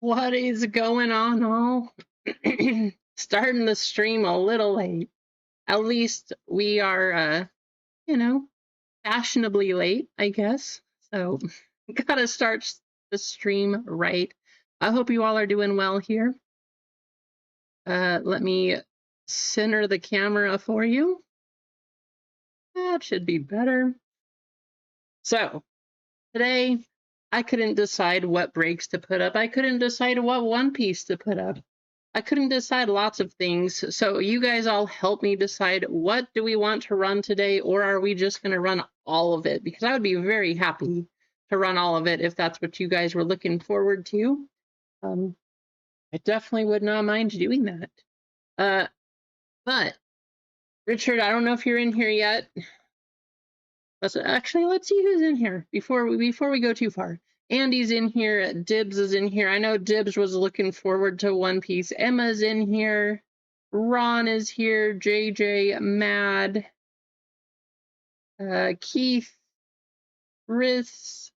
What is going on, all? Starting the stream a little late. At least we are, you know, fashionably late, I guess. So, gotta start the stream right. I hope you all are doing well here. Let me center the camera for you. That should be better. So, today, I couldn't decide what breaks to put up. I couldn't decide what One Piece to put up. I couldn't decide lots of things, so you guys all help me decide what do we want to run today, or are we just going to run all of it? Because I would be very happy to run all of it if that's what you guys were looking forward to. I definitely would not mind doing that. But Richard, I don't know if you're in here yet. Let's see who's in here before we go too far. Andy's in here. Dibs is in here. I know Dibs was looking forward to One Piece. Emma's in here. Ron is here. JJ, Mad, Keith, Riss.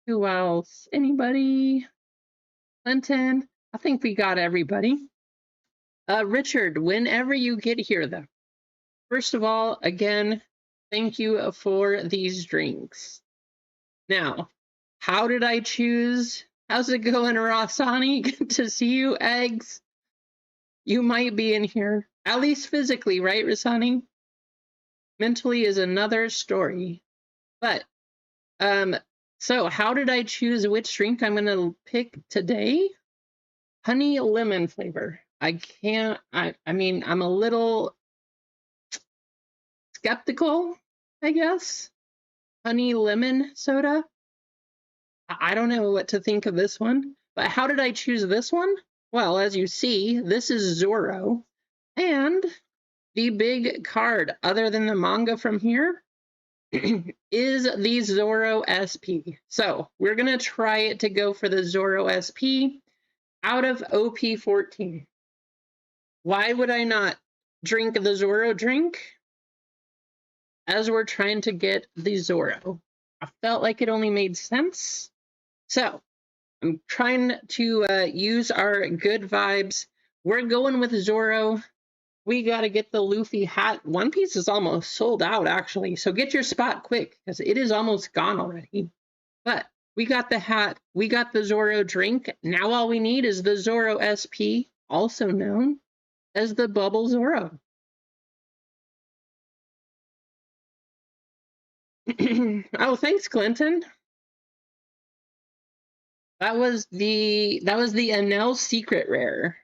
Who else? Anybody? Clinton. I think we got everybody. Richard, whenever you get here, though, first of all, again, thank you for these drinks. Now, how did I choose? How's it going, Rossani? Good to see you, Eggs. You might be in here, at least physically, right, Rossani? Mentally is another story. But, so how did I choose which drink I'm going to pick today? Honey lemon flavor. I mean, I'm a little skeptical, I guess. Honey lemon soda. I don't know what to think of this one, but how did I choose this one? Well, as you see, this is Zoro, and the big card, other than the manga from here, is the Zoro SP. So we're gonna try to go for the Zoro SP out of OP 14. Why would I not drink the Zoro drink? As we're trying to get the Zoro. I felt like it only made sense. So, I'm trying to use our good vibes. We're going with Zoro. We got to get the Luffy hat. One Piece is almost sold out, actually. So get your spot quick, because it is almost gone already. But we got the hat. We got the Zoro drink. Now all we need is the Zoro SP, also known as the Bubble Zoro. Oh, thanks, Clinton. That was the Enel secret rare.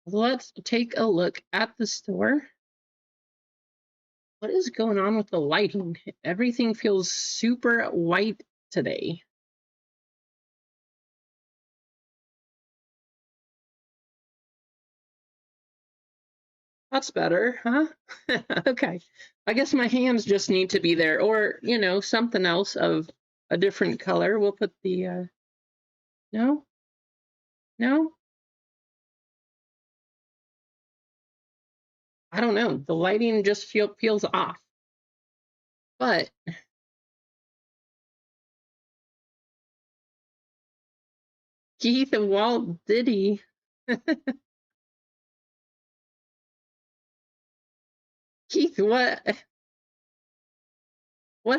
Let's take a look at the store. What is going on with the lighting? Everything feels super white today. That's better, huh? Okay. I guess my hands just need to be there, or, you know, something else of a different color. We'll put the, no? No? I don't know. The lighting just feels off. But Keith and Walt Diddy. Keith, what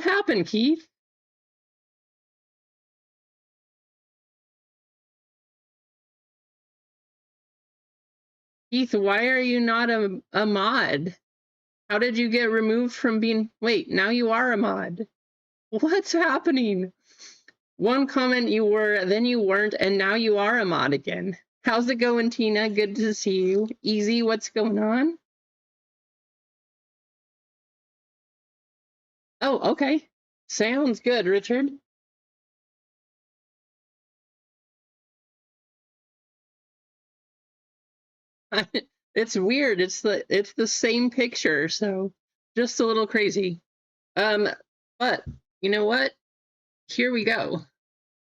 happened, Keith? Keith, why are you not a mod? How did you get removed from being... Wait, now you are a mod. What's happening? One comment you were, then you weren't, and now you are a mod again. How's it going, Tina? Good to see you. Easy, what's going on? Oh, okay. Sounds good, Richard. It's weird. It's the same picture, so just a little crazy. But you know what? Here we go.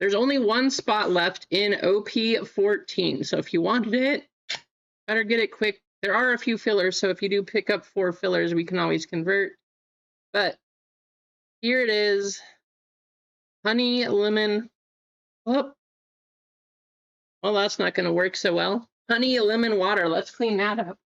There's only one spot left in OP 14, so if you wanted it, better get it quick. There are a few fillers, so if you do pick up 4 fillers, we can always convert. But here it is. Honey, lemon. Oh, well, that's not going to work so well. Honey, lemon, water. Let's clean that up.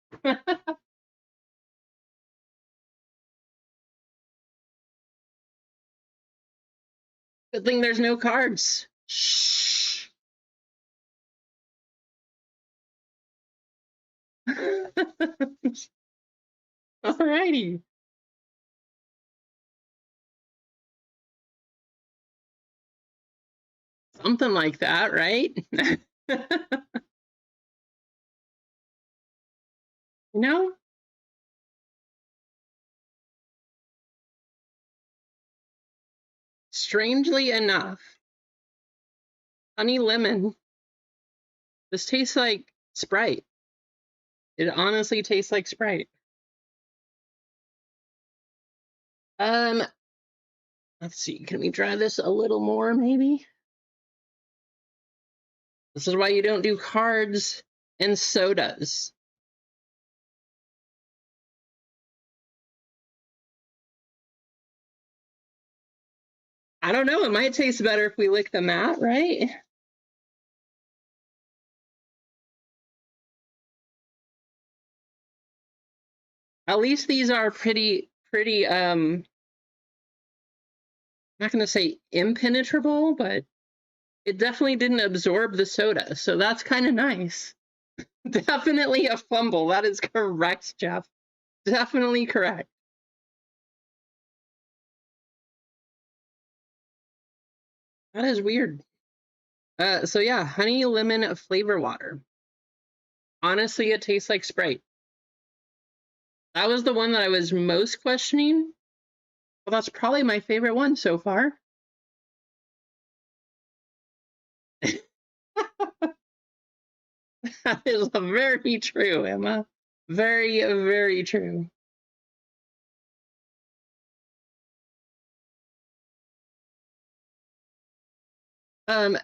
Good thing there's no cards. Shh. Alrighty. Something like that, right? No? Strangely enough, honey lemon. This tastes like Sprite. It honestly tastes like Sprite. Let's see. Can we try this a little more, maybe? This is why you don't do cards and sodas. I don't know. It might taste better if we lick the mat, right? At least these are pretty, I'm not going to say impenetrable, but it definitely didn't absorb the soda. So that's kind of nice. Definitely a fumble. That is correct, Jeff. Definitely correct. That is weird. So yeah, honey lemon flavor water. Honestly, it tastes like Sprite. That was the one that I was most questioning. Well, that's probably my favorite one so far. That is very true, Emma. Very, very true. All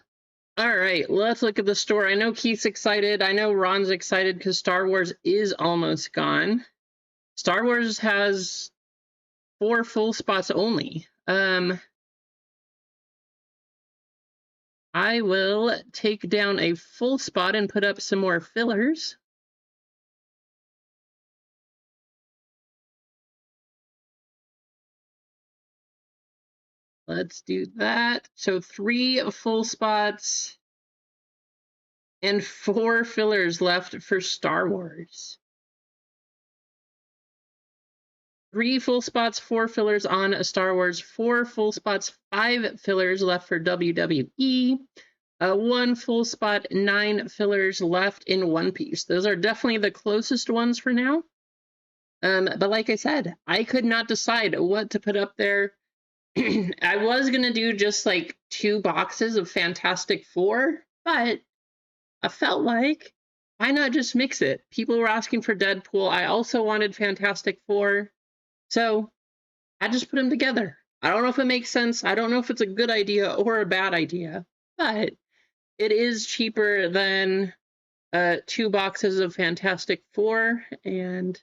right, let's look at the store. I know Keith's excited. I know Ron's excited because Star Wars is almost gone. Star Wars has 4 full spots only. I will take down a full spot and put up some more fillers. Let's do that. So 3 full spots and 4 fillers left for Star Wars. 3 full spots, 4 fillers on Star Wars, 4 full spots, 5 fillers left for WWE. 1 full spot, 9 fillers left in One Piece. Those are definitely the closest ones for now. But like I said, I could not decide what to put up there. I was gonna do just like 2 boxes of Fantastic Four, but I felt like why not just mix it? People were asking for Deadpool. I also wanted Fantastic Four, so I just put them together. I don't know if it makes sense. I don't know if it's a good idea or a bad idea, but it is cheaper than 2 boxes of Fantastic Four, and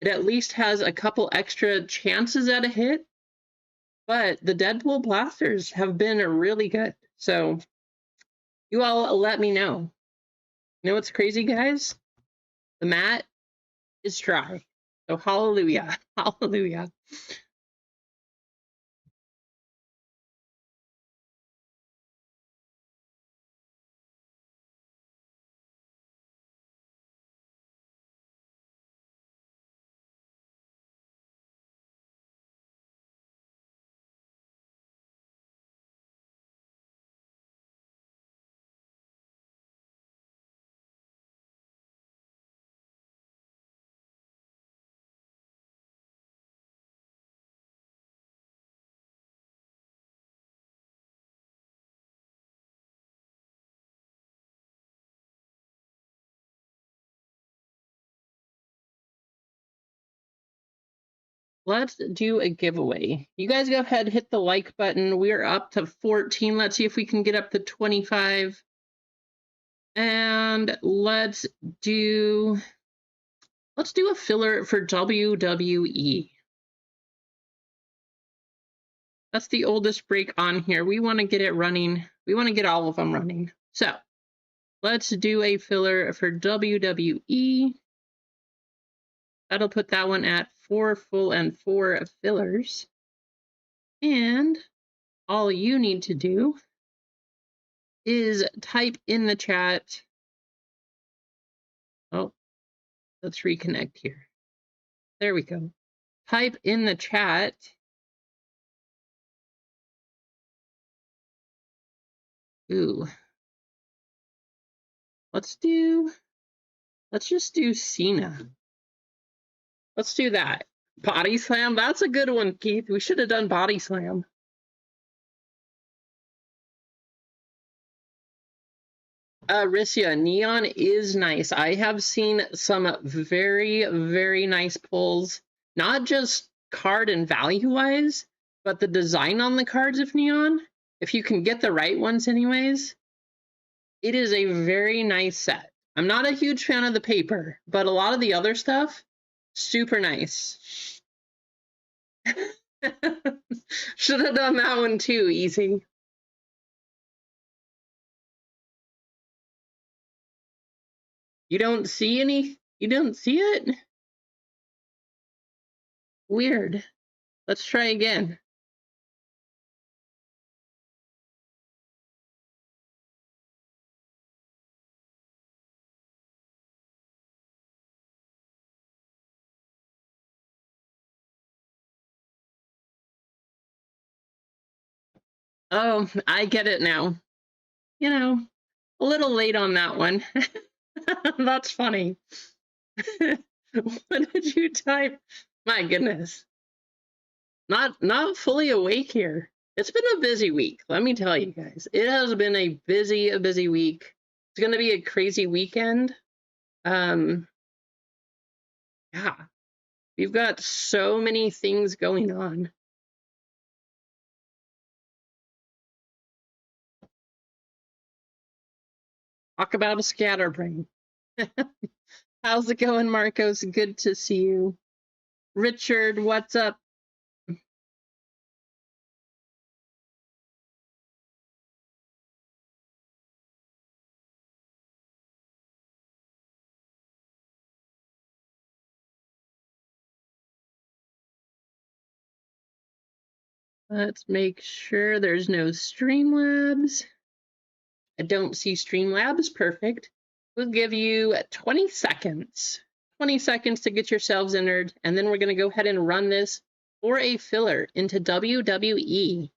it at least has a couple extra chances at a hit. But the Deadpool blasters have been really good. So you all let me know. You know what's crazy, guys? The mat is dry. So hallelujah. Hallelujah. Let's do a giveaway. You guys go ahead, hit the like button. We're up to 14. Let's see if we can get up to 25. And let's do a filler for WWE. That's the oldest brake on here. We want to get it running. We want to get all of them running. So let's do a filler for WWE. That'll put that one at 4 full and 4 fillers. And all you need to do is type in the chat. Oh, let's reconnect here. There we go. Type in the chat. Ooh. Let's just do Cena. Let's do that. Body slam. That's a good one, Keith. We should have done body slam. Rissia, neon is nice. I have seen some very, very nice pulls, not just card and value-wise, but the design on the cards of neon. If you can get the right ones anyways, it is a very nice set. I'm not a huge fan of the paper, but a lot of the other stuff, super nice. Should have done that one too, easy. You don't see any? You don't see it? Weird. Let's try again. Oh, I get it now. You know, a little late on that one. That's funny. What did you type? My goodness. Not fully awake here. It's been a busy week, let me tell you guys. It has been a busy week. It's gonna be a crazy weekend. Yeah. We've got so many things going on. Talk about a scatterbrain. How's it going, Marcos? Good to see you. Richard, what's up? Let's make sure there's no Streamlabs. I don't see Streamlabs. Perfect. We'll give you 20 seconds. 20 seconds to get yourselves entered, and then we're going to go ahead and run this for a filler into WWE.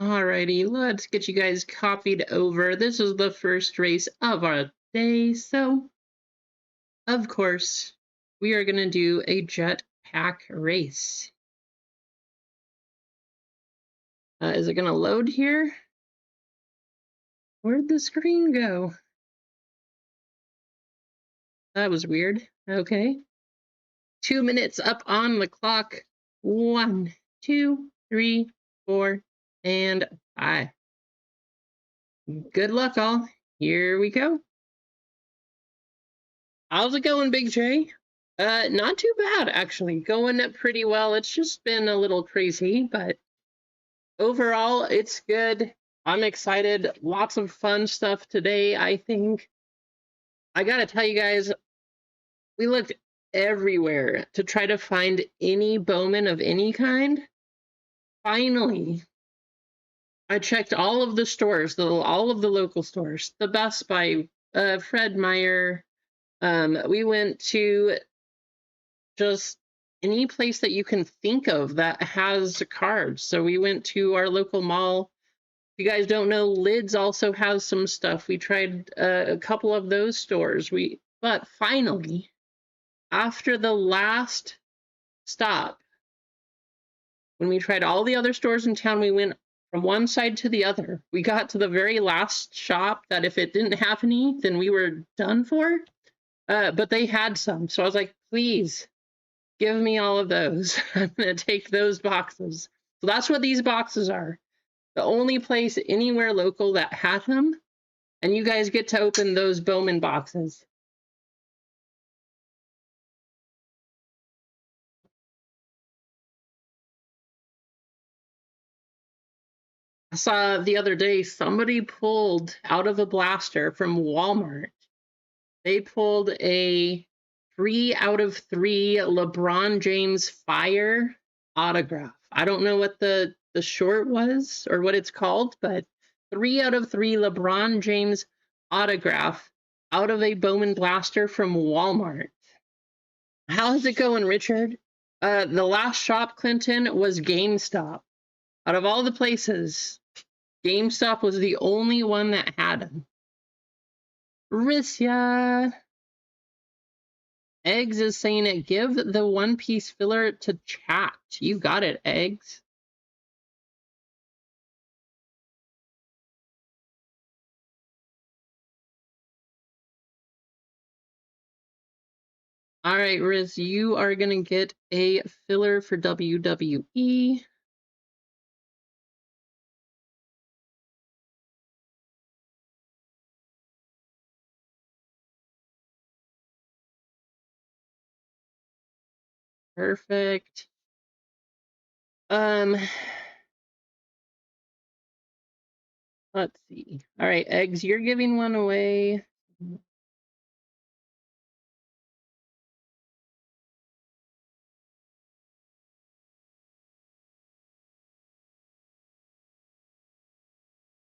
Alrighty, let's get you guys copied over. This is the first race of our day, so of course we are going to do a jetpack race. Is it going to load here? Where'd the screen go? That was weird. Okay. 2 minutes up on the clock. 1, 2, 3, 4, and 5. Good luck, all. Here we go. How's it going, Big J? Not too bad, actually. Going pretty well. It's just been a little crazy, but overall, it's good. I'm excited. Lots of fun stuff today, I think. I gotta tell you guys, We looked everywhere to try to find any Bowman of any kind. Finally, I checked all of the stores, all of the local stores, the Best Buy, Fred Meyer. We went to just any place that you can think of that has cards. So we went to our local mall. If you guys don't know, Lids also has some stuff. We tried a couple of those stores. But finally, after the last stop, when we tried all the other stores in town, we went from one side to the other. We got to the very last shop that if it didn't have any, then we were done for. But they had some. So I was like, please give me all of those. I'm going to take those boxes. So that's what these boxes are. The only place anywhere local that had them. And you guys get to open those Bowman boxes. I saw the other day somebody pulled out of a blaster from Walmart. They pulled a 3 out of 3 LeBron James Fire autograph. I don't know what the short was or what it's called, but 3 out of 3 LeBron James autograph out of a Bowman blaster from Walmart. How's it going, Richard? The last shop, Clinton, was GameStop. Out of all the places, GameStop was the only one that had them. Rissia. Eggs is saying it. Give the One Piece filler to chat. You got it, Eggs. All right, Riz, you are going to get a filler for WWE. Perfect. Let's see. All right, Eggs, you're giving one away.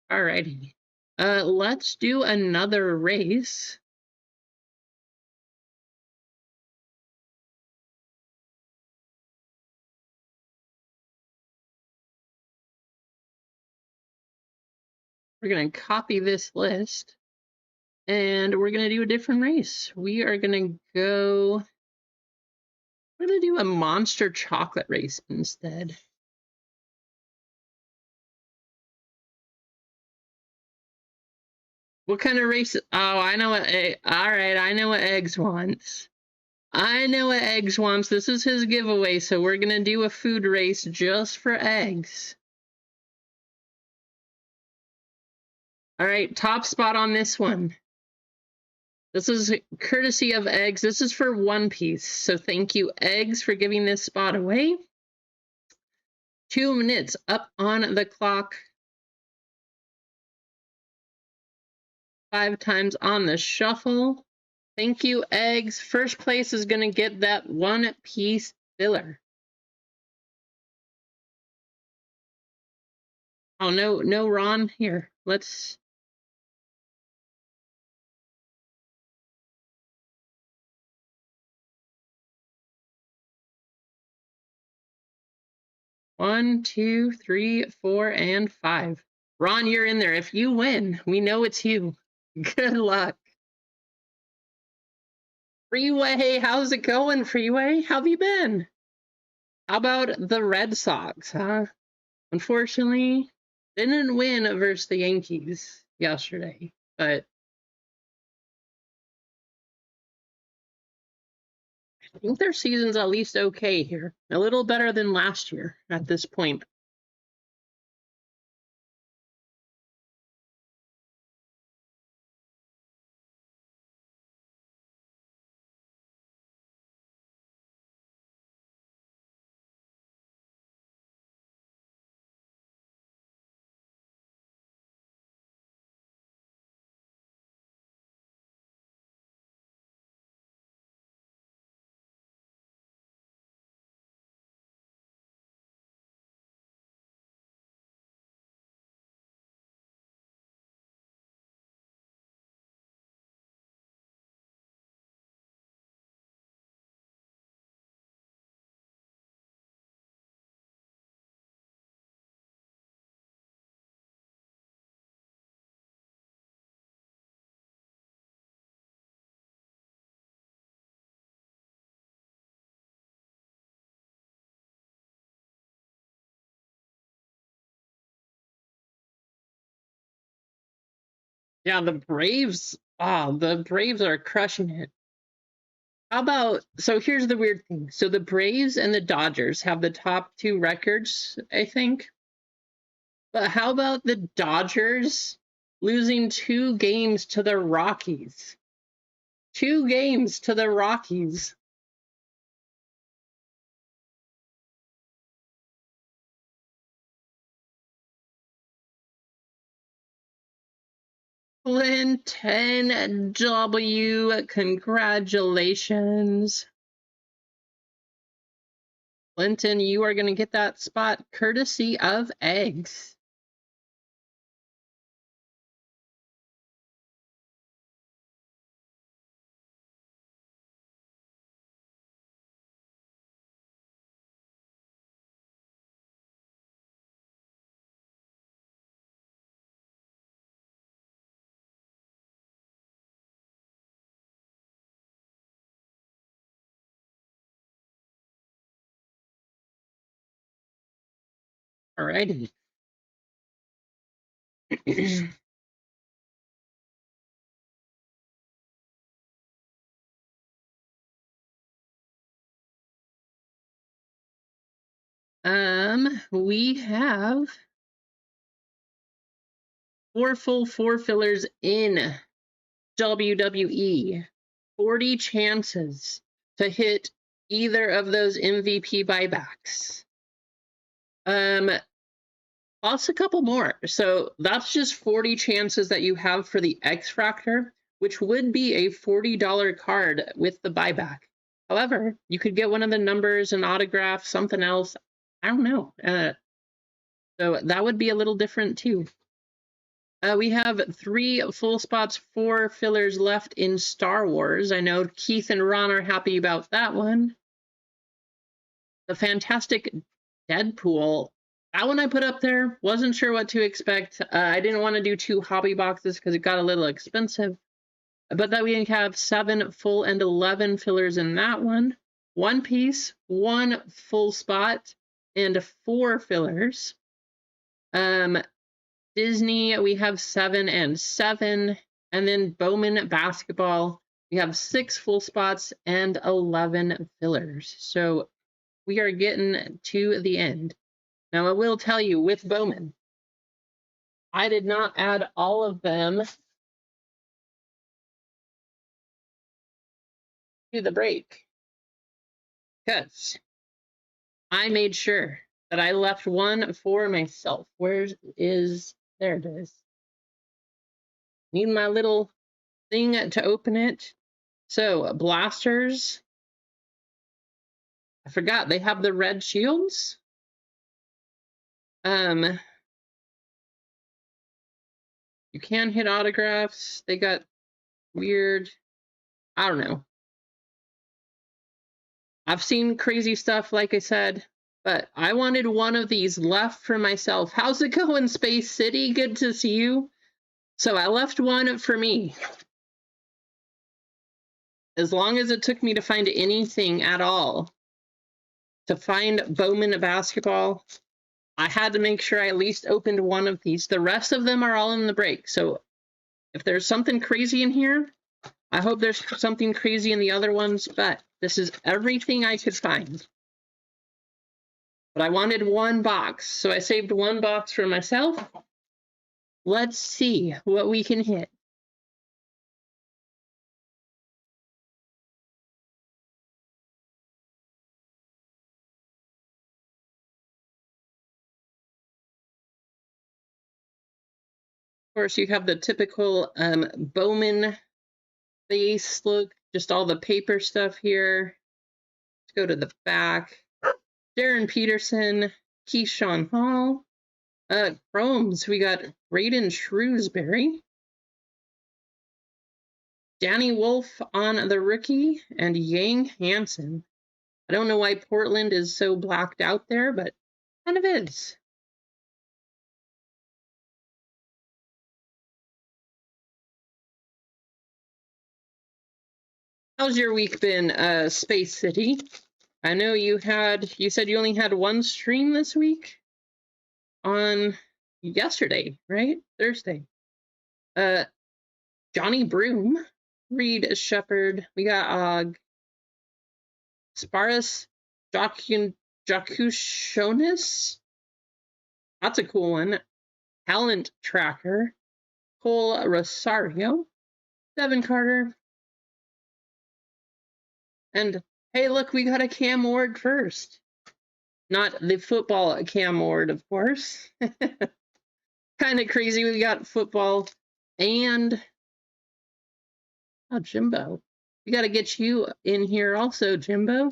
All righty. Let's do another race. We're going to copy this list and we're going to do a different race. We're going to do a monster chocolate race instead. What kind of race? Oh, I know what. All right, I know what Eggs wants. I know what Eggs wants. This is his giveaway, so we're going to do a food race just for Eggs. All right, top spot on this one. This is courtesy of Eggs. This is for One Piece. So thank you, Eggs, for giving this spot away. 2 minutes up on the clock. 5 times on the shuffle. Thank you, Eggs. First place is going to get that One Piece filler. Oh, no, Ron. Here, let's... One, two, three, four, and 5. Ron, you're in there. If you win, we know it's you. Good luck. Freeway, how's it going, Freeway? How have you been? How about the Red Sox, huh? Unfortunately, didn't win versus the Yankees yesterday, but I think their season's at least okay here. A little better than last year at this point. Yeah, the Braves. The Braves are crushing it. How about, so here's the weird thing. So the Braves and the Dodgers have the top 2 records, I think. But how about the Dodgers losing 2 games to the Rockies? 2 games to the Rockies. Clinton W. Congratulations. Clinton, you are going to get that spot courtesy of eggs. Alrighty. We have 4 full 4 fillers in WWE. 40 chances to hit either of those MVP buybacks. Plus a couple more. So that's just 40 chances that you have for the X Factor, which would be a $40 card with the buyback. However, you could get one of the numbers, an autograph, something else. I don't know. So that would be a little different too. We have 3 full spots, 4 fillers left in Star Wars. I know Keith and Ron are happy about that one. The Fantastic Deadpool. That one I put up there. Wasn't sure what to expect. I didn't want to do 2 hobby boxes because it got a little expensive. But then we have 7 full and 11 fillers in that one. One Piece, 1 full spot, and 4 fillers. Disney, we have 7 and 7. And then Bowman Basketball, we have 6 full spots and 11 fillers. So we are getting to the end. Now, I will tell you, with Bowman, I did not add all of them to the break because I made sure that I left one for myself. There it is. Need my little thing to open it. So, blasters. I forgot, they have the red shields. You can hit autographs. They got weird, I don't know. I've seen crazy stuff, like I said, but I wanted one of these left for myself. How's it going, Space City? Good to see you. So I left one for me. As long as it took me to find anything at all, to find Bowman basketball, I had to make sure I at least opened one of these. The rest of them are all in the break. So if there's something crazy in here, I hope there's something crazy in the other ones, but this is everything I could find. But I wanted one box, so I saved one box for myself. Let's see what we can hit. Of course, you have the typical Bowman face look, just all the paper stuff here. Let's go to the back. Darren Peterson, Keyshawn Hall. Chromes, we got Braden Shrewsbury. Danny Wolf on the rookie, and Yang Hansen. I don't know why Portland is so blacked out there, but kind of is. How's your week been, Space City? I know you said you only had one stream this week? On yesterday, right? Thursday. Johnny Broom, Reed Shepherd. We got Sparus Jacushonis. That's a cool one. Talent Tracker. Cole Rosario. Devin Carter. And hey, look, we got a Cam Ward first. Not the football Cam Ward, of course. Kind of crazy. We got football and Jimbo. We got to get you in here also, Jimbo.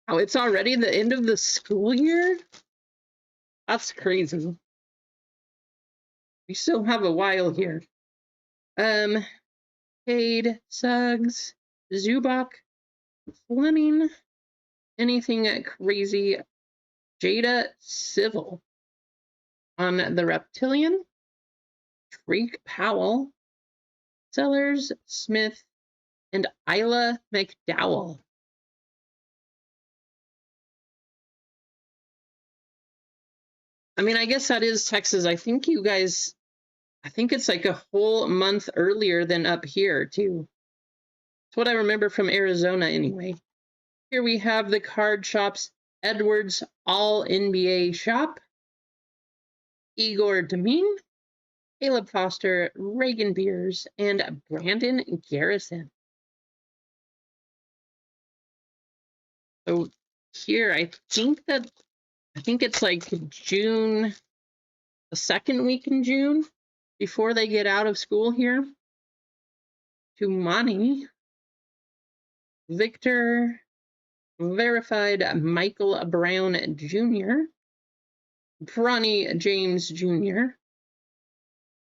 Oh, it's already the end of the school year? That's crazy. We still have a while here. Cade, Suggs, Zubak, Fleming, anything crazy. Jada Civil on the Reptilian. Freak Powell, Sellers, Smith, and Isla McDowell. I mean, I guess that is Texas. I think it's like a whole month earlier than up here, too. That's what I remember from Arizona, anyway. Here we have the card shops. Edwards All-NBA Shop. Igor Demine. Caleb Foster, Reagan Beers, and Brandon Garrison. So here, I think it's like June, the second week in June, before they get out of school here. Tumani, Victor, verified Michael Brown Jr., Bronny James Jr.,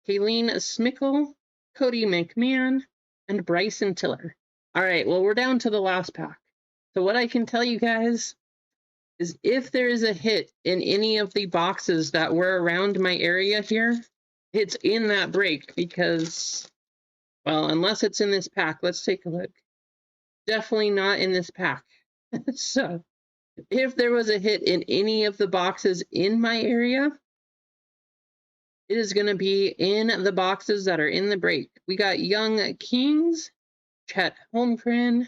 Kayleen Smickle, Cody McMahon, and Bryson Tiller. All right, well, we're down to the last pack. So what I can tell you guys is if there is a hit in any of the boxes that were around my area here, it's in that break because, well, unless it's in this pack, let's take a look. Definitely not in this pack. So if there was a hit in any of the boxes in my area, it is going to be in the boxes that are in the break. We got Young Kings, Chet Holmgren,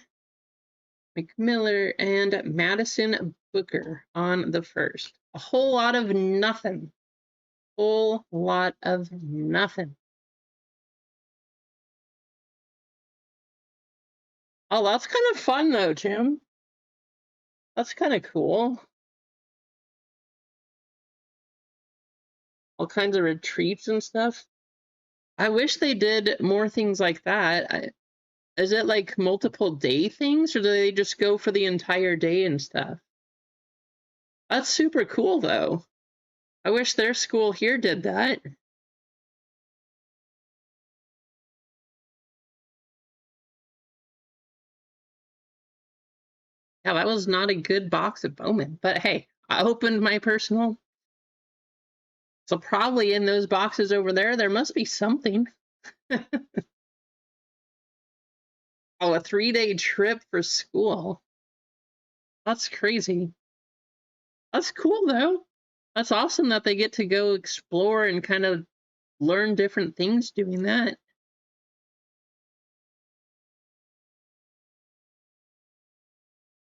McMiller, and Madison Booker on the first. A whole lot of nothing. Whole lot of nothing. Oh, that's kind of fun, though, Jim. That's kind of cool. All kinds of retreats and stuff. I wish they did more things like that. Is it like multiple day things, or do they just go for the entire day and stuff? That's super cool, though. I wish their school here did that. Yeah, that was not a good box of Bowman. But hey, I opened my personal. So probably in those boxes over there must be something. Oh, a 3-day trip for school. That's crazy. That's cool, though. That's awesome that they get to go explore and kind of learn different things doing that.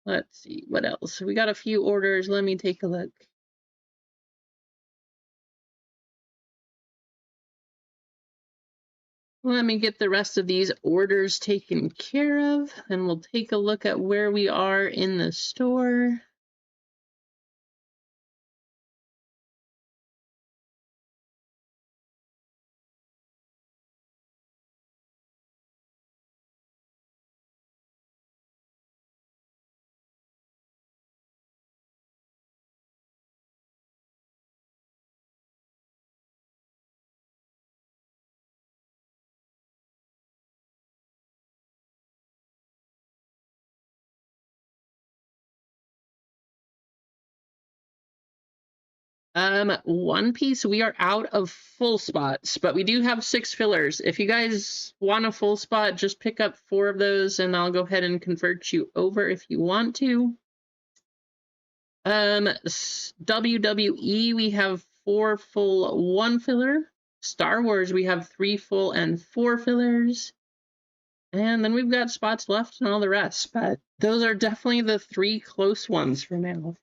Let's see, what else? We got a few orders. Let me take a look. Let me get the rest of these orders taken care of, and we'll take a look at where we are in the store. One Piece, we are out of full spots, but we do have 6 fillers. If you guys want a full spot, just pick up 4 of those and I'll go ahead and convert you over if you want to. WWE, we have 4 full, 1 filler. Star Wars, we have 3 full and 4 fillers. And then we've got spots left and all the rest, but those are definitely the 3 close ones for now.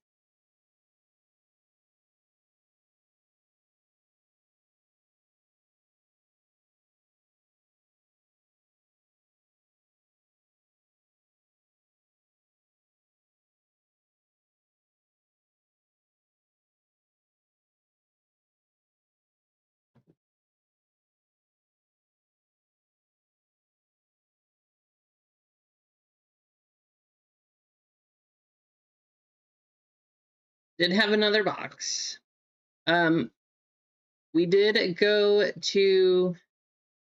Did have another box. We did go to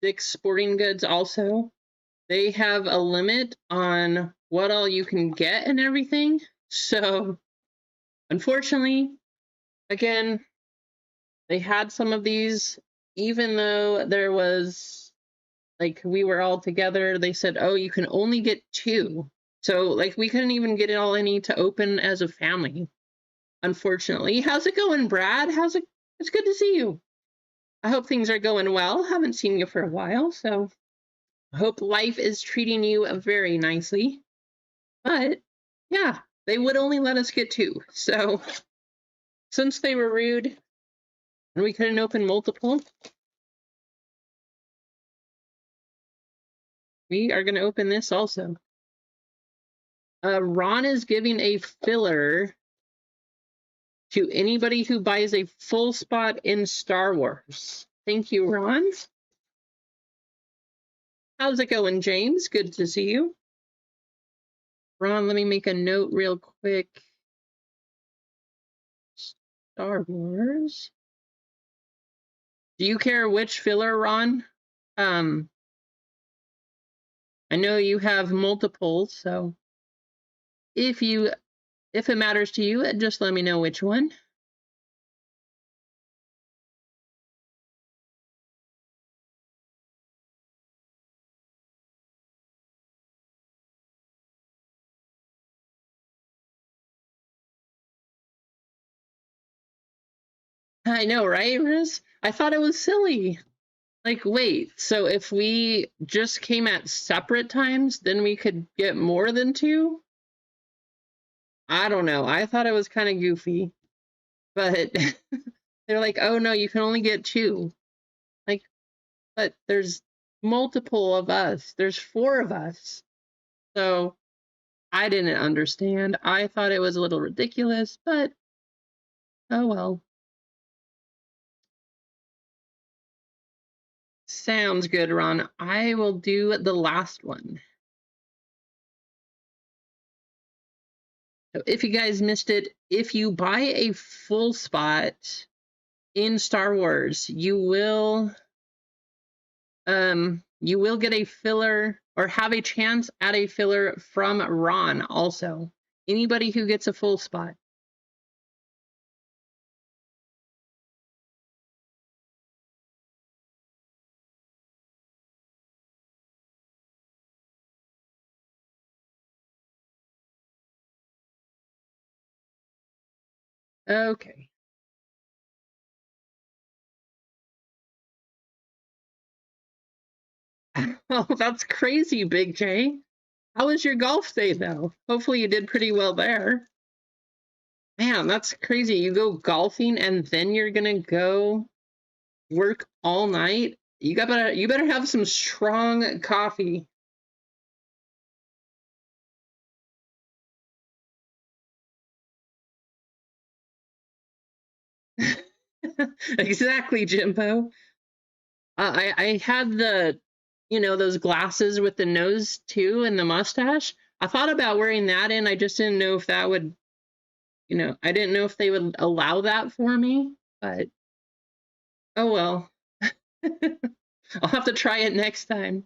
Dick's Sporting Goods also. They have a limit on what all you can get and everything. So, unfortunately, again, they had some of these, even though there was, like, we were all together, they said, oh, you can only get 2. So, like, we couldn't even get all any to open as a family, unfortunately. How's it going, Brad? How's it? It's good to see you. I hope things are going well. Haven't seen you for a while, so I hope life is treating you very nicely. But yeah, they would only let us get 2. So since they were rude and we couldn't open multiple, we are going to open this also. Ron is giving a filler to anybody who buys a full spot in Star Wars. Thank you, Ron. How's it going, James? Good to see you. Ron, let me make a note real quick. Star Wars. Do you care which filler, Ron? I know you have multiple, so if it matters to you, just let me know which one. I know, right, Riz? I thought it was silly. Like, wait, so if we just came at separate times, then we could get more than 2? I don't know. I thought it was kind of goofy. But they're like, oh no, you can only get 2. Like, but there's multiple of us. There's 4 of us. So I didn't understand. I thought it was a little ridiculous, but oh well. Sounds good, Ron. I will do the last one. So if you guys missed it, if you buy a full spot in Star Wars, you will get a filler or have a chance at a filler from Ron also. Anybody who gets a full spot. Okay. Oh, that's crazy, Big J. How was your golf day, though? Hopefully you did pretty well there. Man, that's crazy. You go golfing and then you're gonna go work all night. You better have some strong coffee. Exactly, Jimbo. I had those glasses with the nose too and the mustache. I thought about wearing that in. I just didn't know if that would, I didn't know if they would allow that for me, but oh well. I'll have to try it next time.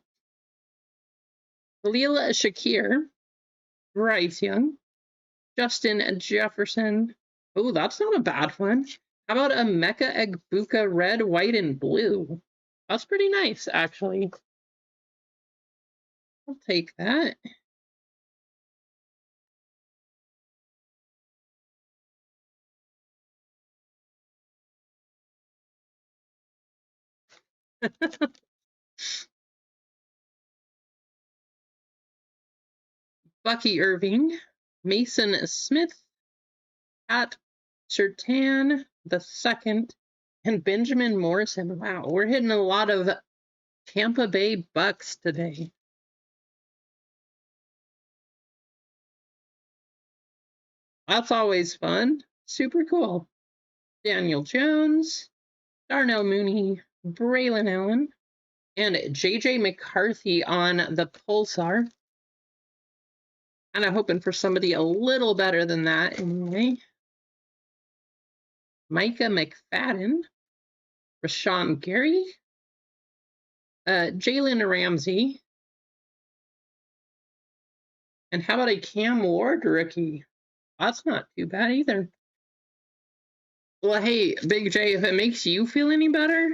Khalil Shakir, Bryce Young, Justin Jefferson. Oh, that's not a bad one. How about a Mecha Egbuka red, white, and blue? That's pretty nice, actually. I'll take that. Bucky Irving, Mason Smith, Pat Surtain II, and Benjamin Morrison. Wow, we're hitting a lot of Tampa Bay Bucks today. That's always fun. Super cool. Daniel Jones, Darnell Mooney, Braylon Allen, and JJ McCarthy on the Pulsar. And I'm hoping for somebody a little better than that anyway. Micah McFadden, Rashawn Gary, Jalen Ramsey, and how about a Cam Ward rookie? That's not too bad either. Well, hey, Big J, if it makes you feel any better,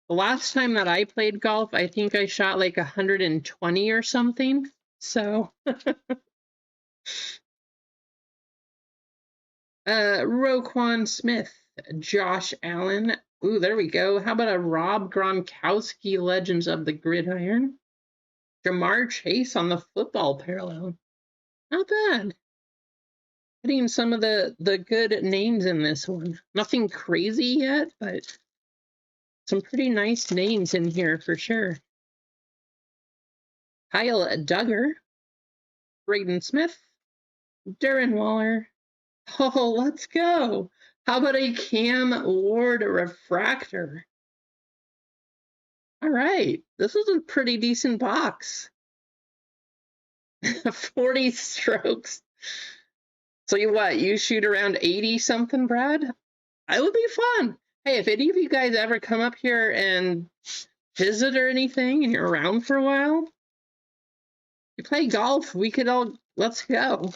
the last time that I played golf, I think I shot like 120 or something. So, Roquan Smith, Josh Allen. Ooh, there we go. How about a Rob Gronkowski, Legends of the Gridiron? Jamar Chase on the football parallel. Not bad. Hitting some of the good names in this one. Nothing crazy yet, but some pretty nice names in here for sure. Kyle Duggar, Braden Smith, Darren Waller. Oh, let's go. How about a Cam Ward refractor? All right, this is a pretty decent box. 40 strokes. So you shoot around 80 something, Brad? It would be fun. Hey, if any of you guys ever come up here and visit or anything and you're around for a while, you play golf, let's go.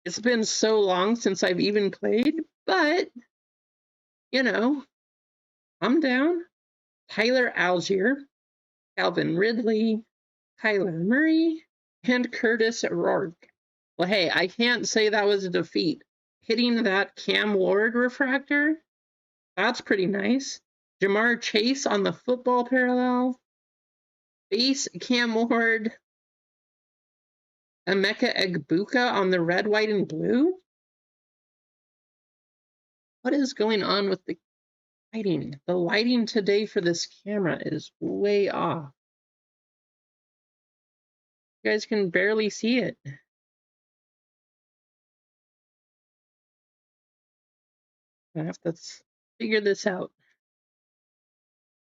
It's been so long since I've even played, but, you know, I'm down. Tyler Algier, Calvin Ridley, Kyler Murray, and Curtis Rourke. Well, hey, I can't say that was a defeat. Hitting that Cam Ward refractor, that's pretty nice. Jamar Chase on the football parallel. Base Cam Ward. Emeka Egbuka on the red, white, and blue. What is going on with the lighting? The lighting today for this camera is way off. You guys can barely see it. I have to figure this out.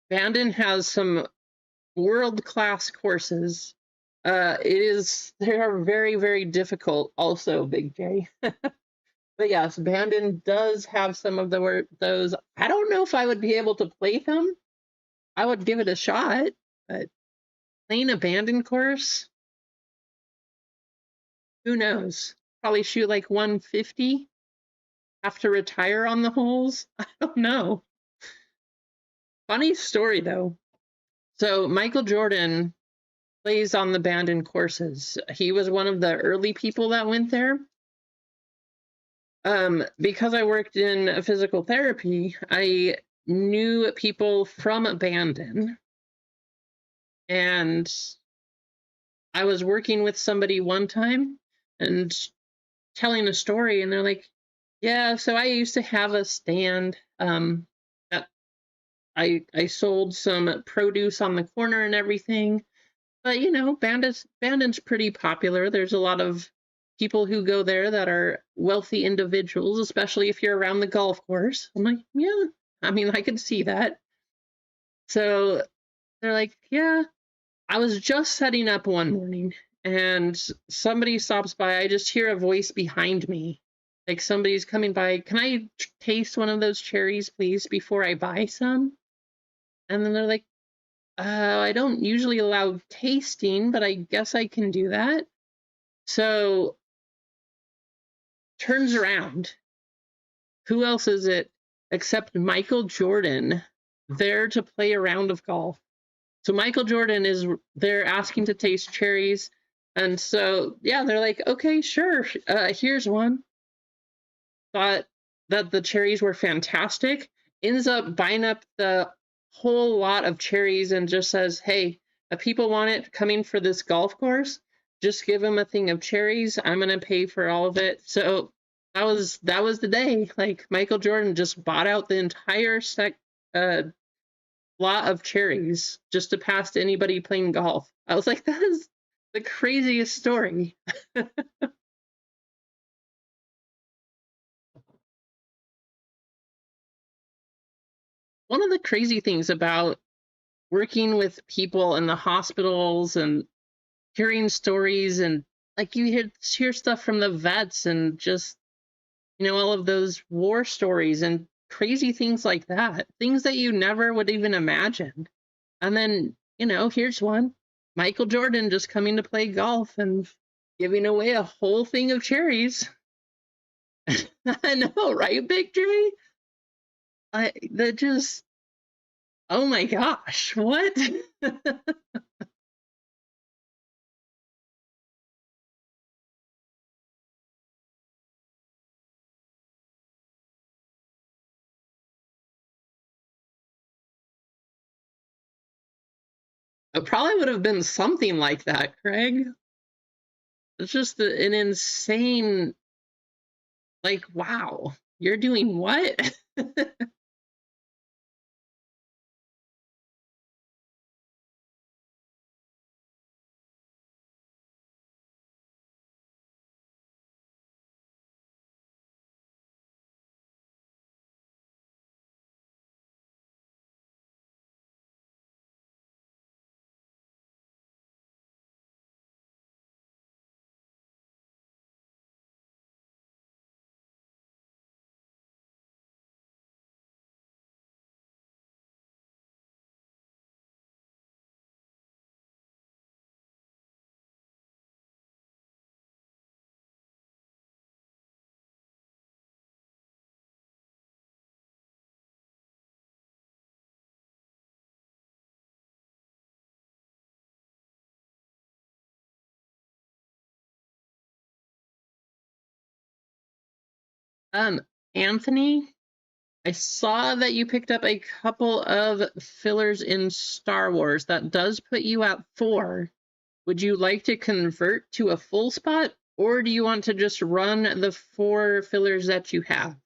Bandon has some world-class courses. They are very, very difficult also, Big J. But yes, Bandon does have some of those. I don't know if I would be able to play them. I would give it a shot, but playing a Bandon course, who knows? Probably shoot like 150. Have to retire on the holes. I don't know. Funny story though. So Michael Jordan plays on the Bandon courses. He was one of the early people that went there. Because I worked in physical therapy, I knew people from Bandon. And I was working with somebody one time and telling a story, and they're like, yeah, so I used to have a stand that I sold some produce on the corner and everything. But, you know, Bandon's pretty popular. There's a lot of people who go there that are wealthy individuals, especially if you're around the golf course. I'm like, yeah, I mean, I could see that. So they're like, yeah, I was just setting up one morning and somebody stops by. I just hear a voice behind me. Like somebody's coming by. Can I taste one of those cherries, please, before I buy some? And then they're like, I don't usually allow tasting, but I guess I can do that. So turns around. Who else is it except Michael Jordan there to play a round of golf? So Michael Jordan is there asking to taste cherries. And so, yeah, they're like, okay, sure. Here's one. Thought that the cherries were fantastic. Ends up buying up the whole lot of cherries and just says, hey, if people want it coming for this golf course, just give them a thing of cherries. I'm gonna pay for all of it. So that was the day. Like Michael Jordan just bought out the entire lot of cherries just to pass to anybody playing golf. I was like, that is the craziest story. One of the crazy things about working with people in the hospitals and hearing stories and like you hear stuff from the vets and just all of those war stories and crazy things like that, things that you never would even imagine. And then here's one: Michael Jordan just coming to play golf and giving away a whole thing of cherries. I know, right, Big J? That just, oh my gosh, what? It probably would have been something like that, Craig. It's just an insane, like, wow, you're doing what? Um, Anthony, I saw that you picked up a couple of fillers in Star Wars. That does put you at 4. Would you like to convert to a full spot, or do you want to just run the 4 fillers that you have?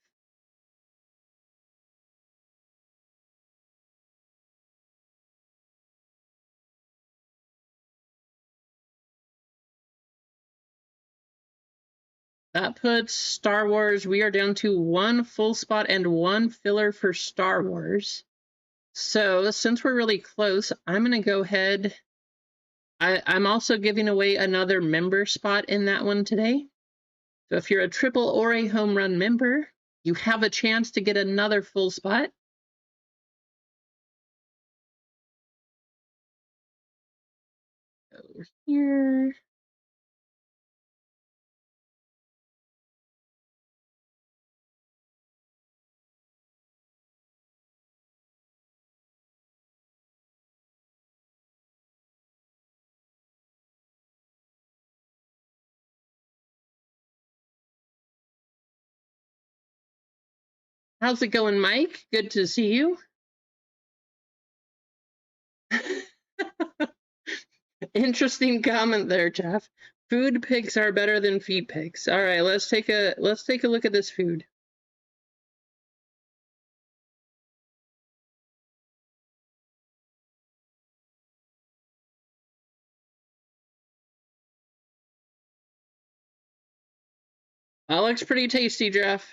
That puts Star Wars, we are down to 1 full spot and 1 filler for Star Wars. So since we're really close, I'm going to go ahead. I'm also giving away another member spot in that one today. So if you're a triple or a home run member, you have a chance to get another full spot. Over here. How's it going, Mike? Good to see you. Interesting comment there, Jeff. Food pics are better than feed pics. All right, let's take a look at this food. That looks pretty tasty, Jeff.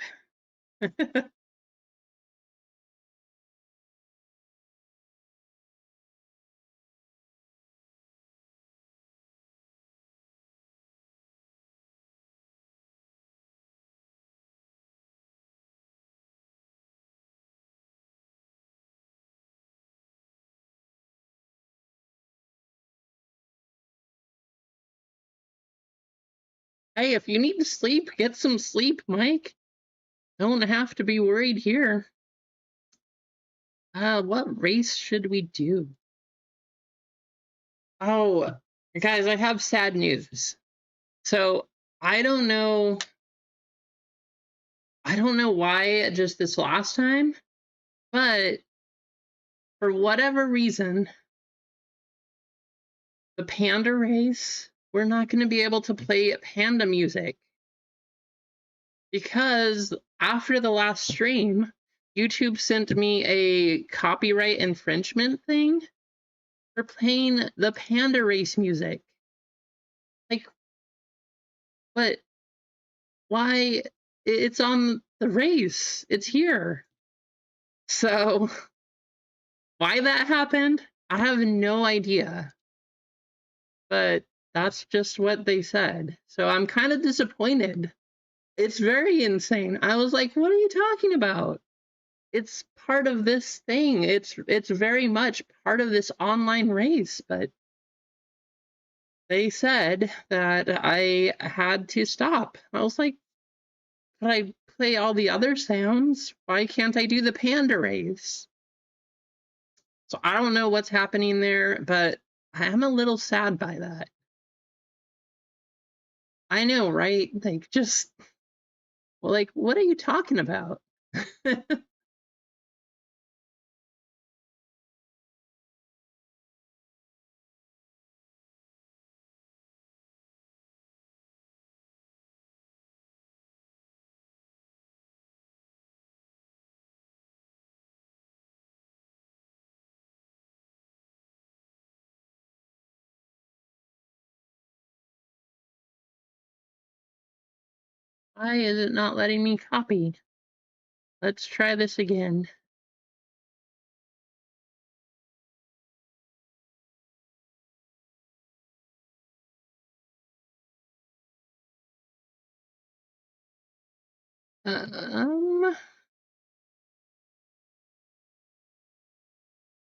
Hey, if you need to sleep, get some sleep, Mike. Don't have to be worried here. What race should we do? Oh, guys, I have sad news. So I don't know. I don't know why just this last time, but for whatever reason, the panda race, we're not going to be able to play panda music because after the last stream, YouTube sent me a copyright infringement thing for playing the panda race music. Like, but why? It's on the race. It's here. So why that happened, I have no idea. But that's just what they said. So I'm kind of disappointed. It's very insane. I was like, what are you talking about? It's part of this thing. It's very much part of this online race, but they said that I had to stop. I was like, but I play all the other sounds. Why can't I do the panda race? So I don't know what's happening there, but I am a little sad by that. I know, right? Like, just, well, like, what are you talking about? Why is it not letting me copy? Let's try this again.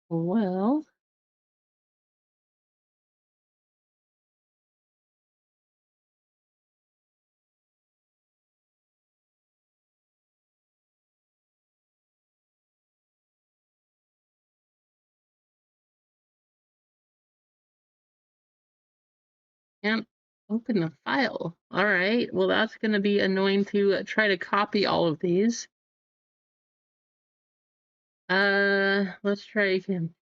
Well, can't open the file. All right, well, that's going to be annoying to try to copy all of these. Let's try again.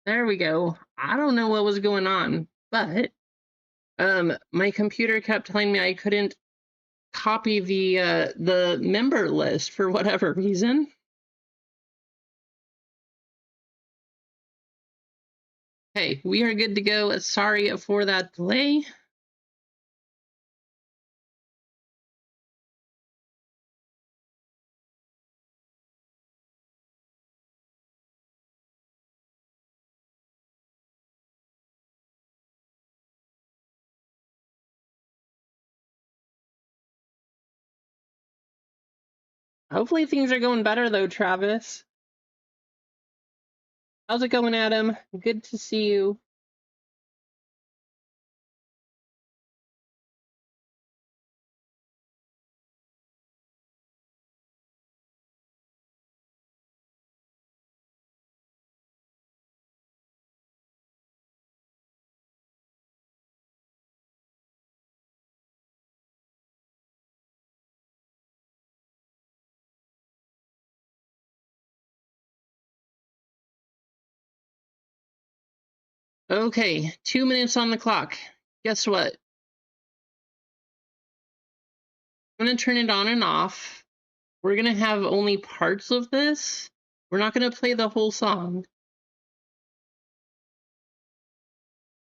There we go. I don't know what was going on, but my computer kept telling me I couldn't copy the member list for whatever reason. Hey, we are good to go. Sorry for that delay. Hopefully things are going better though, Travis. How's it going, Adam? Good to see you. Okay, 2 minutes on the clock. Guess what? I'm gonna turn it on and off. We're gonna have only parts of this. We're not gonna play the whole song.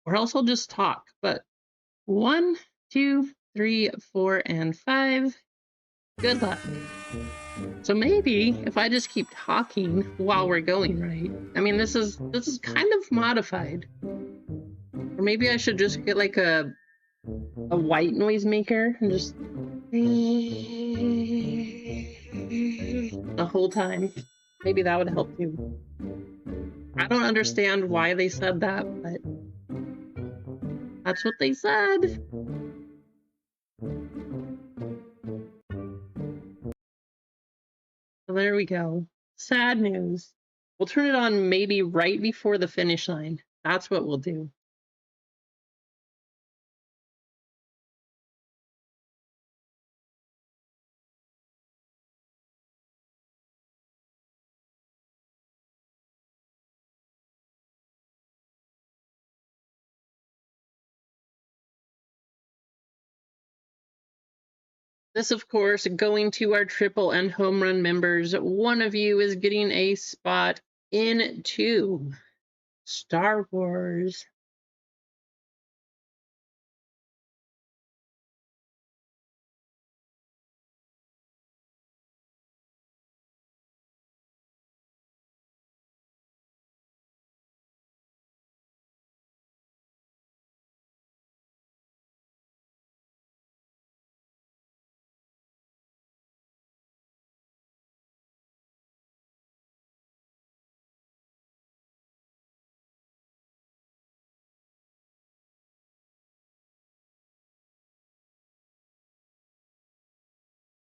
Or else I'll just talk, but 1, 2, 3, 4, and 5. Good luck. So maybe if I just keep talking while we're going, right? I mean, this is kind of modified. Or maybe I should just get like a white noise maker and just the whole time. Maybe that would help too. I don't understand why they said that, but that's what they said. So there we go. Sad news. We'll turn it on maybe right before the finish line. That's what we'll do. This, of course, going to our triple and home run members. One of you is getting a spot into Star Wars.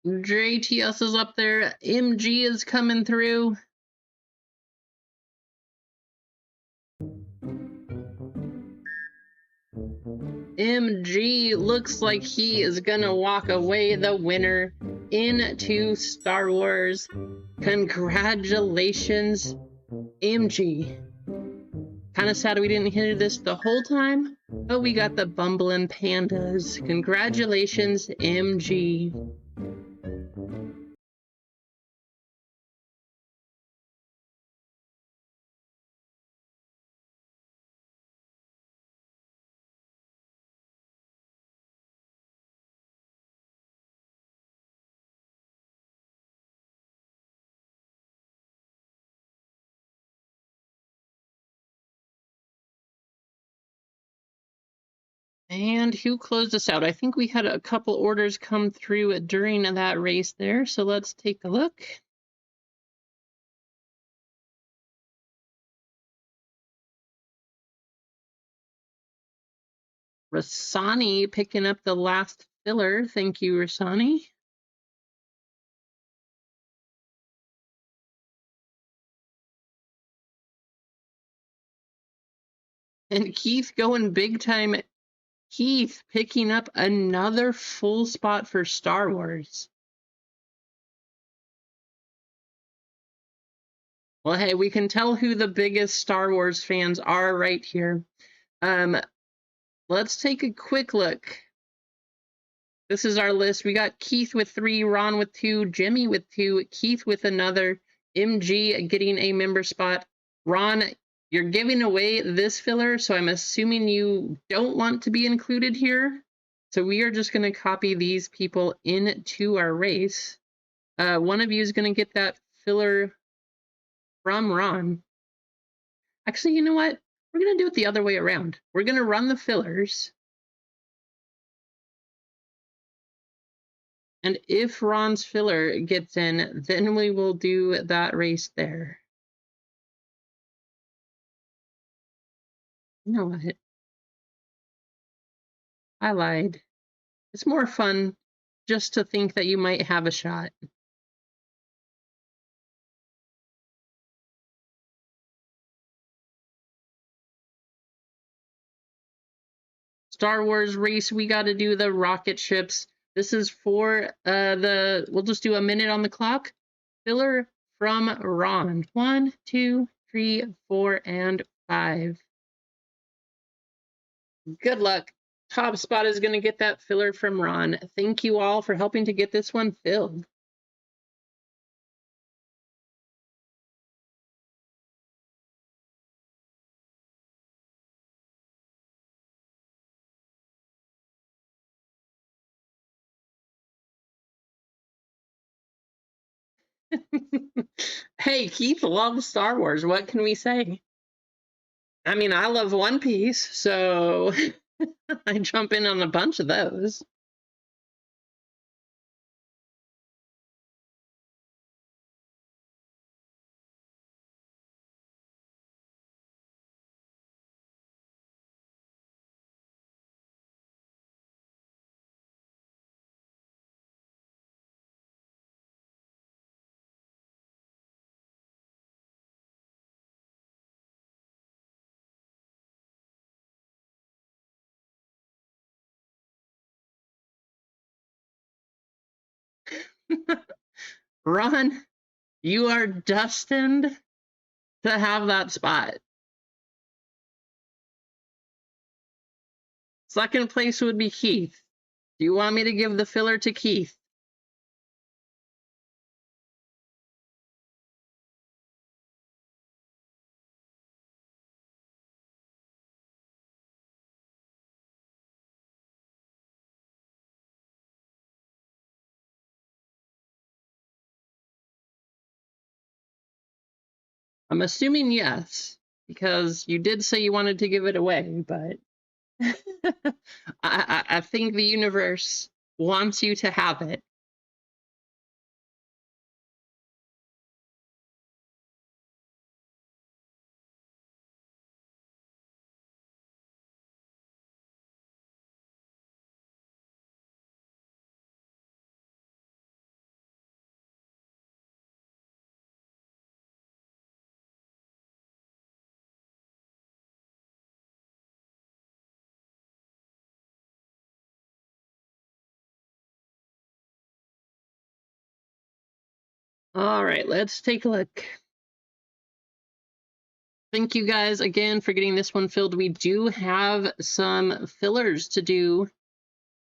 JTS is up there. MG is coming through. MG looks like he is gonna walk away the winner into Star Wars. Congratulations, MG. Kind of sad we didn't hear this the whole time, but we got the bumbling pandas. Congratulations, MG. And who closed us out? I think we had a couple orders come through during that race there, so let's take a look. Rasani picking up the last filler. Thank you, Rasani. And Keith going big time. Keith picking up another full spot for Star Wars. Well, hey, we can tell who the biggest Star Wars fans are right here. Let's take a quick look. This is our list. We got Keith with 3, Ron with 2, Jimmy with 2, Keith with another, MG getting a member spot. Ron, you're giving away this filler, so I'm assuming you don't want to be included here. So we are just going to copy these people into our race. One of you is going to get that filler from Ron. Actually, you know what? We're going to do it the other way around. We're going to run the fillers. And if Ron's filler gets in, then we will do that race there. You know what? I lied. It's more fun just to think that you might have a shot. Star Wars race, we got to do the rocket ships. This is for we'll just do a minute on the clock. Filler from Ron. 1, 2, 3, 4, and 5. Good luck. Top spot is going to get that filler from Ron. Thank you all for helping to get this one filled. Hey, Keith loves Star Wars. What can we say? I mean, I love One Piece, so I jump in on a bunch of those. Ron, you are destined to have that spot. Second place would be Keith. Do you want me to give the filler to Keith? I'm assuming yes, because you did say you wanted to give it away, but I think the universe wants you to have it. All right, let's take a look. Thank you guys again for getting this one filled. We do have some fillers to do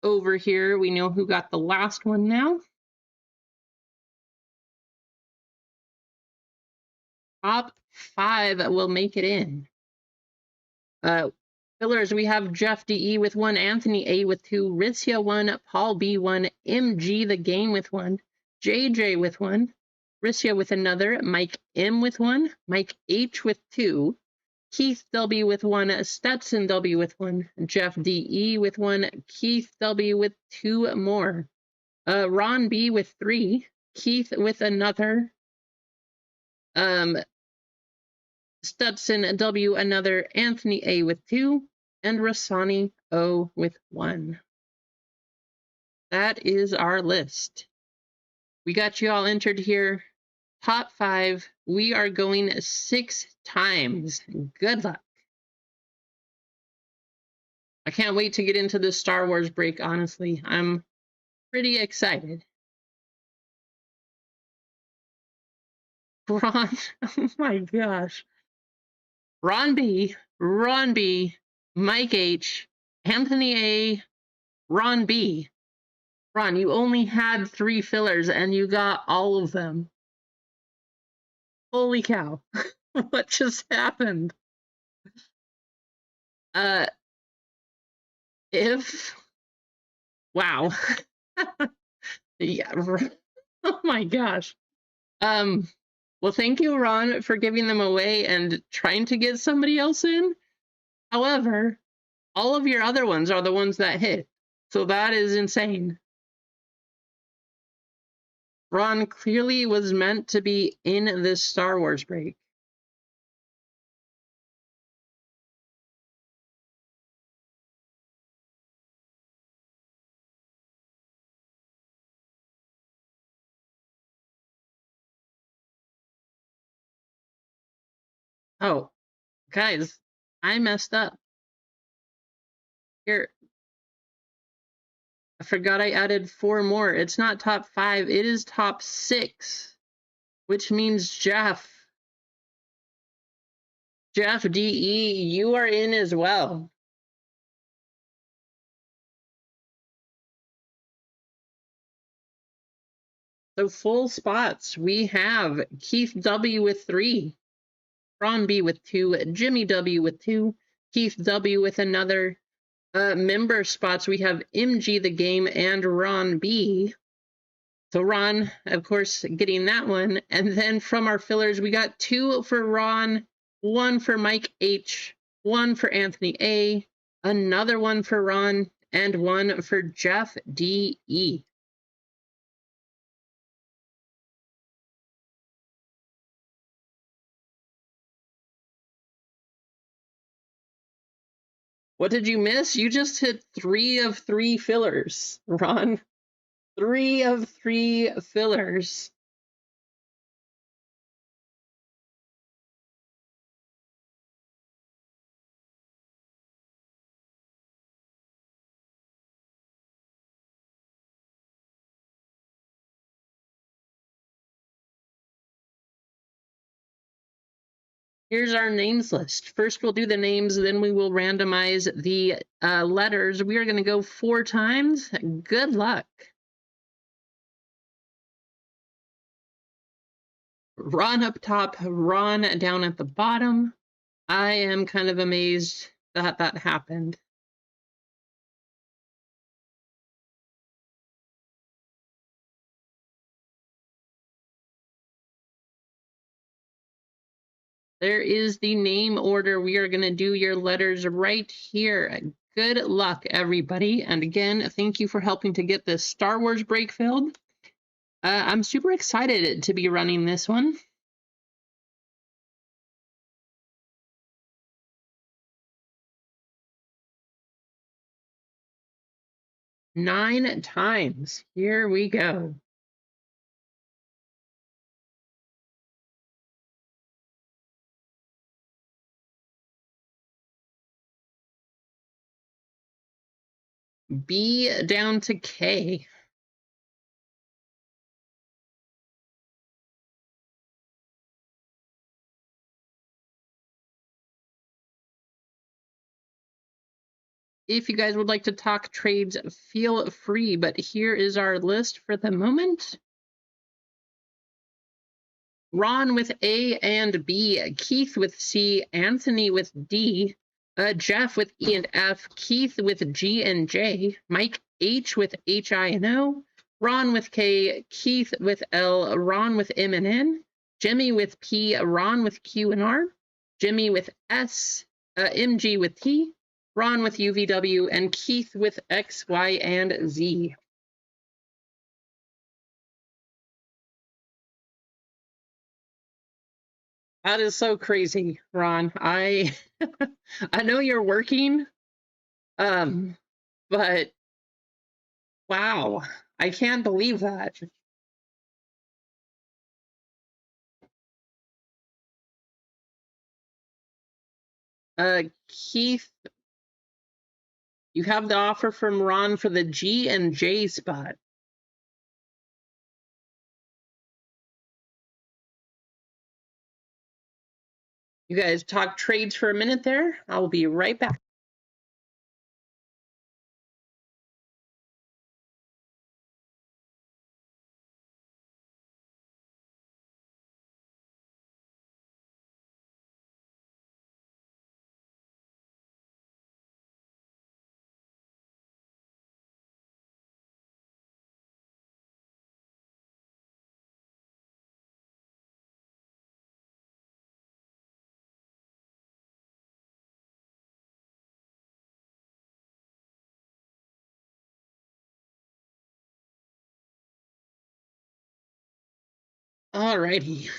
over here. We know who got the last one now. Top 5 will make it in. Fillers, we have Jeff DE with 1, Anthony A with 2, Ritzia 1, Paul B 1, MG the Game with 1, JJ with 1, Ritzia with another, Mike M with 1, Mike H with 2, Keith W with 1, Stetson W with 1, Jeff DE with 1, Keith W with 2 more, Ron B with 3, Keith with another, Stetson W another, Anthony A with 2, and Rasani O with 1. That is our list. We got you all entered here. Top 5. We are going 6 times. Good luck. I can't wait to get into this Star Wars break, honestly. I'm pretty excited. Ron, oh my gosh. Ron B, Mike H, Anthony A, Ron B. Ron, you only had 3 fillers and you got all of them. Holy cow. What just happened? Wow. Yeah. Oh my gosh. Well, thank you, Ron, for giving them away and trying to get somebody else in. However, all of your other ones are the ones that hit. So that is insane. Ron clearly was meant to be in this Star Wars break. Oh, guys, I messed up. Here, I forgot I added 4 more. It's not top 5, it is top 6, which means Jeff DE, you are in as well. So full spots, we have Keith W with 3, Ron B with 2, Jimmy W with 2, Keith W with another. Member spots, we have MG the Game and Ron B. So Ron, of course, getting that one. And then from our fillers, we got 2 for Ron, 1 for Mike H, 1 for Anthony A, another one for Ron, and 1 for Jeff D.E. What did you miss? You just hit 3 of 3 fillers, Ron. 3 of 3 fillers. Here's our names list. First, we'll do the names, then we will randomize the letters. We are going to go 4 times. Good luck. Ron up top, Ron down at the bottom. I am kind of amazed that that happened. There is the name order. We are going to do your letters right here. Good luck, everybody. And again, thank you for helping to get this Star Wars break filled. I'm super excited to be running this one. Nine times. Here we go. B down to K. If you guys would like to talk trades, feel free, but here is our list for the moment. Ron with A and B, Keith with C, Anthony with D, Jeff with E and F, Keith with G and J, Mike H with H, I, and O, Ron with K, Keith with L, Ron with M and N, Jimmy with P, Ron with Q and R, Jimmy with S, MG with T, Ron with UVW, and Keith with X, Y, and Z. That is so crazy, Ron. I know you're working, but wow, I can't believe that. Keith, you have the offer from Ron for the G and J spot. You guys talk trades for a minute there. I'll be right back. Alrighty.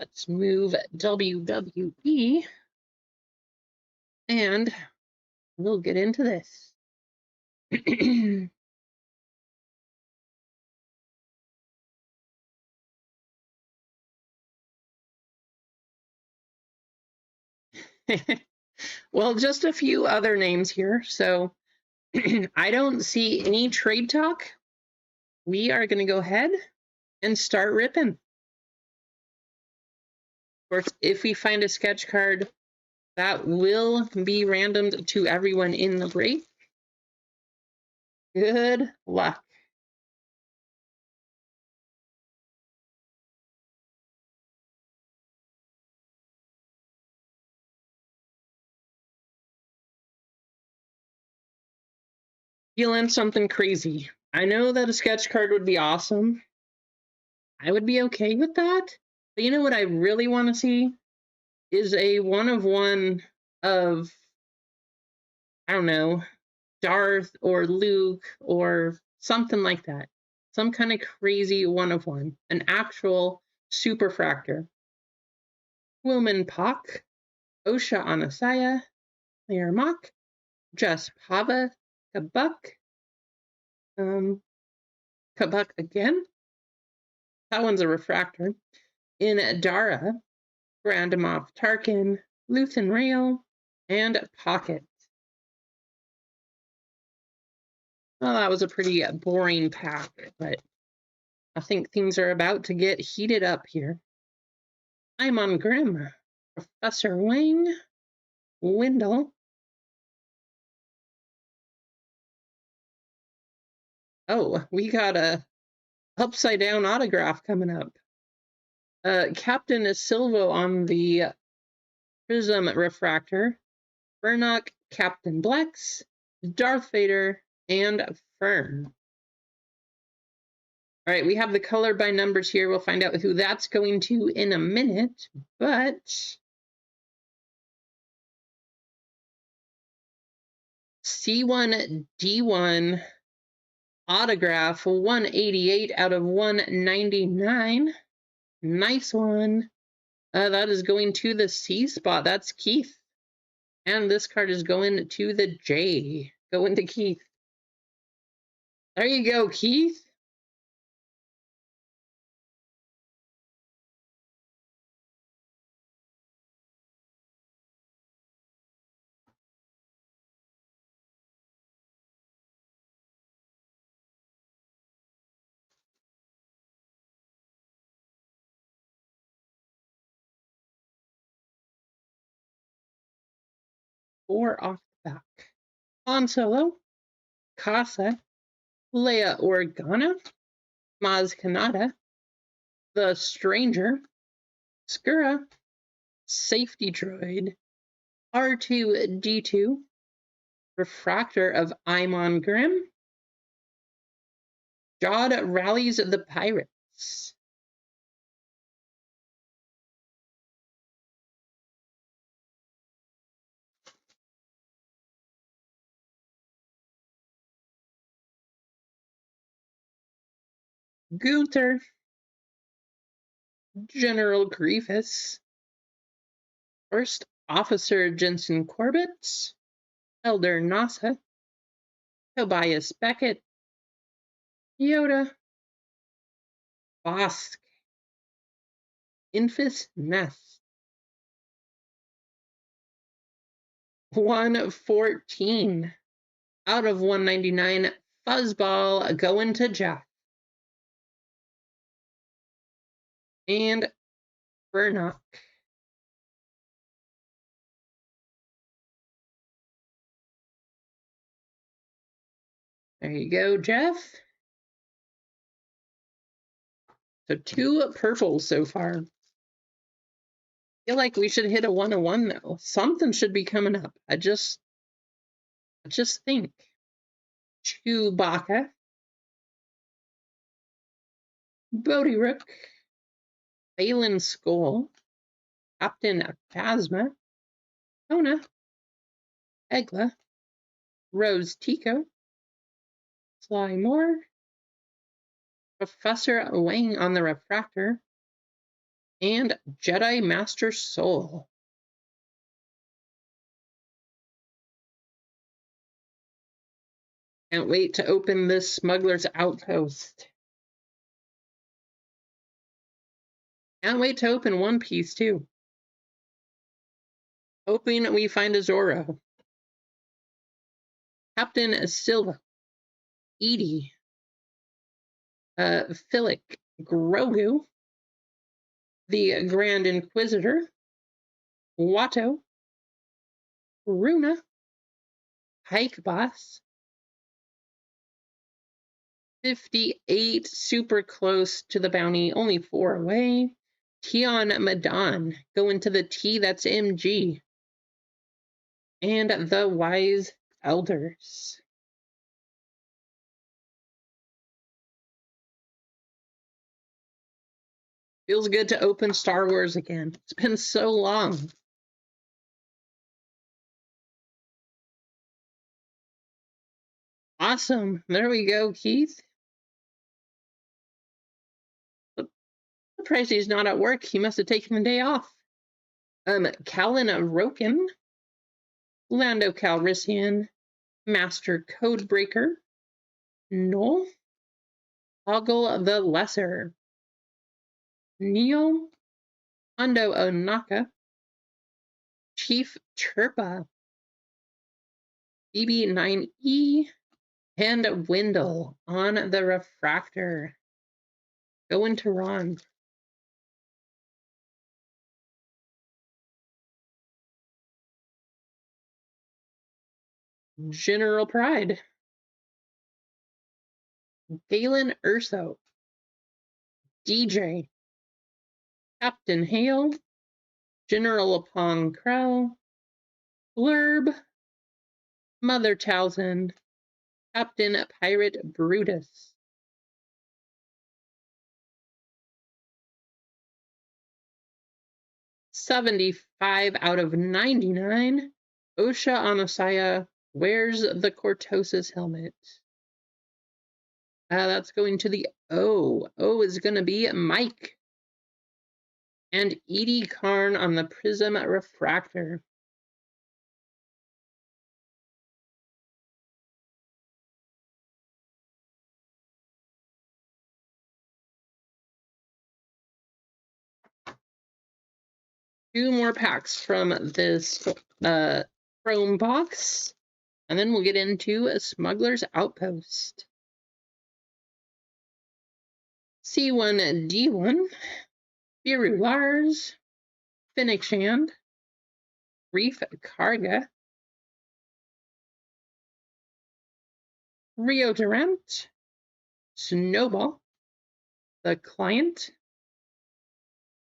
Let's move WWE and we'll get into this. Well, just a few other names here. So I don't see any trade talk. We are going to go ahead and start ripping. Of course, if we find a sketch card, that will be randomed to everyone in the break. Good luck. Feeling something crazy. I know that a sketch card would be awesome. I would be okay with that. But you know what I really want to see is a one of one of, I don't know, Darth or Luke or something like that. Some kind of crazy one of one. An actual superfractor. Wilman Pak, Osha Anasaya, Yarmak, Just Pava, Kabuk, Kabuk again. That one's a refractor. In Dara, Grand Moff Tarkin, Luthen Rail, and Pocket. Well, that was a pretty boring pack, but I think things are about to get heated up here. I'm on Grim, Professor Wang, Wendell. Oh, we got a upside down autograph coming up. Captain Silvo on the Prism Refractor, Burnock, Captain Blex, Darth Vader, and Fern. All right, we have the color by numbers here. We'll find out who that's going to in a minute, but C1D1 autograph 188 out of 199. Nice one. That is going to the C spot. That's Keith. And this card is going to the J. Going to Keith. There you go, Keith. Four off the back. Han Solo, Casa, Leia Organa, Maz Kanata, The Stranger, Skura, Safety Droid, R2-D2, Refractor of Imon Grimm, Jod rallies the Pirates. Gunther, General Grievous, First Officer Jensen Corbett, Elder Nasa, Tobias Beckett, Yoda, Bosk, Infus Nest, 114 out of 199. Fuzzball going to Jeff. And Burnock. There you go, Jeff. So 2 purples so far. I feel like we should hit a 101 though. Something should be coming up. I just think. Chewbacca, Bodhi Rook, Phelan Skull, Captain Phasma, Kona, Egla, Rose Tico, Sly Moore, Professor Wang on the Refractor, and Jedi Master Soul. Can't wait to open this Smuggler's Outpost. Can't wait to open One Piece too. Hoping we find a Zoro. Captain Silva, Edie, Philic, Grogu, the Grand Inquisitor, Watto, Runa, Hike Boss, 58, super close to the bounty, only 4 away. Tion Madan, going to the T, that's MG. And the Wise Elders. Feels good to open Star Wars again. It's been so long. Awesome. There we go, Keith. Surprised he's not at work. He must have taken the day off. Callan Roken, Lando Calrissian, Master Codebreaker, Null, Hoggle the Lesser, Neil, Hondo Onaka, Chief Chirpa, BB9E, and Wendell on the Refractor. Going to Ron. General Pride, Galen Urso, DJ, Captain Hale, General Upon Krell, Blurb, Mother Townsend, Captain Pirate Brutus. $75 out of 99. Osha Anasaya wears the Cortosis helmet. That's going to the O. O is going to be Mike. And Edie Karn on the Prism Refractor. Two more packs from this Chrome box, and then we'll get into a Smuggler's Outpost. C1D1, Biru Lars, Finnick Shand, Reef Karga, Rio Durant, Snowball, The Client,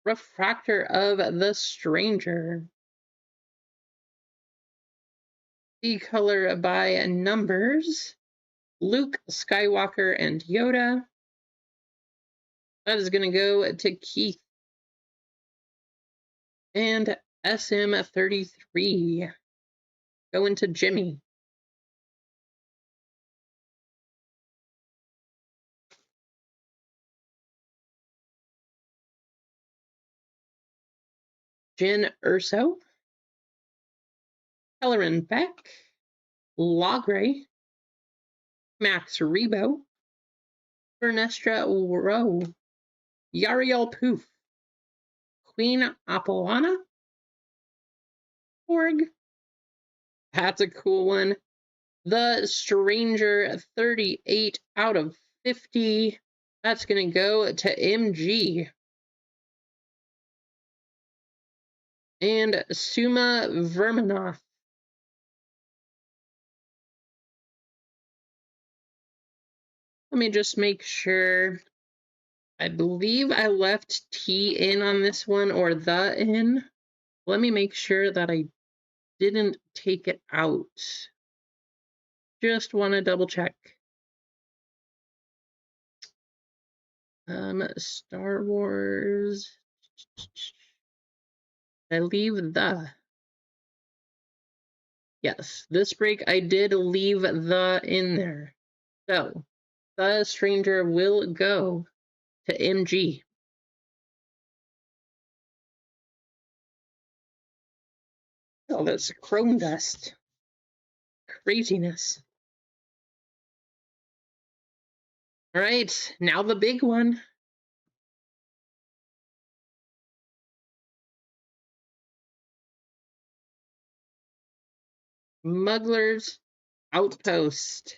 Refractor of the Stranger, the color by numbers, Luke Skywalker and Yoda. That is going to go to Keith. And SM33 going to Jimmy. Jin Urso, Kelleran Beck, Lagray, Max Rebo, Vernestra Rowe, Yariel Poof, Queen Apollana, Org. That's a cool one. The Stranger 38 out of 50. That's going to go to MG. And Suma Verminoth. Let me just make sure. I believe I left T in on this one, or the in. Let me make sure that I didn't take it out. Just want to double check. Star Wars. I leave the. Yes, this break I did leave the in there. So, the Stranger will go to MG. Oh, that's chrome dust. Craziness. All right, now the big one. Smuggler's Outpost.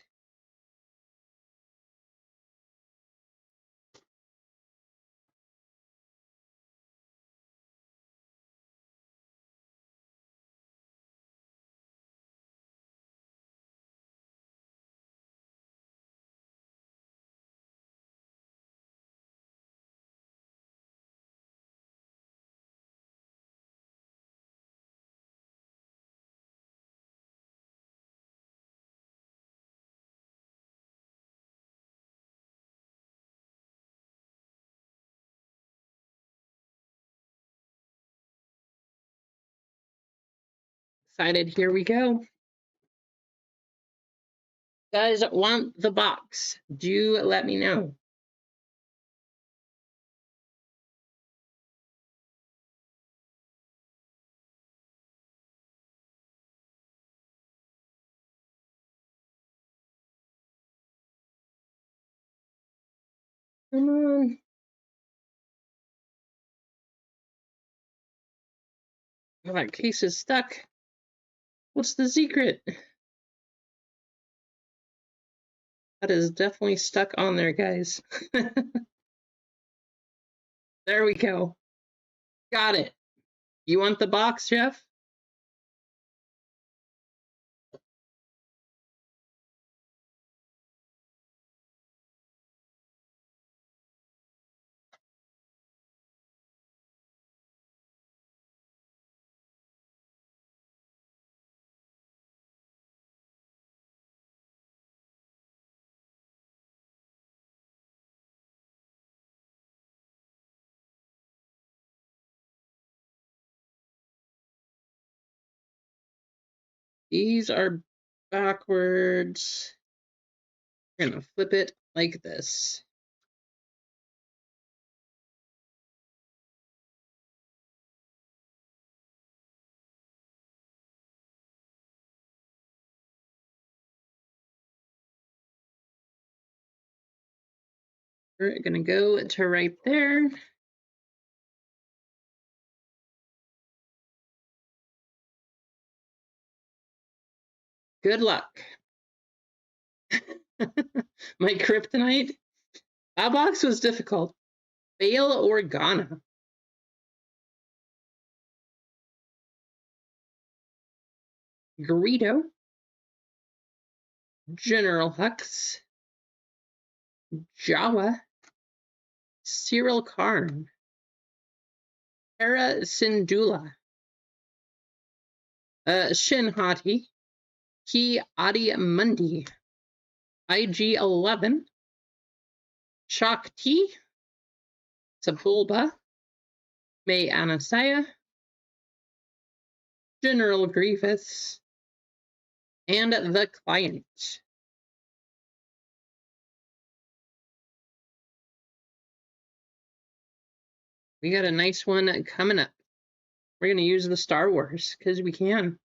Excited, here we go. Guys want the box? Do let me know. Come on. Oh, that case is stuck. What's the secret? That is definitely stuck on there, guys. There we go. Got it. You want the box, Jeff? These are backwards. We're gonna flip it like this. We're gonna go to right there. Good luck. My kryptonite. That box was difficult. Bail Organa. Greedo. General Hux. Jawa. Cyril Karn. Hera Syndulla. Shin Hati. Ki Adi Mundi. IG-11. Shakti. Sebulba. May Anasaya. General Grievous. And the Client. We got a nice one coming up. We're going to use the Star Wars because we can.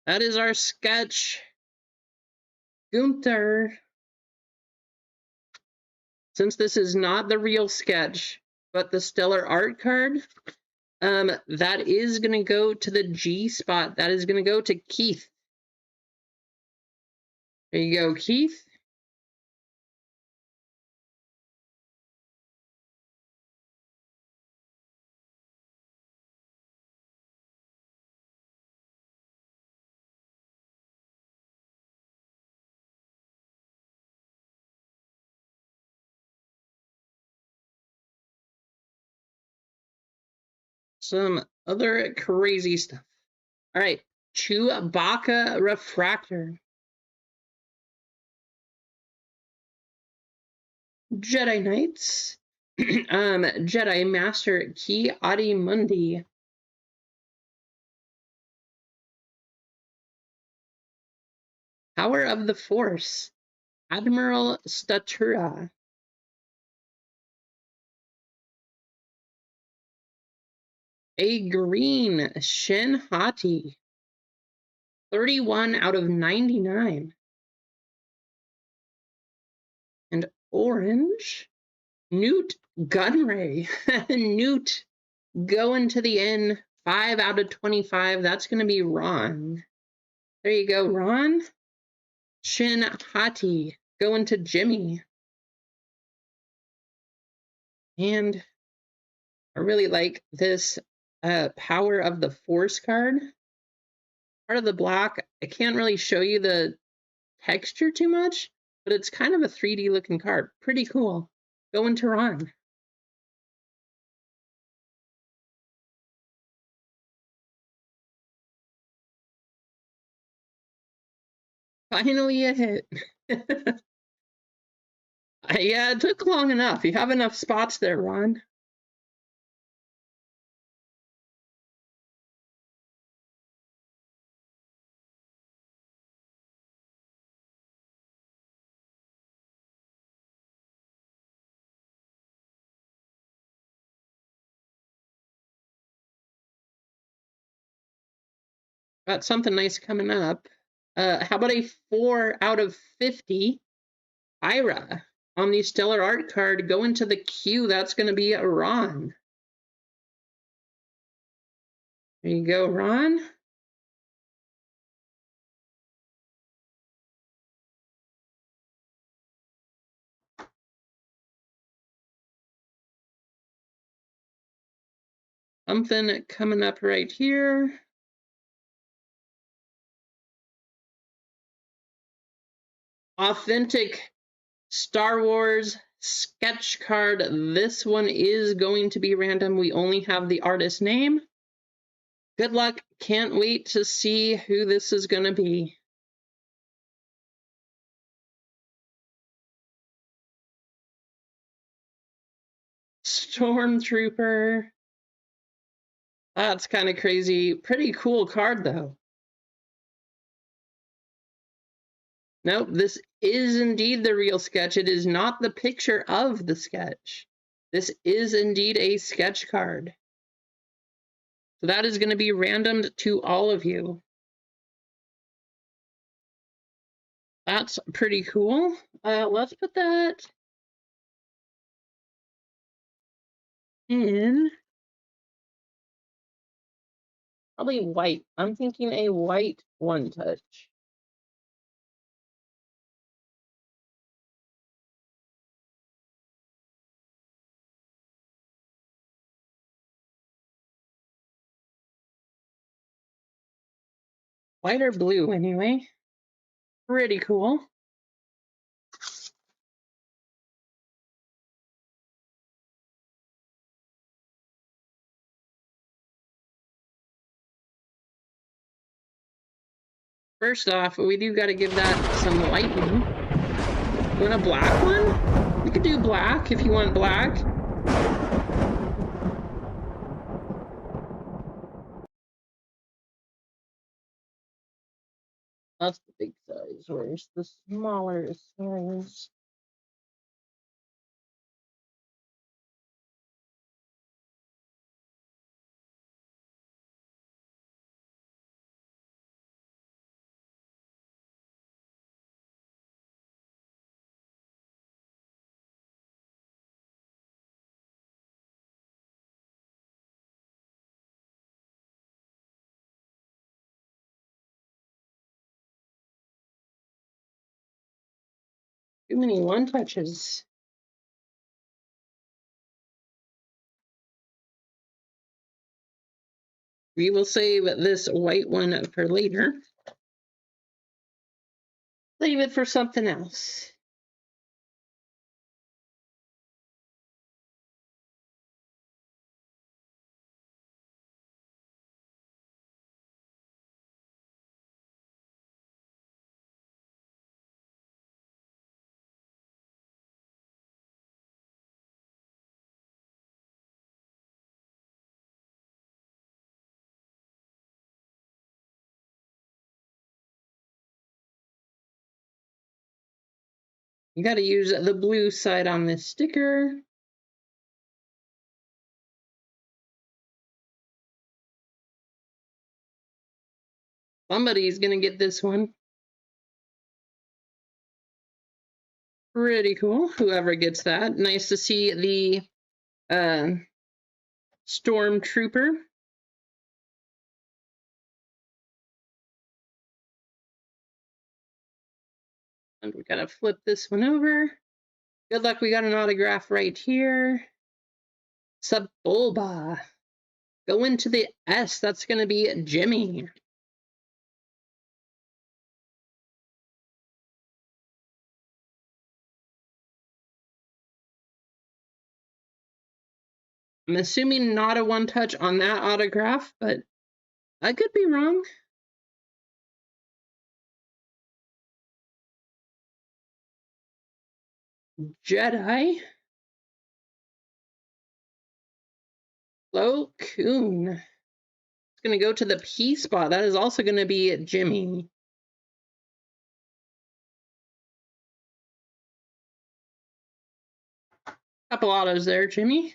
That is our sketch. Gunther. Since this is not the real sketch, but the Stellar Art card, that is going to go to the G spot. That is going to go to Keith. There you go, Keith. Some other crazy stuff. All right, Chewbacca Refractor. Jedi Knights. Jedi Master Ki Adi Mundi. Power of the Force. Admiral Statura. A green Shin Hati. 31 out of 99. And orange, Newt Gunray. Newt going to the end. 5 out of 25. That's going to be Ron. There you go, Ron. Shin Hati going to Jimmy. And I really like this Power of the Force card. Part of the black. I can't really show you the texture too much, but it's kind of a 3D looking card. Pretty cool. Going to Ron. Finally a hit. Yeah, it took long enough. You have enough spots there, Ron. Got something nice coming up. How about a 4 out of 50 Ira on the Stellar Art card? Go into the queue. That's going to be Ron. There you go, Ron. Something coming up right here. Authentic Star Wars sketch card. This one is going to be random. We only have the artist name. Good luck. Can't wait to see who this is going to be. Stormtrooper. That's kind of crazy. Pretty cool card, though. Nope, this is indeed the real sketch. It is not the picture of the sketch. This is indeed a sketch card. So that is going to be randomed to all of you. That's pretty cool. Let's put that in probably white. I'm thinking a white one touch. White or blue, anyway. Pretty cool. First off, we do got to give that some lightning. You want a black one? We could do black if you want black. That's the big size. Where's the smaller size? Too many one touches. We will save this white one for later. Save it for something else. You got to use the blue side on this sticker. Somebody's going to get this one. Pretty cool. Whoever gets that. Nice to see the Stormtrooper. And we got to flip this one over. Good luck. We got an autograph right here. Sebulba. Go into the S. That's going to be Jimmy. I'm assuming not a one touch on that autograph, but I could be wrong. Jedi. Plo Koon. It's going to go to the P spot. That is also going to be Jimmy. Couple autos there, Jimmy.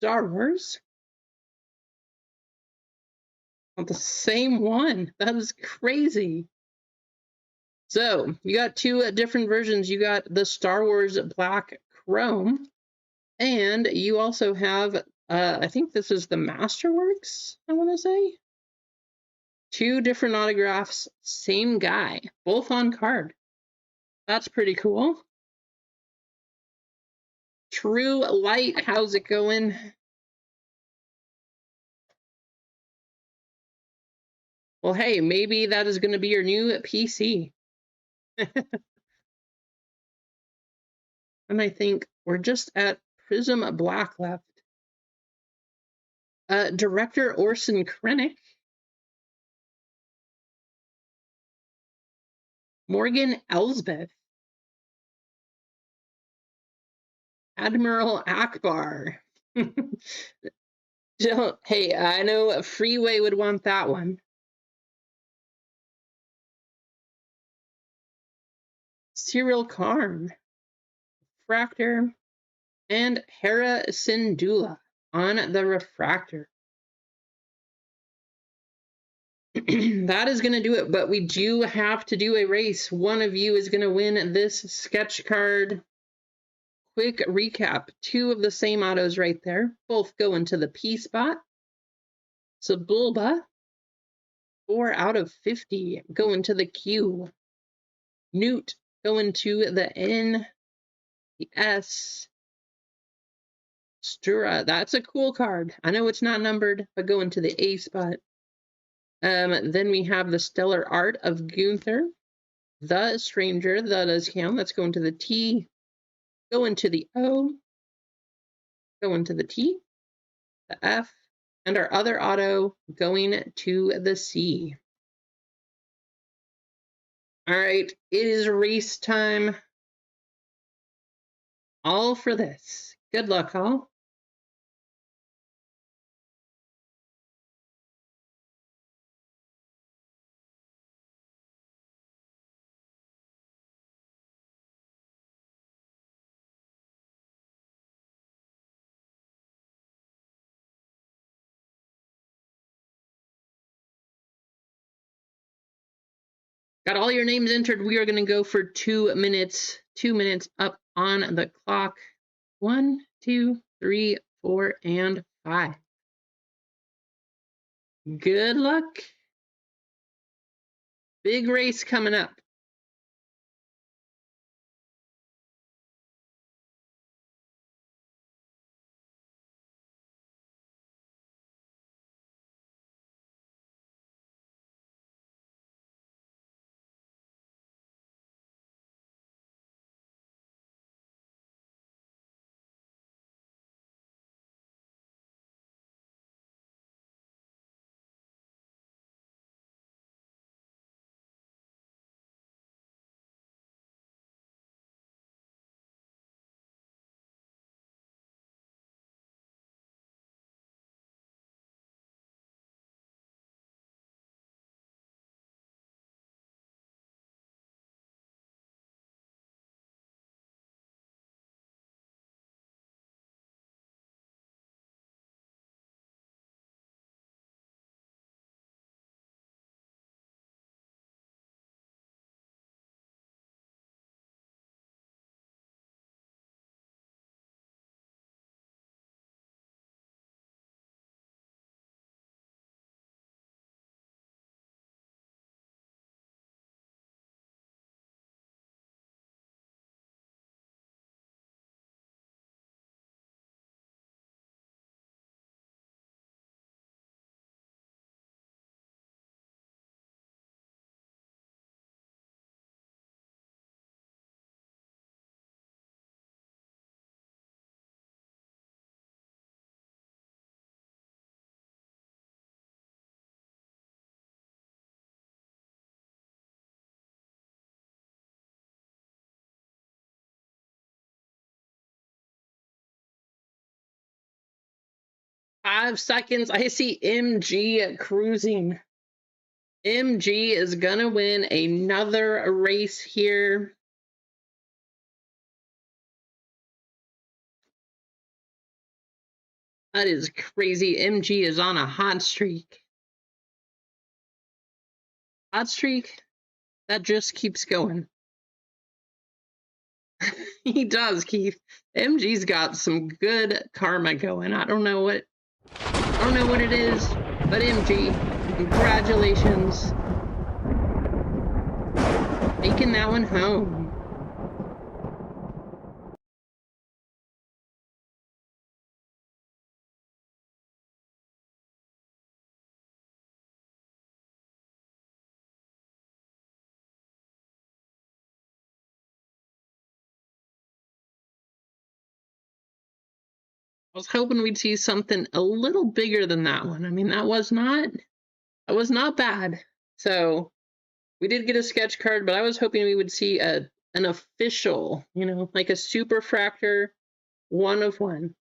Star Wars. Not the same one. That is crazy. So you got two different versions. You got the Star Wars Black Chrome, and you also have, I think this is the Masterworks, I want to say. Two different autographs, same guy, both on card. That's pretty cool. True Light, how's it going? Well, hey, maybe that is going to be your new PC. And I think we're just at Prism Black left. Director Orson Krennic. Morgan Elsbeth. Admiral Akbar. Hey, I know Freeway would want that one. Cyril Karn. Refractor. And Hera Syndulla on the refractor. That is going to do it, but we do have to do a race. One of you is going to win this sketch card. Quick recap. Two of the same autos right there. Both go into the P spot. Sebulba, 4 out of 50, go into the Q. Newt, go into the N. The S. Stura, that's a cool card. I know it's not numbered, but go into the A spot. Then we have the Stellar Art of Gunther. The Stranger, that does count. Let's go into the T. Go into the O. Go into the T. The F. And our other auto going to the C. All right, it is race time. All for this. Good luck, all. Got all your names entered. We are going to go for 2 minutes. 2 minutes up on the clock. 1, 2, 3, 4, and 5. Good luck. Big race coming up. Five seconds. I see MG cruising. MG is going to win another race here. That is crazy. MG is on a hot streak. Hot streak that just keeps going. He does, Keith. MG's got some good karma going. I don't know what it is, but MG, congratulations. Taking that one home. I was hoping we'd see something a little bigger than that one. I mean, that was not bad. So we did get a sketch card, but I was hoping we would see an official, like a super fractor 1 of 1.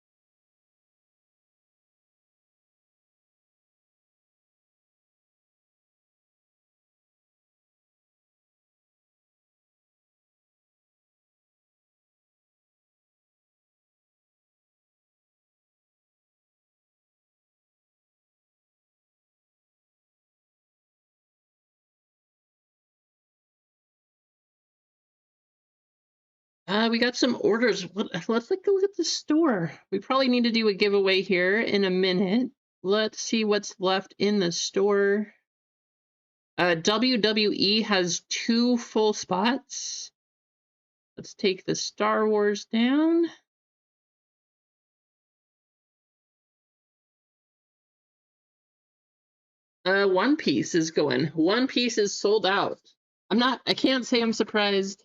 We got some orders. Let's take a look at the store. We probably need to do a giveaway here in a minute. Let's see what's left in the store. WWE has 2 full spots. Let's take the Star Wars down. One Piece is going. One Piece is sold out. I can't say I'm surprised.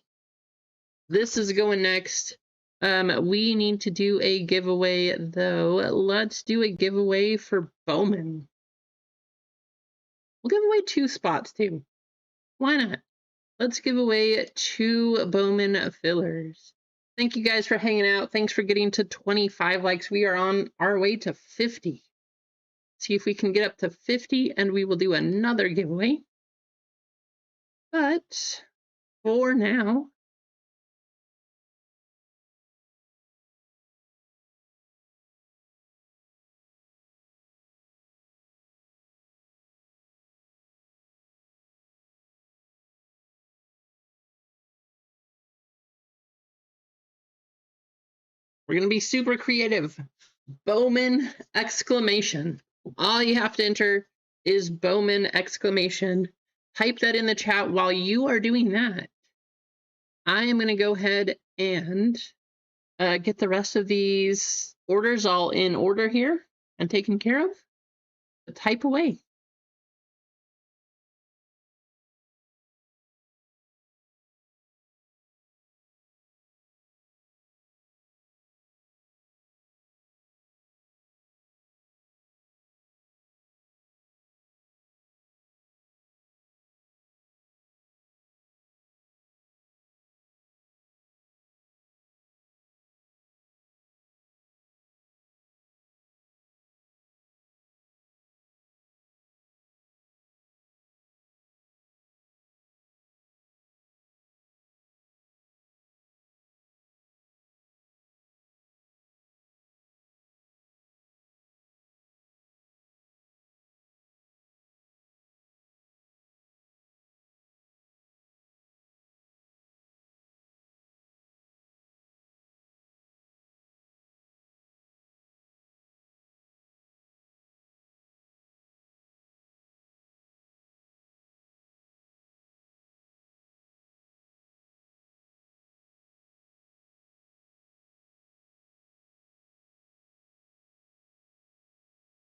This is going next. We need to do a giveaway though. Let's do a giveaway for Bowman. We'll give away 2 spots too. Why not? Let's give away 2 Bowman fillers. Thank you guys for hanging out. Thanks for getting to 25 likes. We are on our way to 50. See if we can get up to 50 and we will do another giveaway. But for now, we're going to be super creative. Bowman exclamation. All you have to enter is Bowman exclamation. Type that in the chat. While you are doing that, I am going to go ahead and get the rest of these orders all in order here and taken care of. Type away.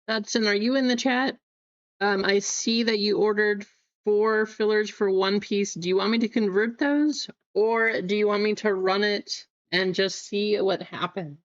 Hudson, are you in the chat? I see that you ordered 4 fillers for One Piece. Do you want me to convert those, or do you want me to run it and just see what happens?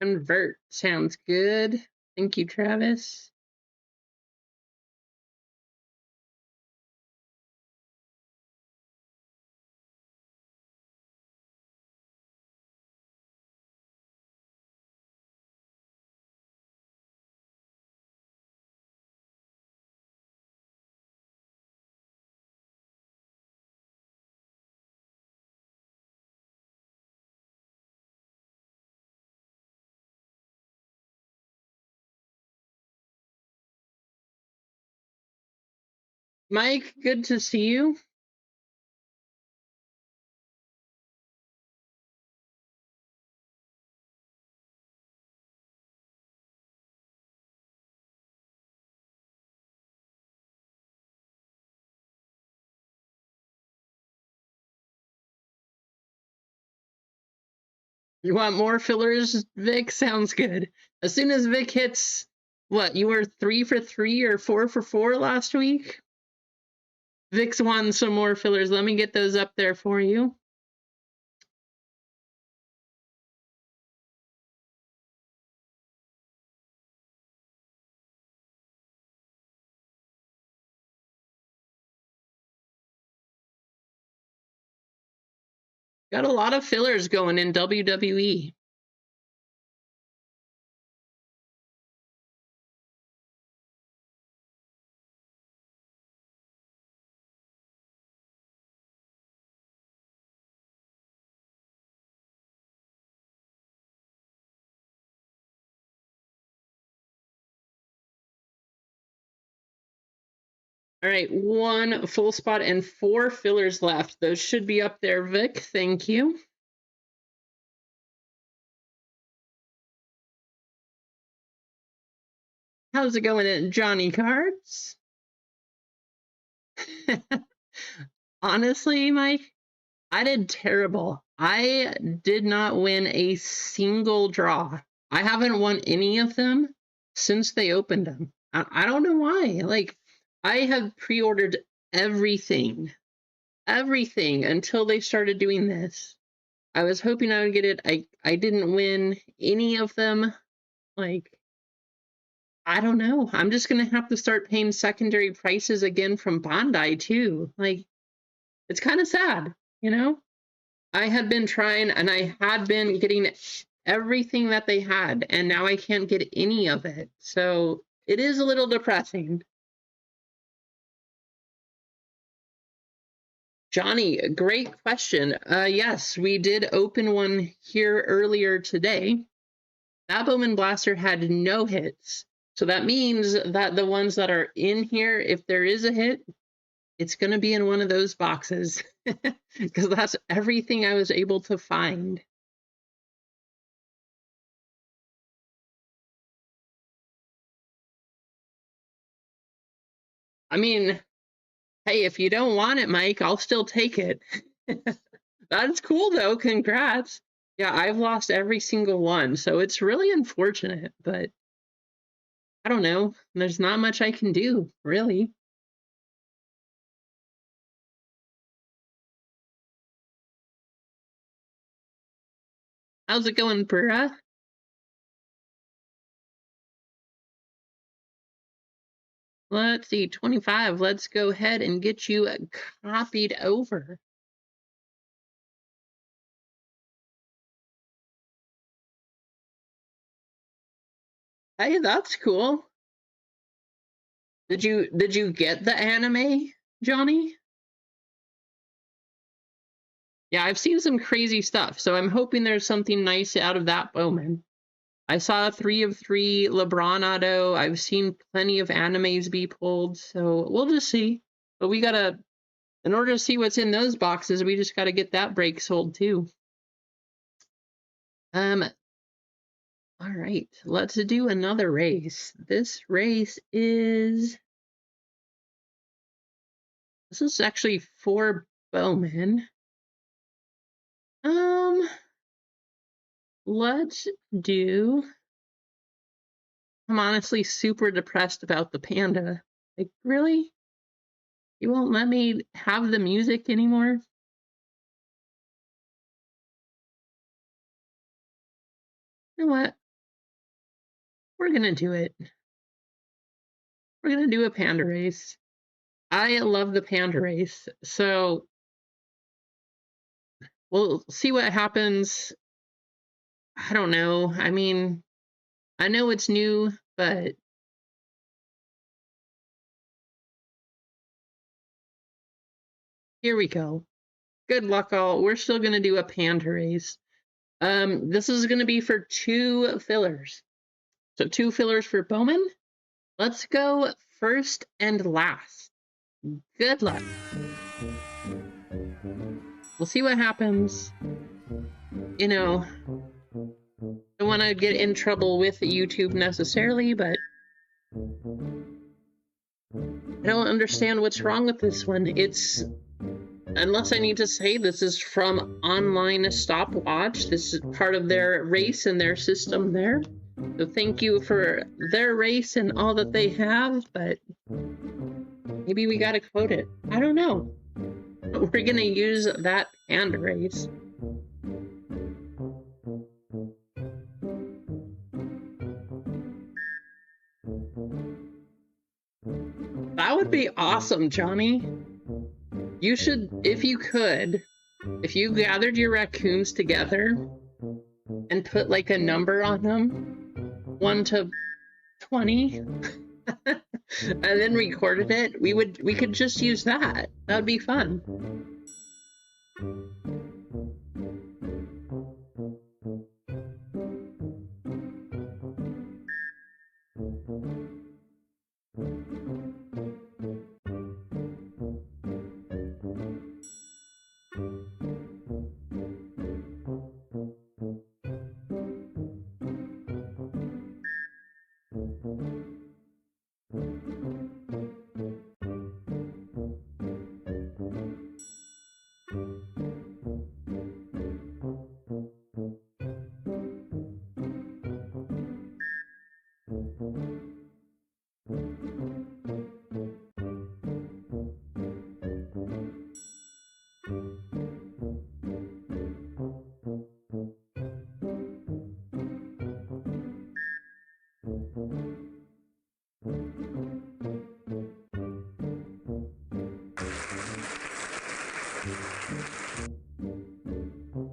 Convert sounds good. Thank you, Travis. Mike, good to see you. You want more fillers, Vic? Sounds good. As soon as Vic hits, what, you were 3 for 3 or 4 for 4 last week? Vic's won some more fillers. Let me get those up there for you. Got a lot of fillers going in WWE. All right, 1 full spot and 4 fillers left. Those should be up there, Vic. Thank you. How's it going at Johnny Cards? Honestly, Mike, I did terrible. I did not win a single draw. I haven't won any of them since they opened them. I don't know why. Like, I have pre-ordered everything until they started doing this. I was hoping I would get it. I didn't win any of them. Like, I don't know. I'm just gonna have to start paying secondary prices again from Bondi too. Like, it's kind of sad, you know? I had been trying and I had been getting everything that they had, and now I can't get any of it. So it is a little depressing. Johnny, great question. Yes, we did open one here earlier today. That Bowman Blaster had no hits. So that means that the ones that are in here, if there is a hit, it's going to be in one of those boxes because that's everything I was able to find. I mean, hey, if you don't want it, Mike, I'll still take it. That's cool, though. Congrats. Yeah, I've lost every single one, so it's really unfortunate, but I don't know. There's not much I can do, really. How's it going, Pura? Let's see, 25. Let's go ahead and get you copied over. Hey, that's cool. Did you get the anime, Johnny? Yeah, I've seen some crazy stuff, so I'm hoping there's something nice out of that Bowman. I saw 3 of 3 LeBron auto. I've seen plenty of animes be pulled, so we'll just see. But we gotta, in order to see what's in those boxes, we just gotta get that break sold too. All right, let's do another race. This race is actually for Bowman. Let's do. I'm honestly super depressed about the panda. Like, really? You won't let me have the music anymore? You know what? We're gonna do it. We're gonna do a panda race. I love the panda race, so we'll see what happens. I don't know. I mean, I know it's new, but here we go. Good luck, all. We're still gonna do a panda race. This is gonna be for 2 fillers. So 2 fillers for Bowman. Let's go first and last. Good luck. We'll see what happens. You know, don't want to get in trouble with YouTube necessarily, but I don't understand what's wrong with this one. It's, unless I need to say, this is from Online Stopwatch. This is part of their race and their system there. So thank you for their race and all that they have, but maybe we gotta quote it. I don't know. But we're gonna use that panda race. That would be awesome, Johnny. You should, if you could, if you gathered your raccoons together and put like a number on them, 1 to 20, and then recorded it, we could just use that. That would be fun.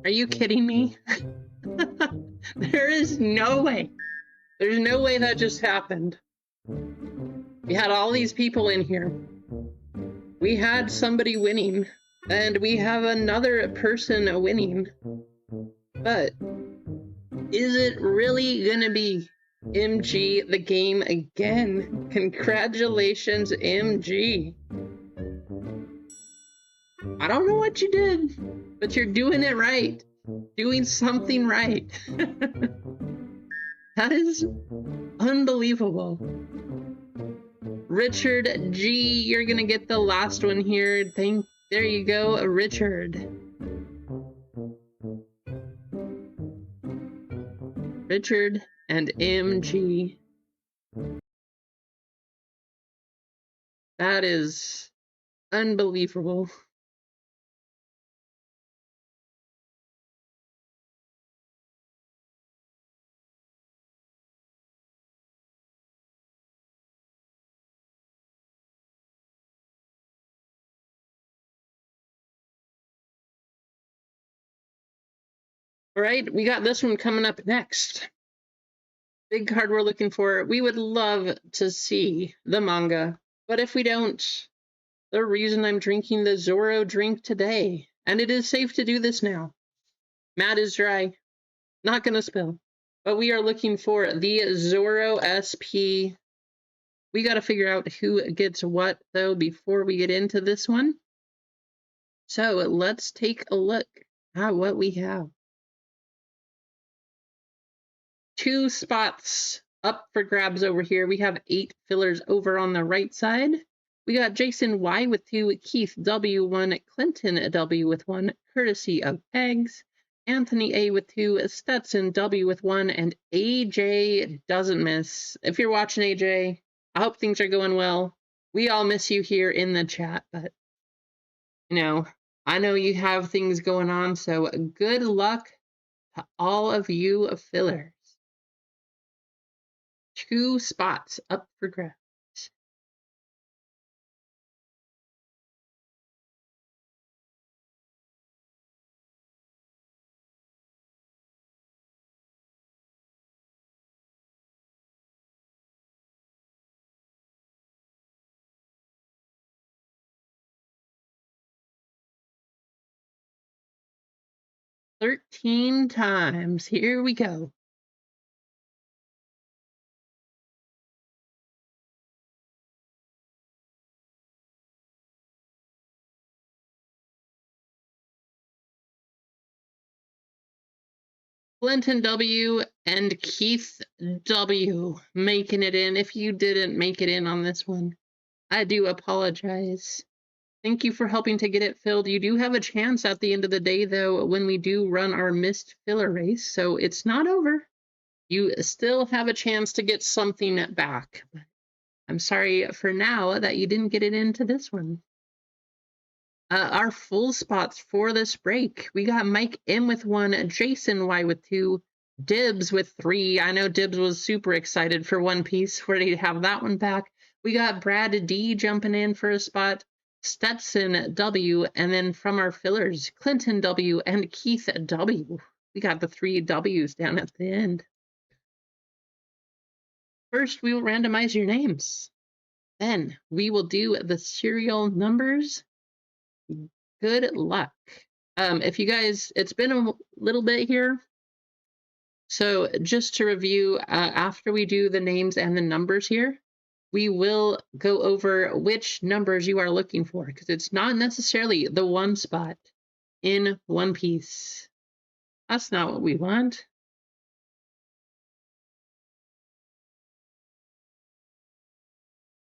Are you kidding me? There is no way. There's no way that just happened. We had all these people in here. We had somebody winning, and we have another person winning. But is it really gonna be MG the game again? Congratulations, MG. I don't know what you did, but you're doing it right. Doing something right. That is unbelievable. Richard G, you're gonna get the last one here. There you go, Richard. Richard and MG. That is unbelievable. All right, we got this one coming up next. Big card we're looking for. We would love to see the manga, but if we don't, the reason I'm drinking the Zoro drink today, and it is safe to do this now. Matt is dry, not gonna spill, but we are looking for the Zoro SP. We gotta figure out who gets what though before we get into this one. So let's take a look at what we have. 2 spots up for grabs over here. We have 8 fillers over on the right side. We got Jason Y with 2, Keith W1, Clinton W with 1, courtesy of Eggs, Anthony A with 2, Stetson W with 1, and AJ doesn't miss. If you're watching, AJ, I hope things are going well. We all miss you here in the chat, but, you know, I know you have things going on, so good luck to all of you fillers. 2 spots up for grabs. Thirteen times. Here we go. Clinton W. and Keith W. making it in. If you didn't make it in on this one, I do apologize. Thank you for helping to get it filled. You do have a chance at the end of the day, though, when we do run our missed filler race, so it's not over. You still have a chance to get something back. I'm sorry for now that you didn't get it into this one. Our full spots for this break. We got Mike M with 1, Jason Y with 2, Dibs with 3. I know Dibs was super excited for One Piece, ready to have that one back. We got Brad D jumping in for a spot, Stetson W, and then from our fillers, Clinton W and Keith W. We got the 3 W's down at the end. First, we will randomize your names. Then we will do the serial numbers. Good luck. If you guys, it's been a little bit here. So just to review, after we do the names and the numbers here, we will go over which numbers you are looking for, because it's not necessarily the one spot in One Piece. That's not what we want.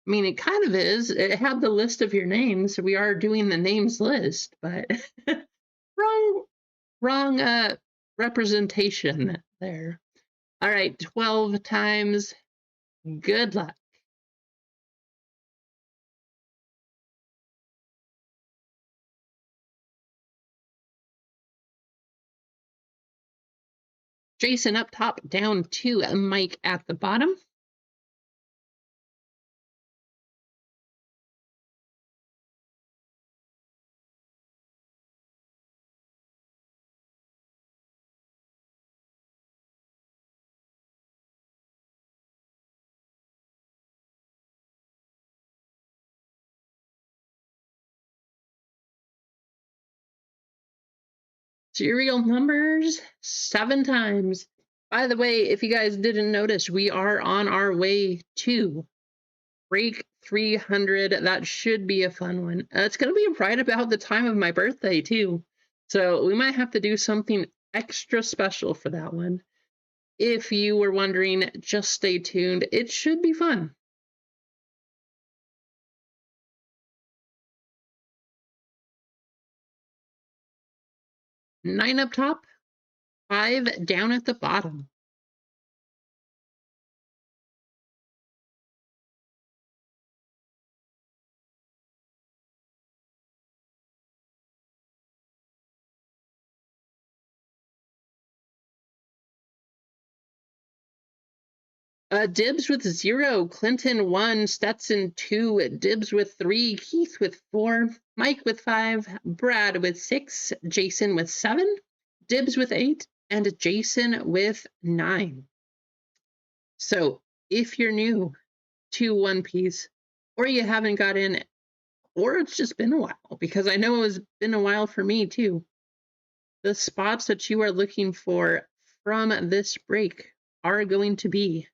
I mean, it kind of is. It had the list of your names. We are doing the names list, but wrong representation there. All right, 12 times. Good luck. Jason up top, down 2, Mike at the bottom. Serial numbers 7 times. By the way, if you guys didn't notice, we are on our way to break 300. That should be a fun one. It's going to be right about the time of my birthday, too. So we might have to do something extra special for that one. If you were wondering, just stay tuned. It should be fun. 9 up top, 5 down at the bottom. Dibs with 0, Clinton 1, Stetson 2, Dibs with 3, Keith with 4, Mike with 5, Brad with 6, Jason with 7, Dibs with 8, and Jason with 9. So if you're new to One Piece, or you haven't got in, or it's just been a while, because I know it's been a while for me too, the spots that you are looking for from this break are going to be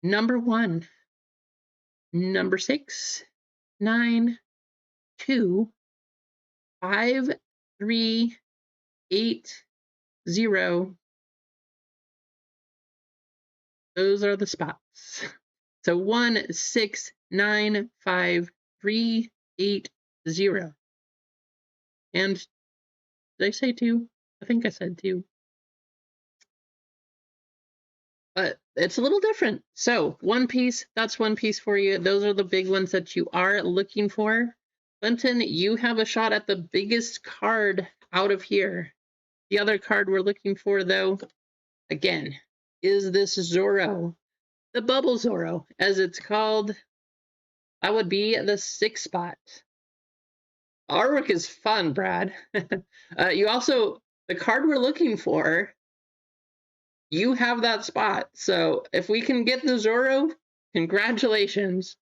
number 1, number 6, 9, 2, 5, 3, 8, 0. Those are the spots. So 1, 6, 9, 5, 3, 8, 0. And did I say 2? I think I said 2. But it's a little different. So One Piece, that's One Piece for you. Those are the big ones that you are looking for. Clinton, you have a shot at the biggest card out of here. The other card we're looking for, though, again, is this Zoro. The Bubble Zoro, as it's called. That would be the 6th spot. Artwork is fun, Brad. You also, the card we're looking for, you have that spot. So if we can get the Zoro, congratulations.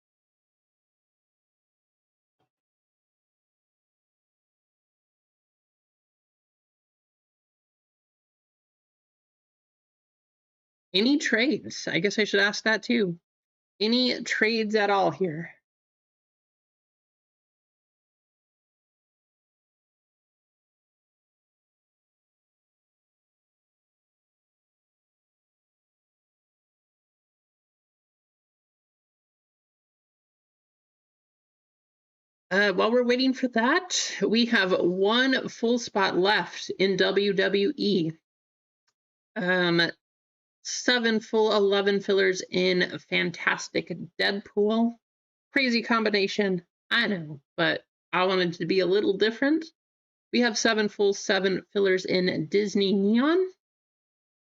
Any trades? I guess I should ask that too. Any trades at all here? While we're waiting for that, we have one full spot left in WWE. 7 full 11 fillers in Fantastic Deadpool. Crazy combination, I know, but I wanted to be a little different. We have 7 full 7 fillers in Disney Neon.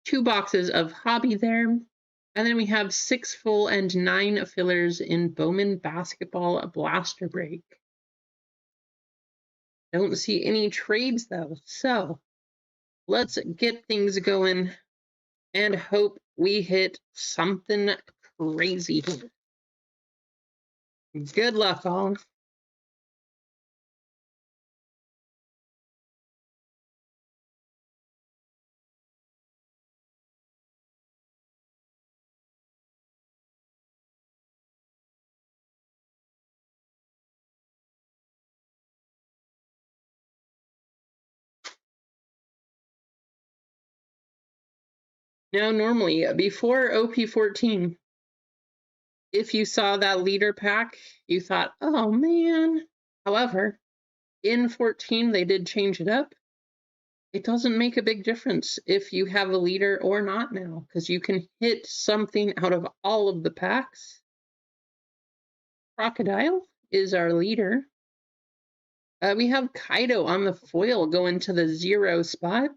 2 boxes of Hobby there. And then we have 6 full and 9 fillers in Bowman Basketball Blaster Break. Don't see any trades though, so let's get things going and hope we hit something crazy. Good luck, all. Now, normally, before OP14, if you saw that leader pack, you thought, oh man. However, in 14, they did change it up. It doesn't make a big difference if you have a leader or not now, because you can hit something out of all of the packs. Crocodile is our leader. We have Kaido on the foil going to the 0 spot.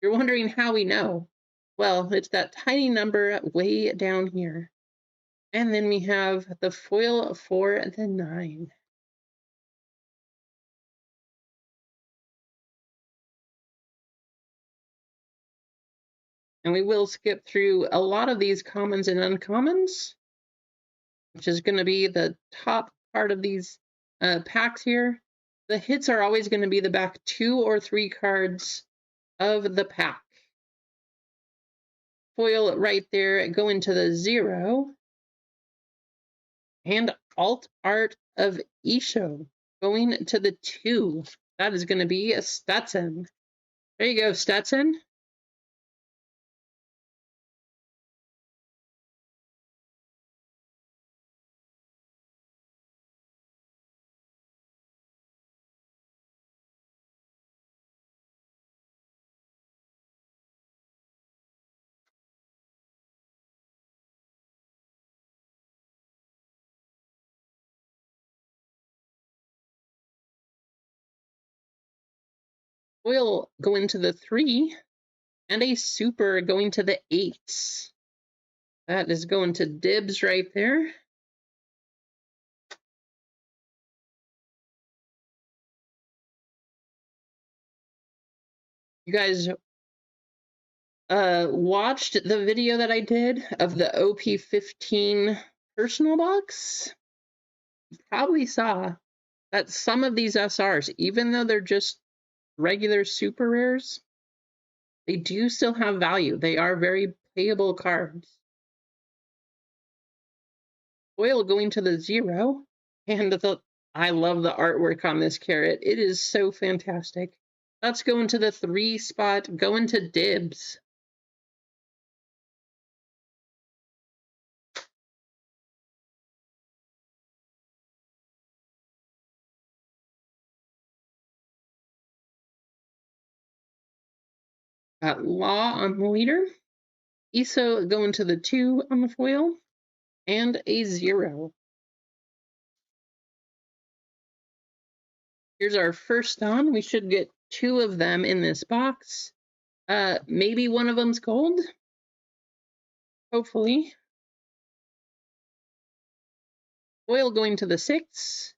You're wondering how we know. Well, it's that tiny number way down here. And then we have the foil for the 9. And we will skip through a lot of these commons and uncommons, which is going to be the top part of these packs here. The hits are always going to be the back 2 or 3 cards of the pack. Foil right there, go into the 0. And alt art of Isho going to the 2. That is going to be a Stetson. There you go, Stetson. Foil going to the 3. And a super going to the 8. That is going to Dibs right there. You guys watched the video that I did of the OP15 personal box? You probably saw that some of these SRs, even though they're just regular super rares, they do still have value. They are very playable cards. Foil going to the 0, and I love the artwork on this carrot. It is so fantastic. Let's go into the 3 spot, go into Dibs. Got Law on the leader. Iso going to the 2 on the foil. And a 0. Here's our first on. We should get 2 of them in this box. Maybe one of them's gold. Hopefully. Foil going to the 6.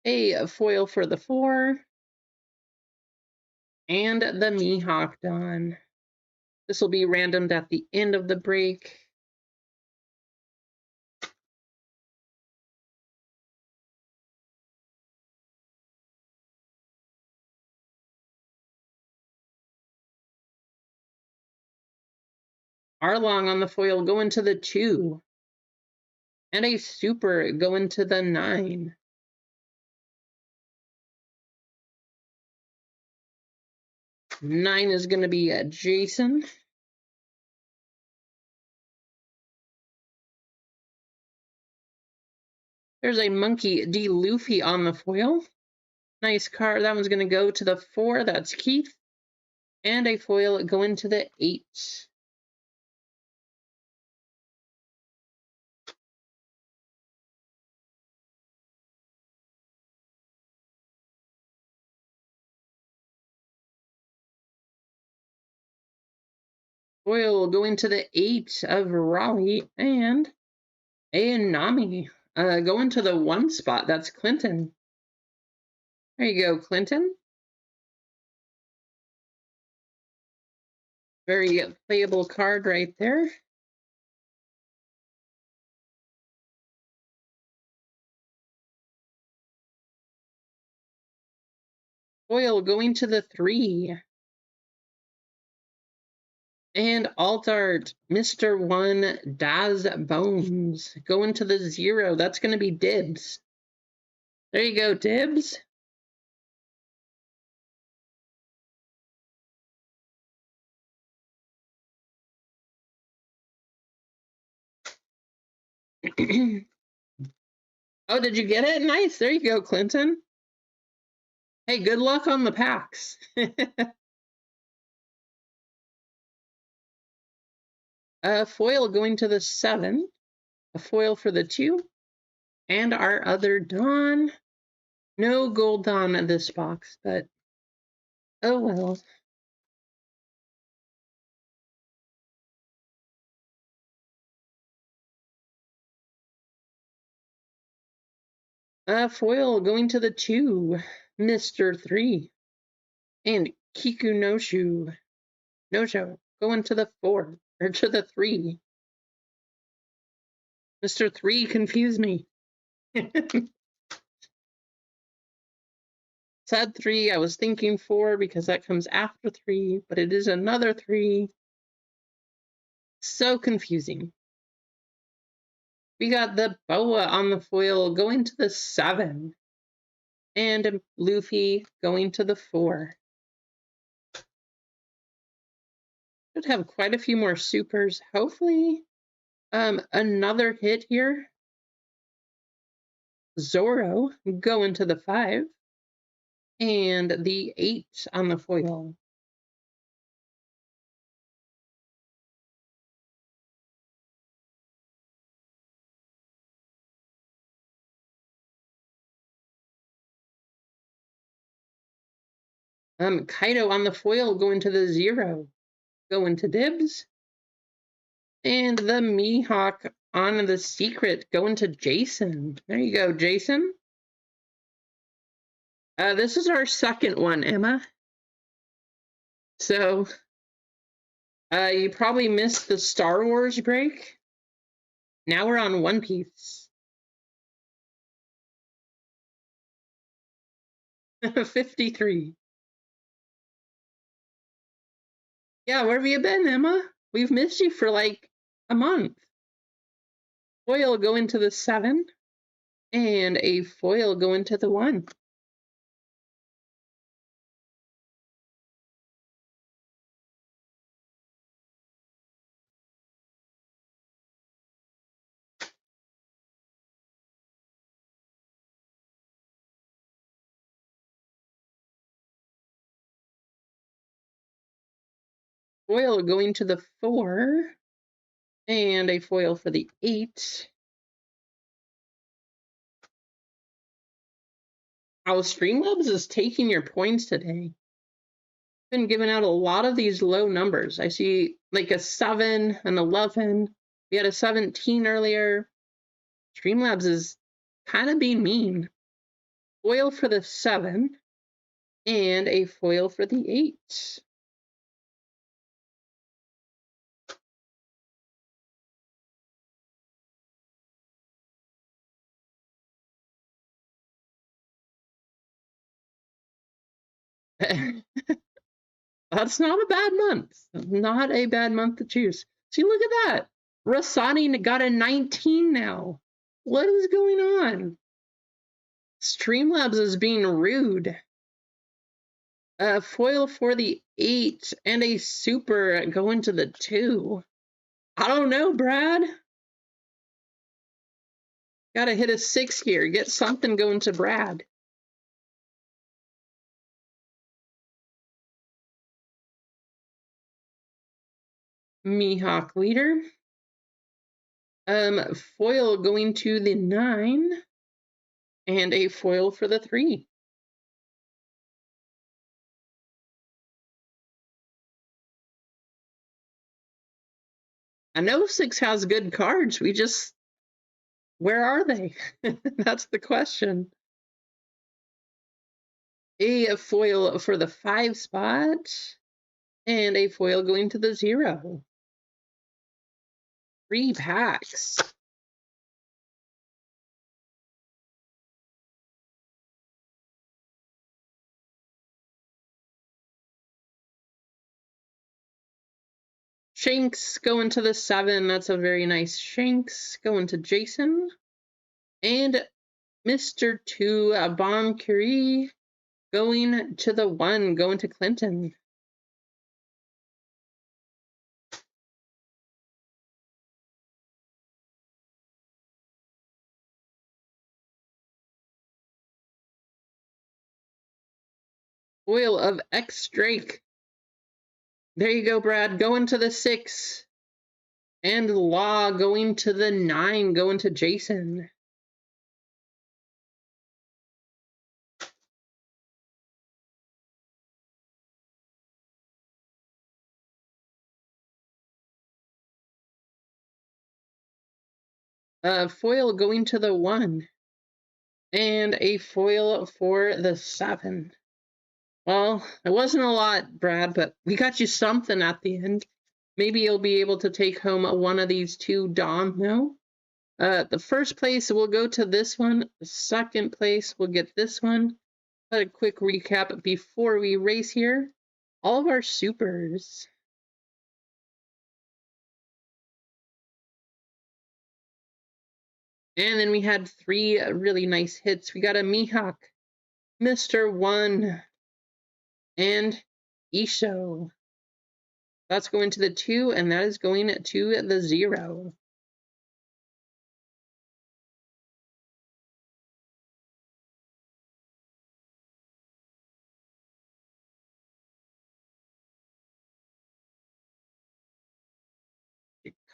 A foil for the 4. And the Mihawk Dawn. This will be randomed at the end of the break. Arlong on the foil going to the 2. And a super going to the 9. Nine is going to be Jason. There There's a Monkey D. Luffy on the foil. Nice card. That one's going to go to the 4. That's Keith. And a foil going to the 8. Foil going to the 8 of Raleigh. And a Nami going to the 1 spot. That's Clinton. There you go, Clinton. Very playable card right there. Foil going to the 3. And alt art, Mr. 1, Daz Bones. Going to the 0. That's going to be Dibs. There you go, Dibs. Oh, did you get it? Nice. There you go, Clinton. Hey, good luck on the packs. Foil going to the 7. A foil for the 2. And our other Dawn. No gold Dawn in this box, but oh well. Foil going to the 2. Mr. 3. And Kiku No-Show going to the 4. Or to the 3. Mr. 3 confused me. Said 3, I was thinking 4 because that comes after 3, but it is another 3. So confusing. We got the Boa on the foil going to the 7. And Luffy going to the 4. Should have quite a few more supers. Hopefully, another hit here. Zoro going to the 5. And the 8 on the foil. Kaido on the foil going to the 0. Going to Dibs. And the Mihawk on the secret going to Jason. There you go, Jason. This is our second one, Emma. So, you probably missed the Star Wars break. Now we're on One Piece. 53. Yeah, where have you been, Emma? We've missed you for like a month. Foil go into the 7. And a foil go into the 1. Foil going to the 4. And a foil for the 8. How Streamlabs is taking your points today. Been giving out a lot of these low numbers. I see like a 7, an 11. We had a 17 earlier. Streamlabs is kind of being mean. Foil for the 7. And a foil for the 8. That's not a bad month. Not a bad month to choose. See, look at that. Rasani got a 19 now. What is going on? Streamlabs is being rude. Foil for the 8 and a super going to the 2. I don't know, Brad. Gotta hit a 6 here. Get something going to Brad. Mihawk leader. Foil going to the 9. And a foil for the 3. I know 6 has good cards. Where are they? That's the question. A foil for the 5 spot. And a foil going to the 0. 3 packs. Shanks going to the 7. That's a very nice Shanks. Going to Jason. And Mr. 2, Bon Curie, going to the 1. Going to Clinton. Foil of X Drake. There you go, Brad. Going to the 6. And Law going to the 9. Going to Jason. Foil going to the 1. And a foil for the 7. Well, it wasn't a lot, Brad, but we got you something at the end. Maybe you'll be able to take home one of these 2 domino. The first place will go to this one. The second place will get this one. A quick recap before we race here. All of our supers. And then we had 3 really nice hits. We got a Mihawk, Mr. 1, and Isho. That's going to the 2, and that is going to the 0.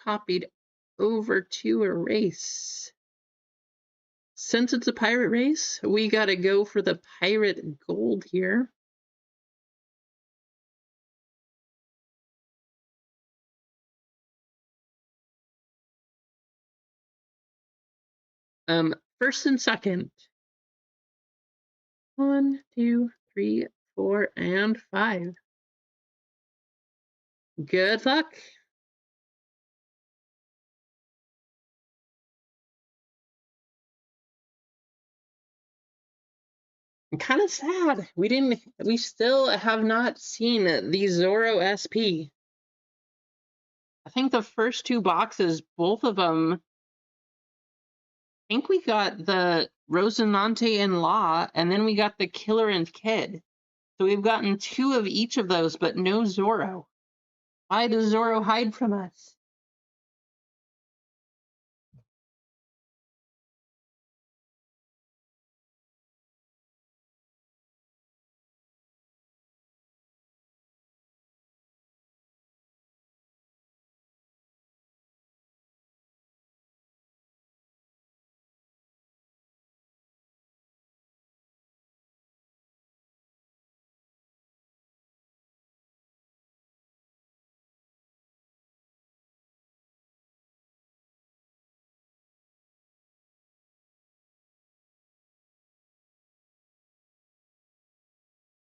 Copied over to a race. Since it's a pirate race, we gotta go for the pirate gold here. First and second. 1, 2, 3, 4, and 5. Good luck. I'm kind of sad. We still have not seen the Zoro SP. I think the first 2 boxes, both of them, I think we got the Rosinante and Law, and then we got the Killer and Kid. So we've gotten 2 of each of those, but no Zoro. Why does Zoro hide from us?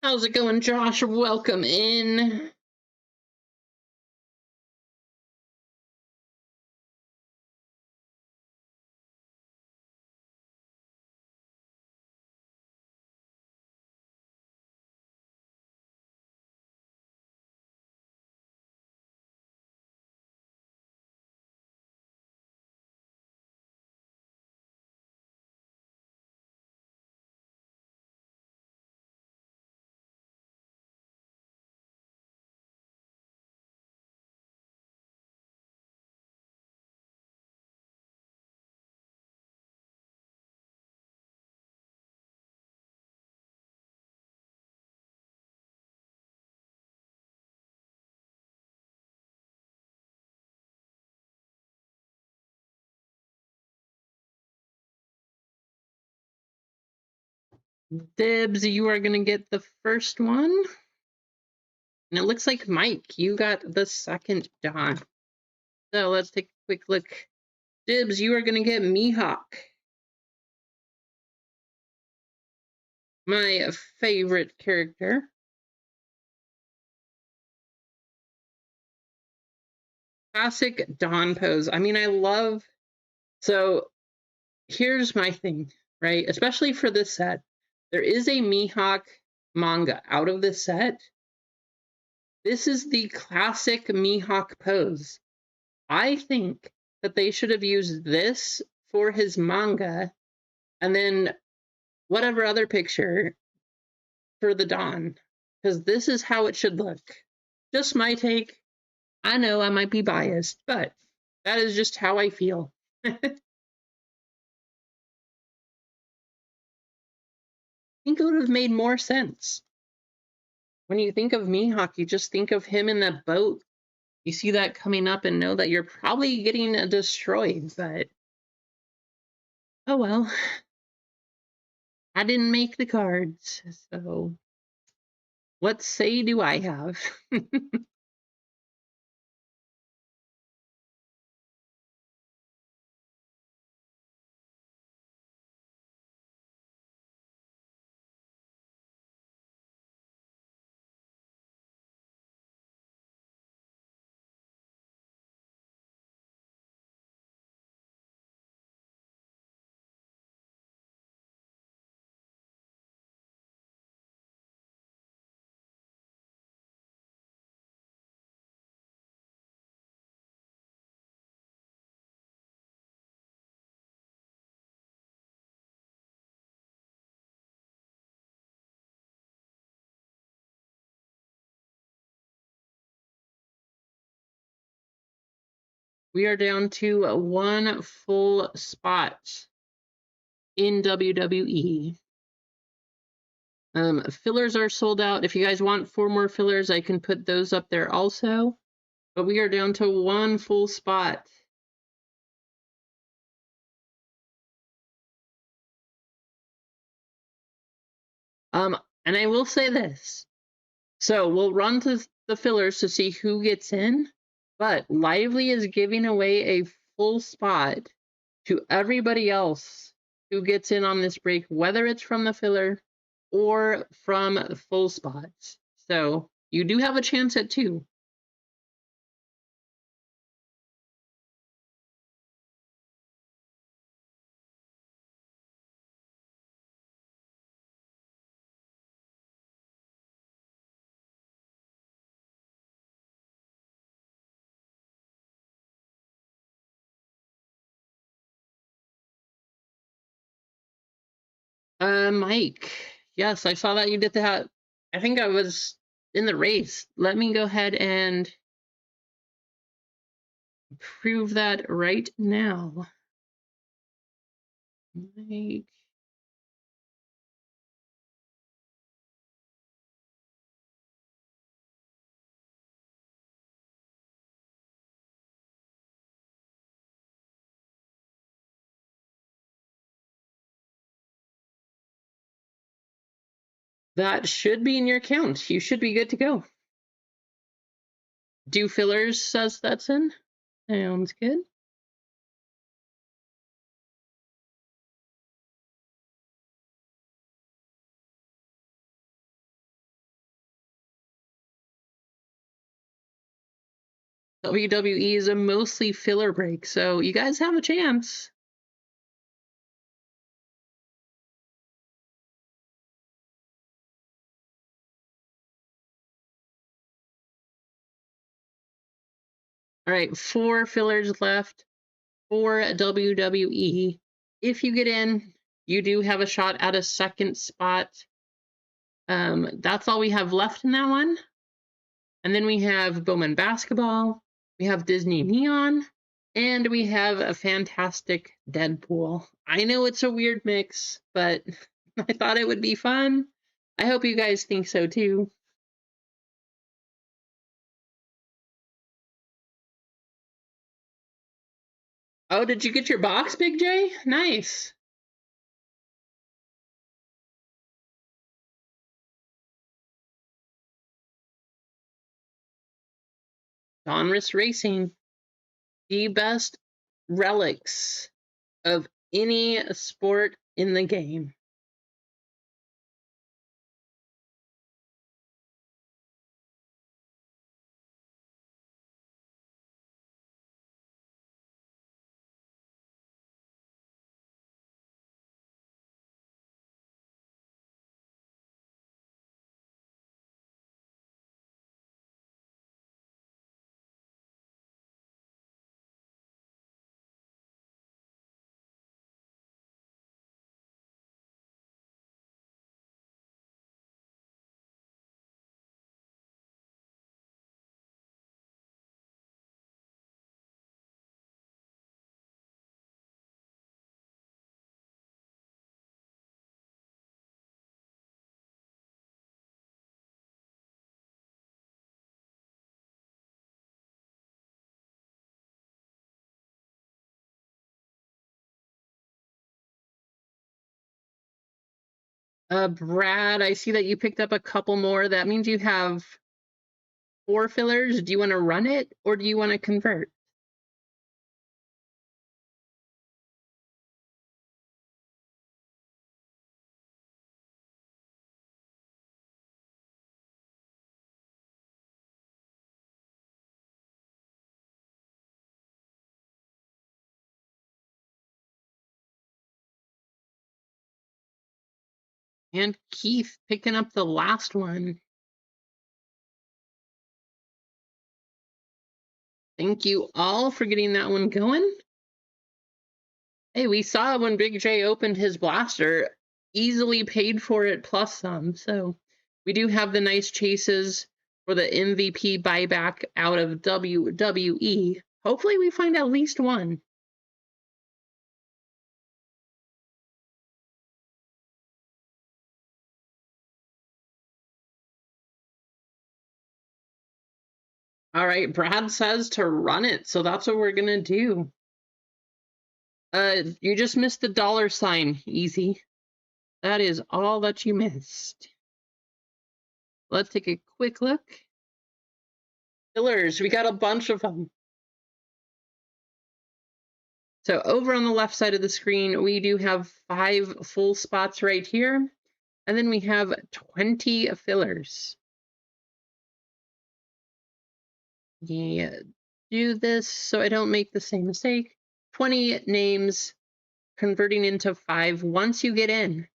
How's it going, Josh? Welcome in. Dibs, you are gonna get the first one. And it looks like Mike, you got the second Don. So let's take a quick look. Dibs, you are gonna get Mihawk. My favorite character. Classic Don pose. I mean, I love. So here's my thing, right? Especially for this set, there is a Mihawk manga out of this set. This is the classic Mihawk pose. I think that they should have used this for his manga, and then whatever other picture for the Don, because this is how it should look. Just my take. I know I might be biased, but that is just how I feel. I think it would have made more sense. When you think of Mihawk, you just think of him in that boat. You see that coming up and know that you're probably getting destroyed, but oh well. I didn't make the cards, so what say do I have? We are down to one full spot in WWE. Fillers are sold out. If you guys want 4 more fillers, I can put those up there also. But we are down to one full spot. And I will say this. So we'll run to the fillers to see who gets in, but Lively is giving away a full spot to everybody else who gets in on this break, whether it's from the filler or from full spots. So you do have a chance at 2. Mike, yes, I saw that you did that. I think I was in the race. Let me go ahead and prove that right now. Mike. That should be in your account. You should be good to go. Do fillers says that's in. Sounds good. WWE is a mostly filler break, so you guys have a chance. All right, 4 fillers left for WWE. If you get in, you do have a shot at a second spot. That's all we have left in that one. And then we have Bowman Basketball, we have Disney Neon, and we have a fantastic Deadpool. I know it's a weird mix, but I thought it would be fun. I hope you guys think so too. Oh, did you get your box, Big J? Nice. Donruss Racing, the best relics of any sport in the game. Brad, I see that you picked up a couple more. That means you have 4 fillers. Do you want to run it or do you want to convert? And Keith picking up the last one. Thank you all for getting that one going. Hey, we saw when Big J opened his blaster, easily paid for it plus some. So we do have the nice chases for the MVP buyback out of WWE. Hopefully we find at least one. All right, Brad says to run it, so that's what we're gonna do. You just missed the $sign, easy. That is all that you missed. Let's take a quick look. Fillers, we got a bunch of them. So over on the left side of the screen, we do have 5 full spots right here. And then we have 20 fillers. Yeah, do this so I don't make the same mistake. 20 names converting into 5. Once you get in,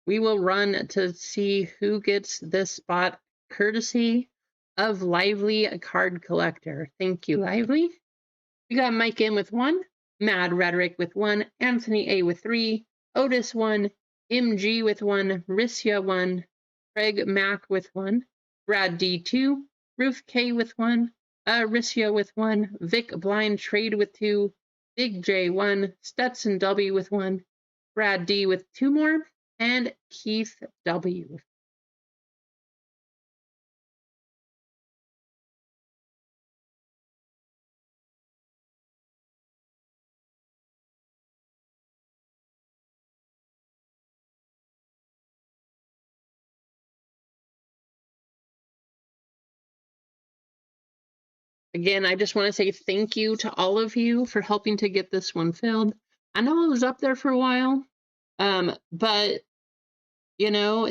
we will run to see who gets this spot, courtesy of Lively Card Collector. Thank you, Lively. We got Mike in with 1, Mad Rhetoric with 1, Anthony A with 3, Otis 1, MG with 1, Rissia 1, Craig Mack with 1, Brad D 2, Ruth K with 1, Rissia with 1, Vic Blind Trade with 2, Big J 1, Stetson W with 1, Brad D with 2 more, and Keith W. Again, I just want to say thank you to all of you for helping to get this one filled. I know it was up there for a while, but you know,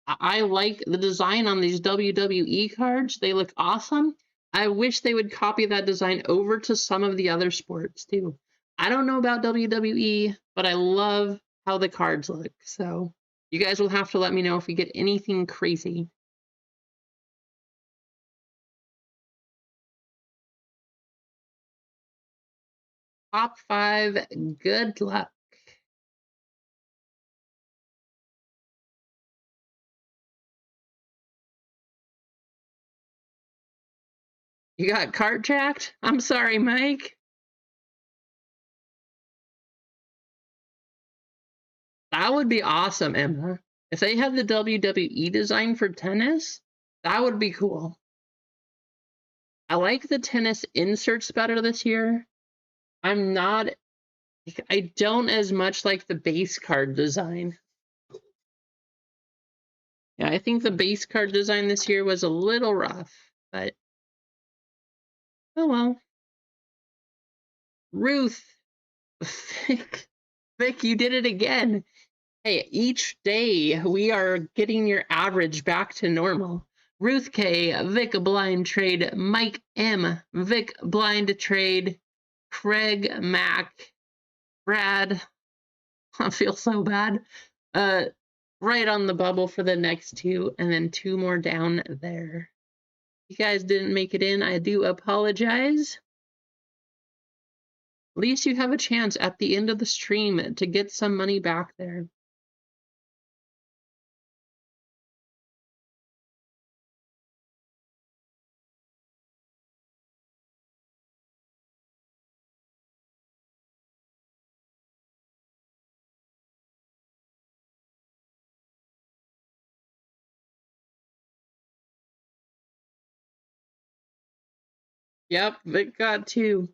I like the design on these WWE cards. They look awesome. I wish they would copy that design over to some of the other sports too. I don't know about WWE, but I love how the cards look. So you guys will have to let me know if we get anything crazy. Top 5, good luck. You got cart jacked? I'm sorry, Mike. That would be awesome, Emma. If they had the WWE design for tennis, that would be cool. I like the tennis inserts better this year. I don't as much like the base card design. Yeah, I think the base card design this year was a little rough, but Oh well. Ruth, Vic, you did it again. Hey, each day we are getting your average back to normal. Ruth K, Vic blind trade, Mike M, Vic blind trade, Craig Mac, Brad. I feel so bad. Right on the bubble for the next two, and then two more down there. You guys didn't make it in. I do apologize. At least you have a chance at the end of the stream to get some money back there. Yep, Vic got two.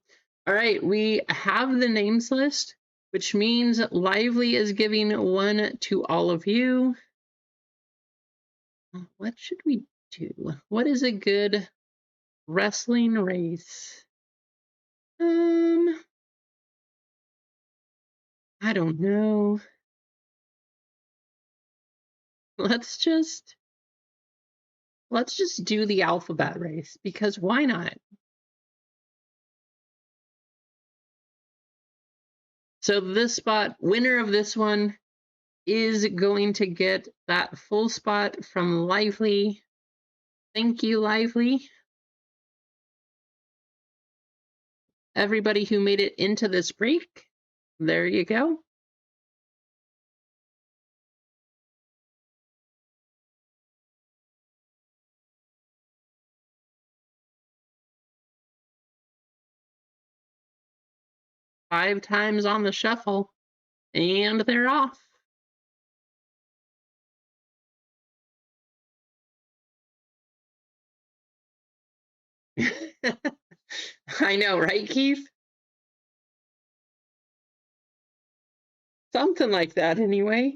All right, we have the names list, which means Lively is giving one to all of you. What should we do? What is a good wrestling race? I don't know. Let's just do the alphabet race, because why not? So this spot, winner of this one, is going to get that full spot from Lively. Thank you, Lively. Everybody who made it into this break, there you go. Five times on the shuffle, and they're off. I know, right, Keith? Something like that, anyway.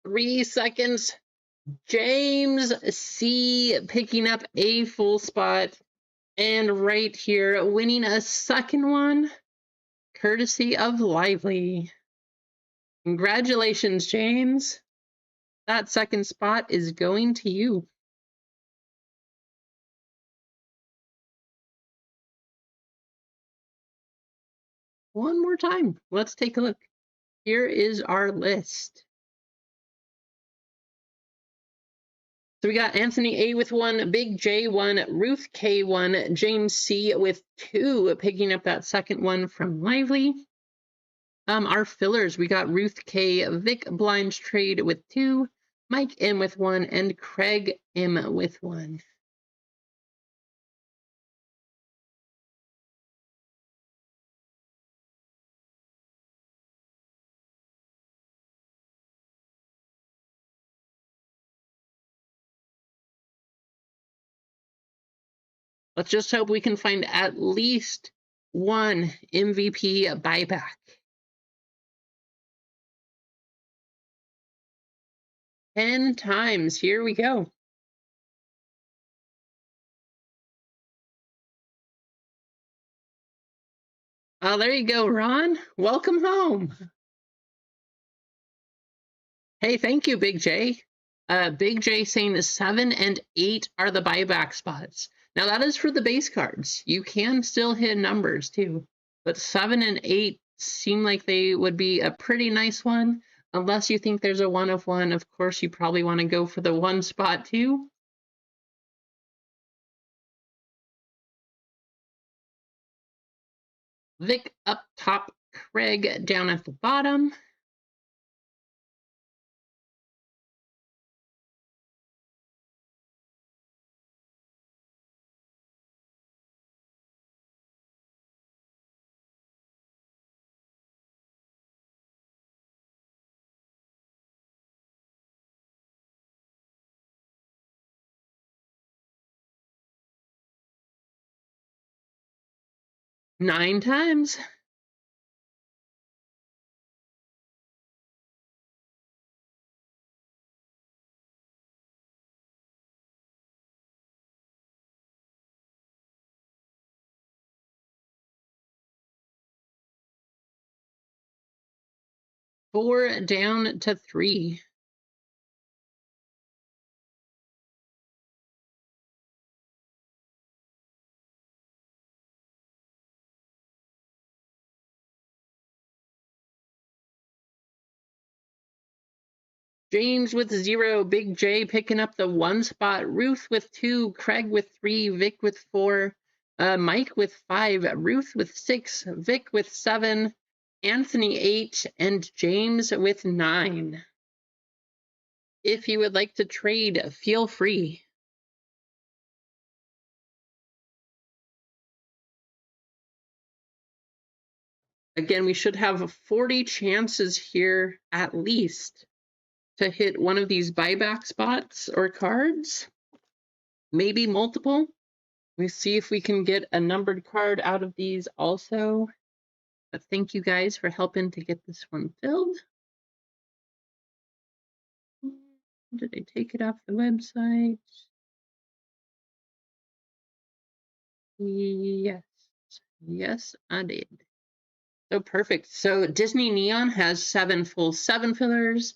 Three seconds. James C picking up a full spot, and right here winning a second one, courtesy of Lively. Congratulations, James. That second spot is going to you. One more time. Let's take a look. Here is our list. So we got Anthony A with one, Big J one, Ruth K one, James C with two, picking up that second one from Lively. Our fillers, we got Ruth K, Vic Blind Trade with two, Mike M with one, and Craig M with one. Let's just hope we can find at least one MVP buyback. 10 times. Here we go. Oh, there you go, Ron. Welcome home. Hey, thank you, Big J. Big J saying 7 and 8 are the buyback spots. Now, that is for the base cards. You can still hit numbers, too. But 7 and 8 seem like they would be a pretty nice one. Unless you think there's a 1 of 1. Of course, you probably want to go for the 1 spot, too. Vic up top, Craig down at the bottom. Nine times. Four down to 3. James with 0, Big J picking up the 1 spot, Ruth with 2, Craig with 3, Vic with 4, Mike with 5, Ruth with 6, Vic with 7, Anthony 8, and James with 9. If you would like to trade, feel free. Again, we should have 40 chances here at least to hit one of these buyback spots or cards, maybe multiple. We see if we can get a numbered card out of these also. But thank you guys for helping to get this one filled. Did I take it off the website? Yes. Yes, I did. So perfect. So Disney Neon has 7 full, 7 fillers.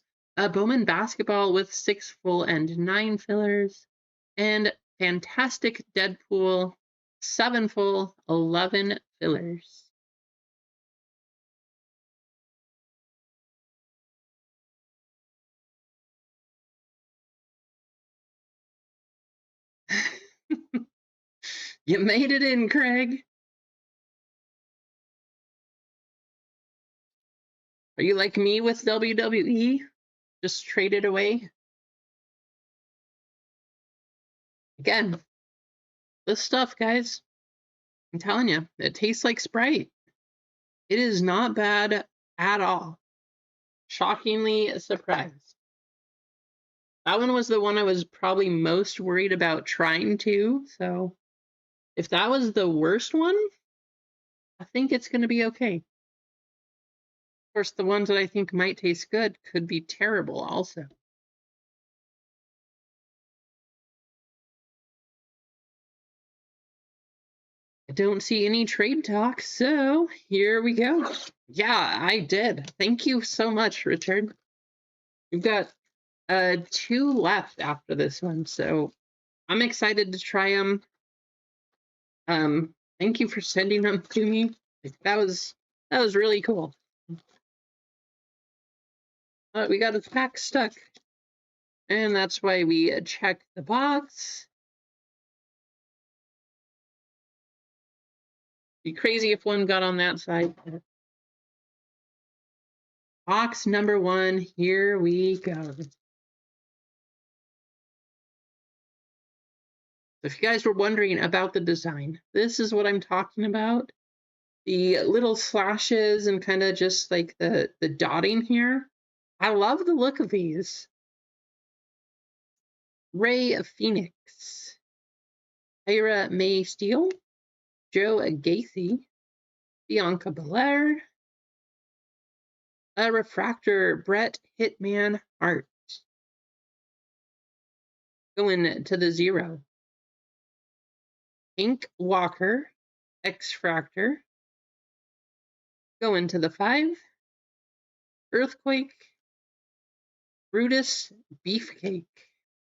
Bowman Basketball with 6 full and 9 fillers. And Fantastic Deadpool, 7 full, 11 fillers. You made it in, Craig. Are you like me with WWE? Just trade it away? Again, this stuff, guys, I'm telling you, it tastes like Sprite. It is not bad at all. Shockingly surprised. That one was the one I was probably most worried about trying to, so if that was the worst one, I think it's going to be okay. Of course, the ones that I think might taste good could be terrible also. I don't see any trade talk, so here we go. Yeah, I did. Thank you so much, Richard. We've got 2 left after this one, so I'm excited to try them. Thank you for sending them to me. That was really cool. We got a pack stuck, and that's why we check the box. Be crazy if one got on that side. Box number 1, here we go. If you guys were wondering about the design, this is what I'm talking about. The little slashes and kind of just like the dotting here. I love the look of these. Ray of Phoenix. Ira May Steele, Joe Gacy, Bianca Belair, a refractor, Brett Hitman Hart. Going to the 0. Ink Walker, X-Fractor. Going to the 5. Earthquake, Brutus Beefcake.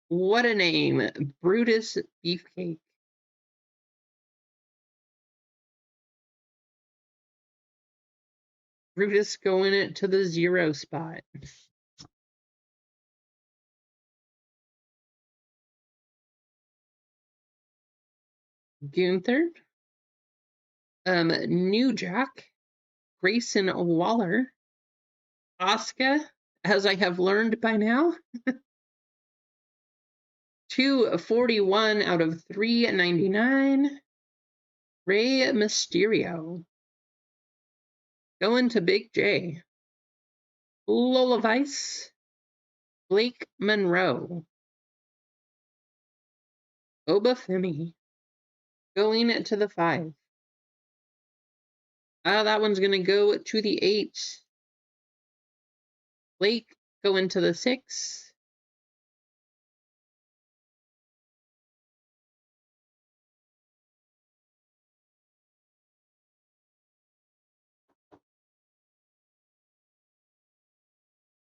What a name, Brutus Beefcake. Brutus going to the 0 spot. Gunther, New Jack, Grayson Waller, Asuka, as I have learned by now. 241 out of 399. Rey Mysterio. Going to Big J. Lola Vice, Blake Monroe. Oba Femi. Going to the 5. That one's going to go to the 8. Blake going to the 6.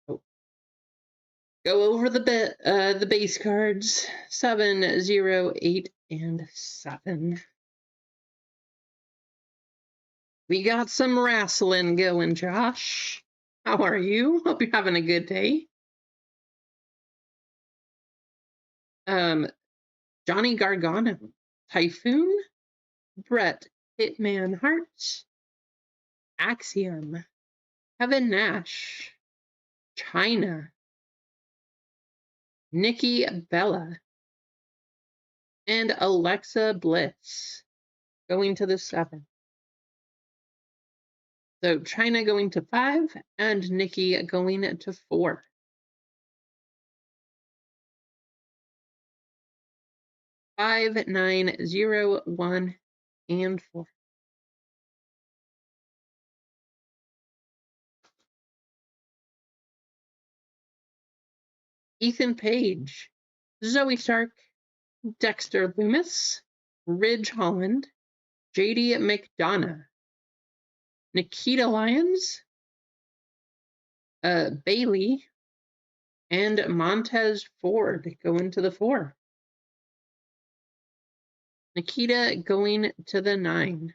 Oh. Go over the base cards. 7, 0, 8, and 7. We got some wrestling going, Josh. How are you? Hope you're having a good day. Johnny Gargano, Typhoon, Brett Hitman Hart, Axiom, Kevin Nash, China, Nikki Bella, and Alexa Bliss going to the 7. So China going to 5 and Nikki going to 4. 5, 9, 0, 1, and 4. Ethan Page, Zoe Stark, Dexter Loomis, Ridge Holland, JD McDonough, Nikita Lyons, Bailey, and Montez Ford going to the 4. Nikita going to the 9.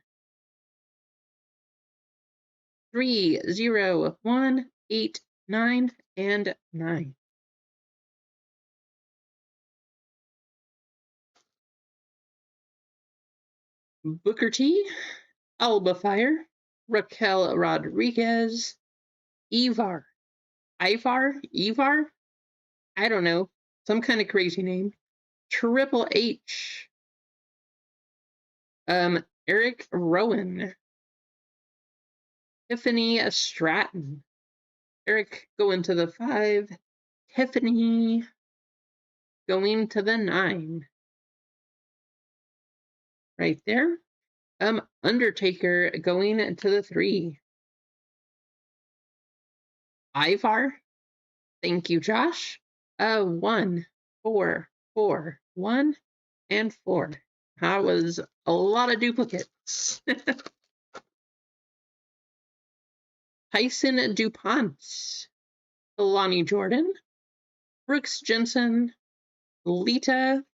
3, 0, 1, 8, 9, and 9. Booker T, Alba Fire, Raquel Rodriguez, Ivar, I don't know, some kind of crazy name. Triple H, Eric Rowan, Tiffany Stratton, Eric going to the 5, Tiffany going to the 9. Right there. Undertaker going to the 3. Ivar, thank you, Josh. 1, 4, 4, 1, and 4. That was a lot of duplicates. Tyson DuPont, Lonnie Jordan, Brooks Jensen, Lita,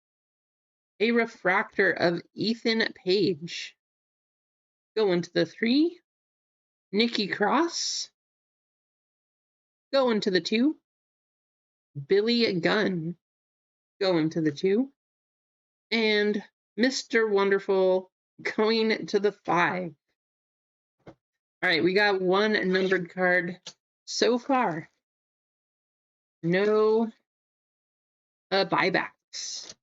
a refractor of Ethan Page. Going to the 3. Nikki Cross. Going to the 2. Billy Gunn. Going to the 2. And Mr. Wonderful going to the 5. All right, we got one numbered card so far. No buybacks.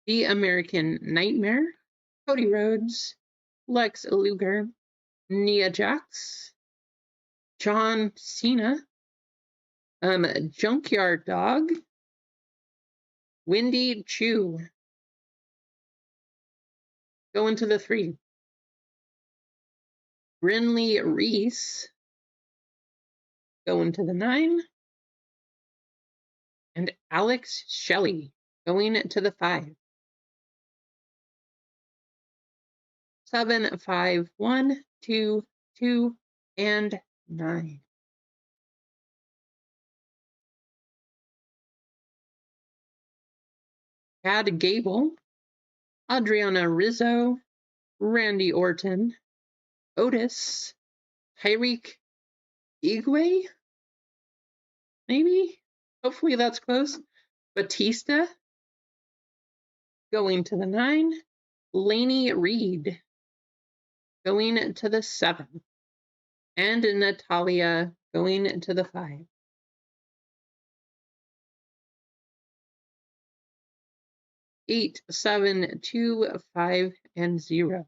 The American Nightmare, Cody Rhodes, Lex Luger, Nia Jax, John Cena, Junkyard Dog, Windy Chu. Going to the 3. Brinley Reese. Going to the 9. And Alex Shelley. Going to the 5. 7, 5, 1, 2, 2, and 9. Chad Gable, Adriana Rizzo, Randy Orton, Otis, Tyreek Igwe, maybe? Hopefully that's close. Batista, going to the 9. Laney Reed, going to the 7. And Natalia, going to the 5. 8, 7, 2, 5, and 0.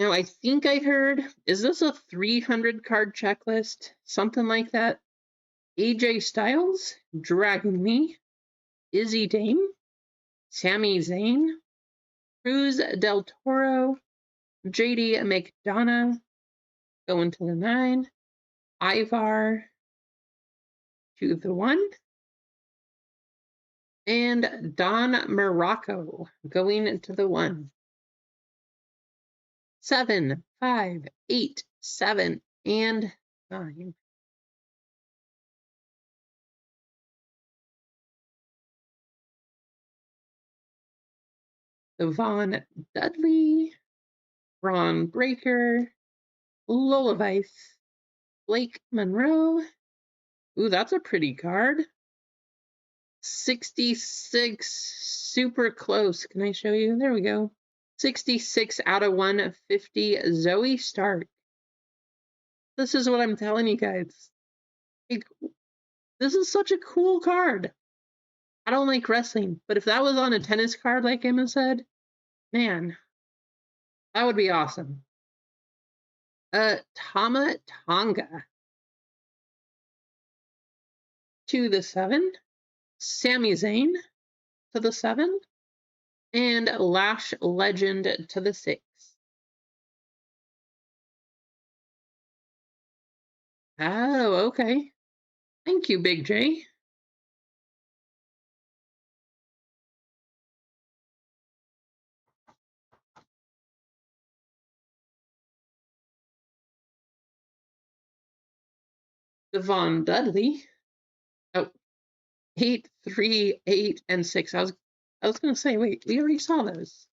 Now, I think I heard, is this a 300 card checklist? Something like that? AJ Styles, Dragon Lee, Izzy Dame, Sami Zayn, Cruz Del Toro, JD McDonough, going to the 9. Ivar to the 1. And Don Morocco, going to the 1. 7, 5, 8, 7, and 9. Yvonne Dudley, Braun Breaker, Lola Vice, Blake Monroe. Ooh, that's a pretty card. 66, super close. Can I show you? There we go. 66 out of 150, Zoe Stark. This is what I'm telling you guys. Like, this is such a cool card. I don't like wrestling, but if that was on a tennis card, like Emma said, man, that would be awesome. Tama Tonga to the 7. Sami Zayn to the 7. And Lash Legend to the 6. Oh, okay. Thank you, Big J. Devon Dudley. Oh, 8, 3, 8, and 6. I was gonna say, wait, we already saw those.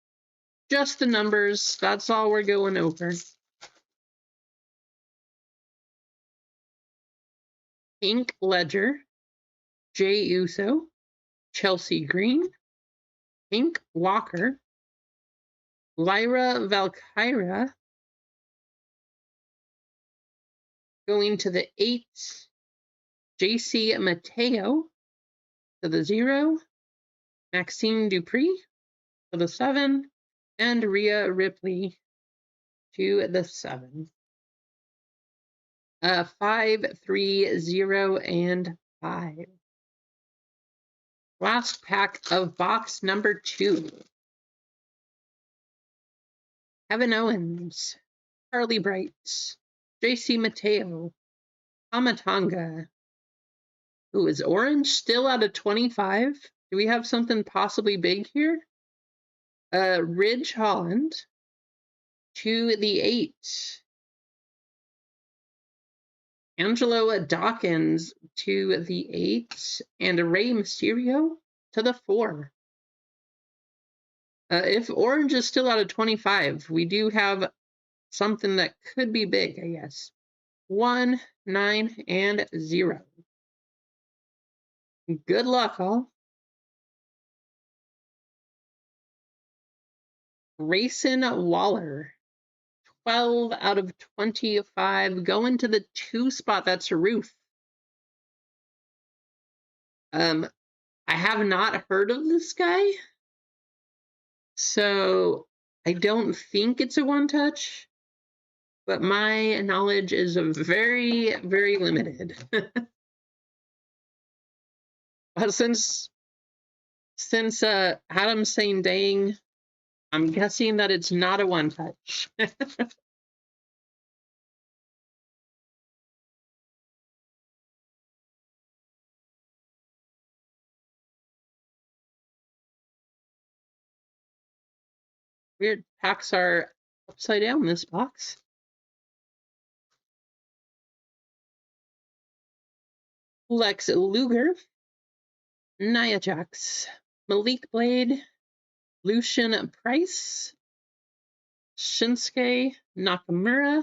Just the numbers. That's all we're going over. Pink Ledger, Jay Uso, Chelsea Green, Pink Walker, Lyra Valkyra, going to the 8, JC Mateo to the 0, Maxine Dupree to the 7, and Rhea Ripley to the 7. 5, 3, 0, and 5. Last pack of box number 2. Kevin Owens, Harley Bright, JC Mateo, Tamatanga. Ooh, is orange still out of 25? Do we have something possibly big here? Ridge Holland to the 8. Angelo Dawkins to the 8. And Rey Mysterio to the 4. If orange is still out of 25, we do have something that could be big, I guess. 1, 9, and 0. Good luck, all. Grayson Waller, 12 out of 25. Going to the 2 spot. That's Ruth. I have not heard of this guy, so I don't think it's a one touch, but my knowledge is very, very limited. since Adam's saying dang, I'm guessing that it's not a one touch. Weird packs are upside down in this box. Lex Luger, Nia Jax, Malik Blade, Lucian Price, Shinsuke Nakamura.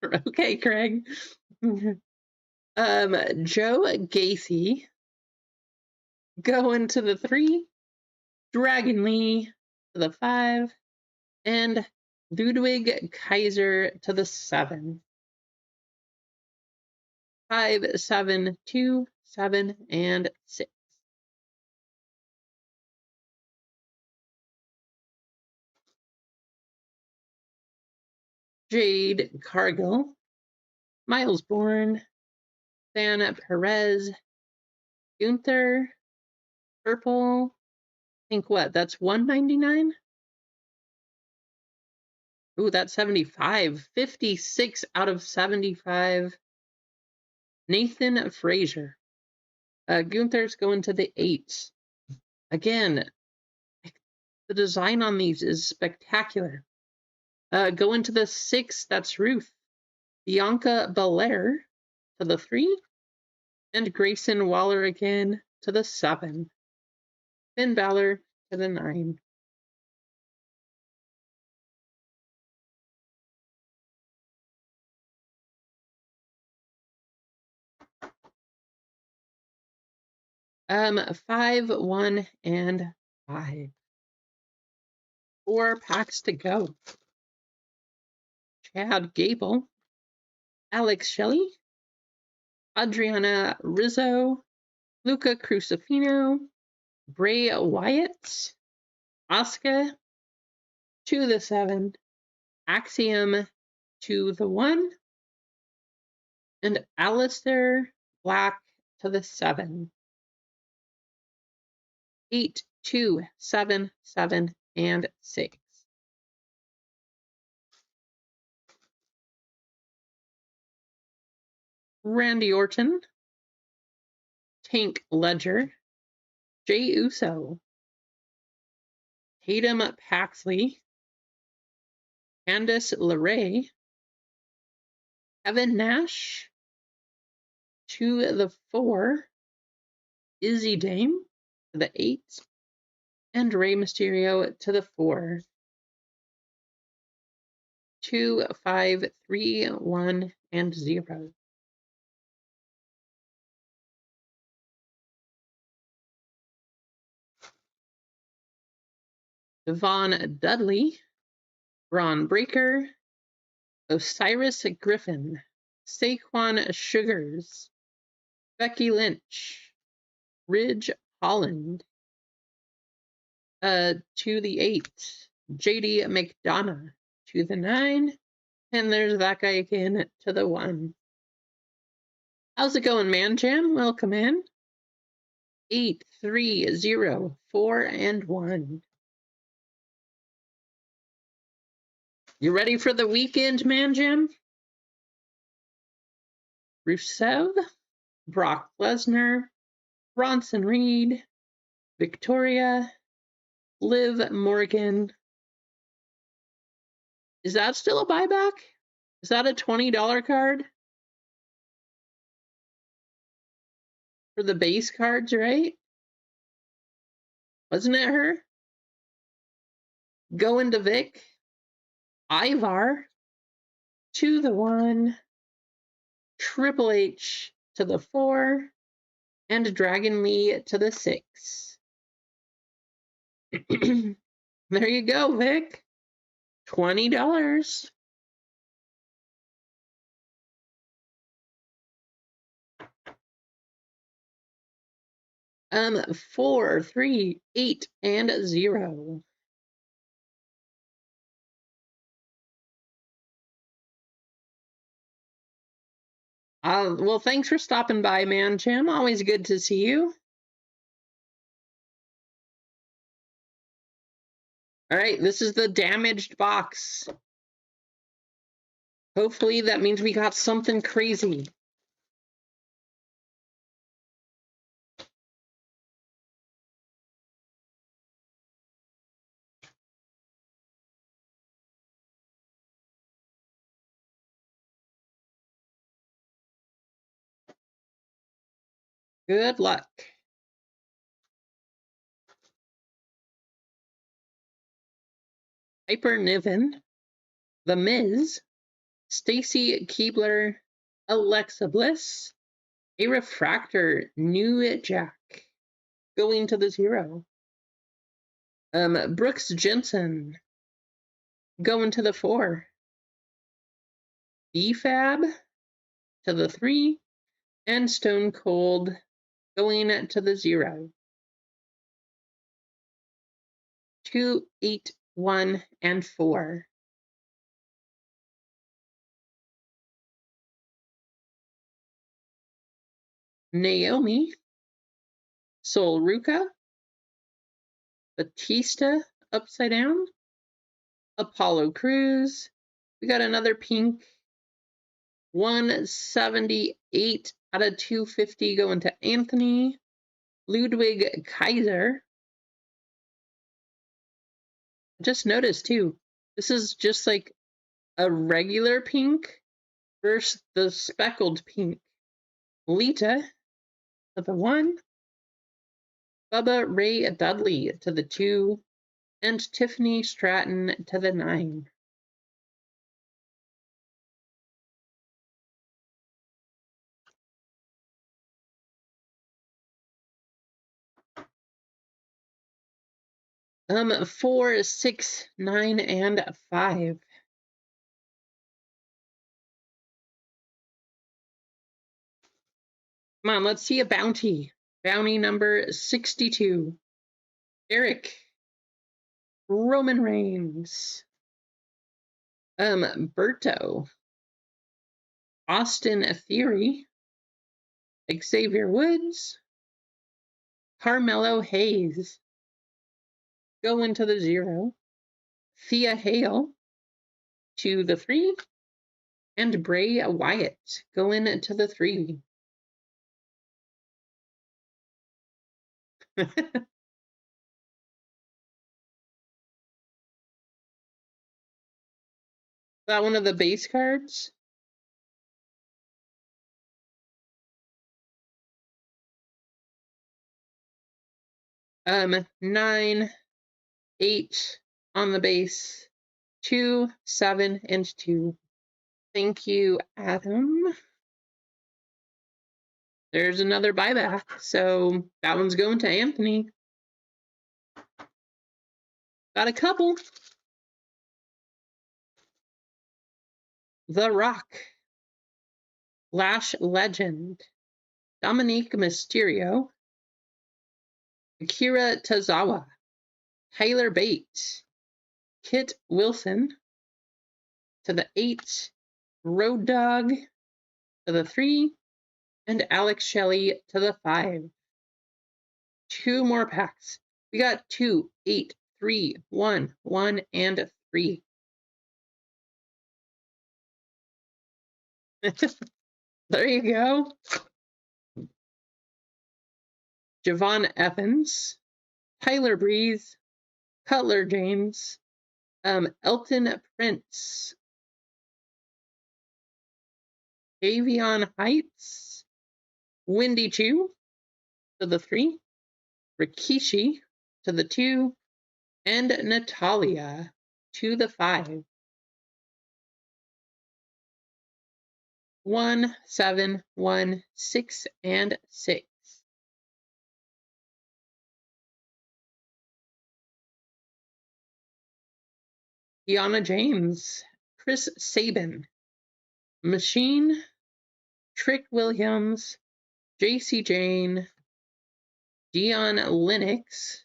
Okay, Craig. Joe Gacy going to the 3, Dragon Lee to the 5, and Ludwig Kaiser to the 7. 5, 7, 2, 7, and 6. Jade Cargill, Miles Bourne, Dan Perez, Gunther, Purple. I think what? That's 199? Ooh, that's 75. 56 out of 75. Nathan Frazier. Gunther's going to the 8. Again, the design on these is spectacular. Going to the 6, that's Ruth. Bianca Belair to the 3. And Grayson Waller again to the 7. Finn Balor to the 9. Um, 5, 1, and 5. 4 packs to go. Chad Gable, Alex Shelley, Adriana Rizzo, Luca Crucifino, Bray Wyatt, Asuka to the 7, Axiom to the 1, and Alistair Black to the 7. 8, 2, 7, 7, and 6. Randy Orton, Tank Ledger, Jey Uso, Tatum Paxley, Candice LeRae, Kevin Nash to the 4, Izzy Dame to the 8, and Rey Mysterio to the 4. 2, 5, 3, 1, and 0. Devon Dudley, Braun Breaker, Osiris Griffin, Saquon Sugars, Becky Lynch, Ridge Holland, to the 8, JD McDonough to the 9, and there's that guy again to the 1. How's it going, Man Jam? Welcome in. 8, 3, 0, 4, and 1. You ready for the weekend, Man Jam? Rusev, Brock Lesnar, Bronson Reed, Victoria, Liv Morgan. Is that still a buyback? Is that a $20 card? For the base cards, right? Wasn't it her? Going to Vic. Ivar to the 1. Triple H to the 4. And Dragon Lee to the 6. There you go, Vic. $20. 4, 3, 8, and 0. Well, thanks for stopping by, man, Jim. Always good to see you. All right, this is the damaged box. Hopefully that means we got something crazy. Good luck. Hyper Niven, The Miz, Stacy Keebler, Alexa Bliss, a Refractor, New Jack, going to the 0. Brooks Jensen, going to the 4. BFAB to the 3, and Stone Cold going to the 0. 2, 8, 1, and 4. Naomi, Sol Ruka, Batista upside down, Apollo Crews. We got another pink. 178 out of 250 going to Anthony. Ludwig Kaiser. Just noticed too, this is just like a regular pink versus the speckled pink. Lita to the 1. Bubba Ray Dudley to the 2. And Tiffany Stratton to the 9. Four, 6, 9, and 5. Come on, let's see a bounty. Bounty number 62. Eric. Roman Reigns. Berto. Austin Theory. Xavier Woods. Carmelo Hayes. Going to the 0. Thea Hale to the 3. And Bray Wyatt going to the 3. That one of the base cards? Um, 9, 8 on the base, 2, 7, and 2. Thank you, Adam. There's another buyback, so that one's going to Anthony. Got a couple. The Rock. Lash Legend. Dominique Mysterio. Akira Tozawa. Tyler Bate. Kit Wilson to the 8. Road Dogg to the 3. And Alex Shelley to the 5. 2 more packs. We got 2, 8, 3, 1, 1, and 3. There you go. Javon Evans, Tyler Breeze, Cutler James, Elton Prince, Davion Heights, Windy Chu to the 3, Rikishi to the 2, and Natalia to the 5. 1, 7, 1, 6, and 6. Deanna James, Chris Sabin, Machine, Trick Williams, JC Jane, Dion Linux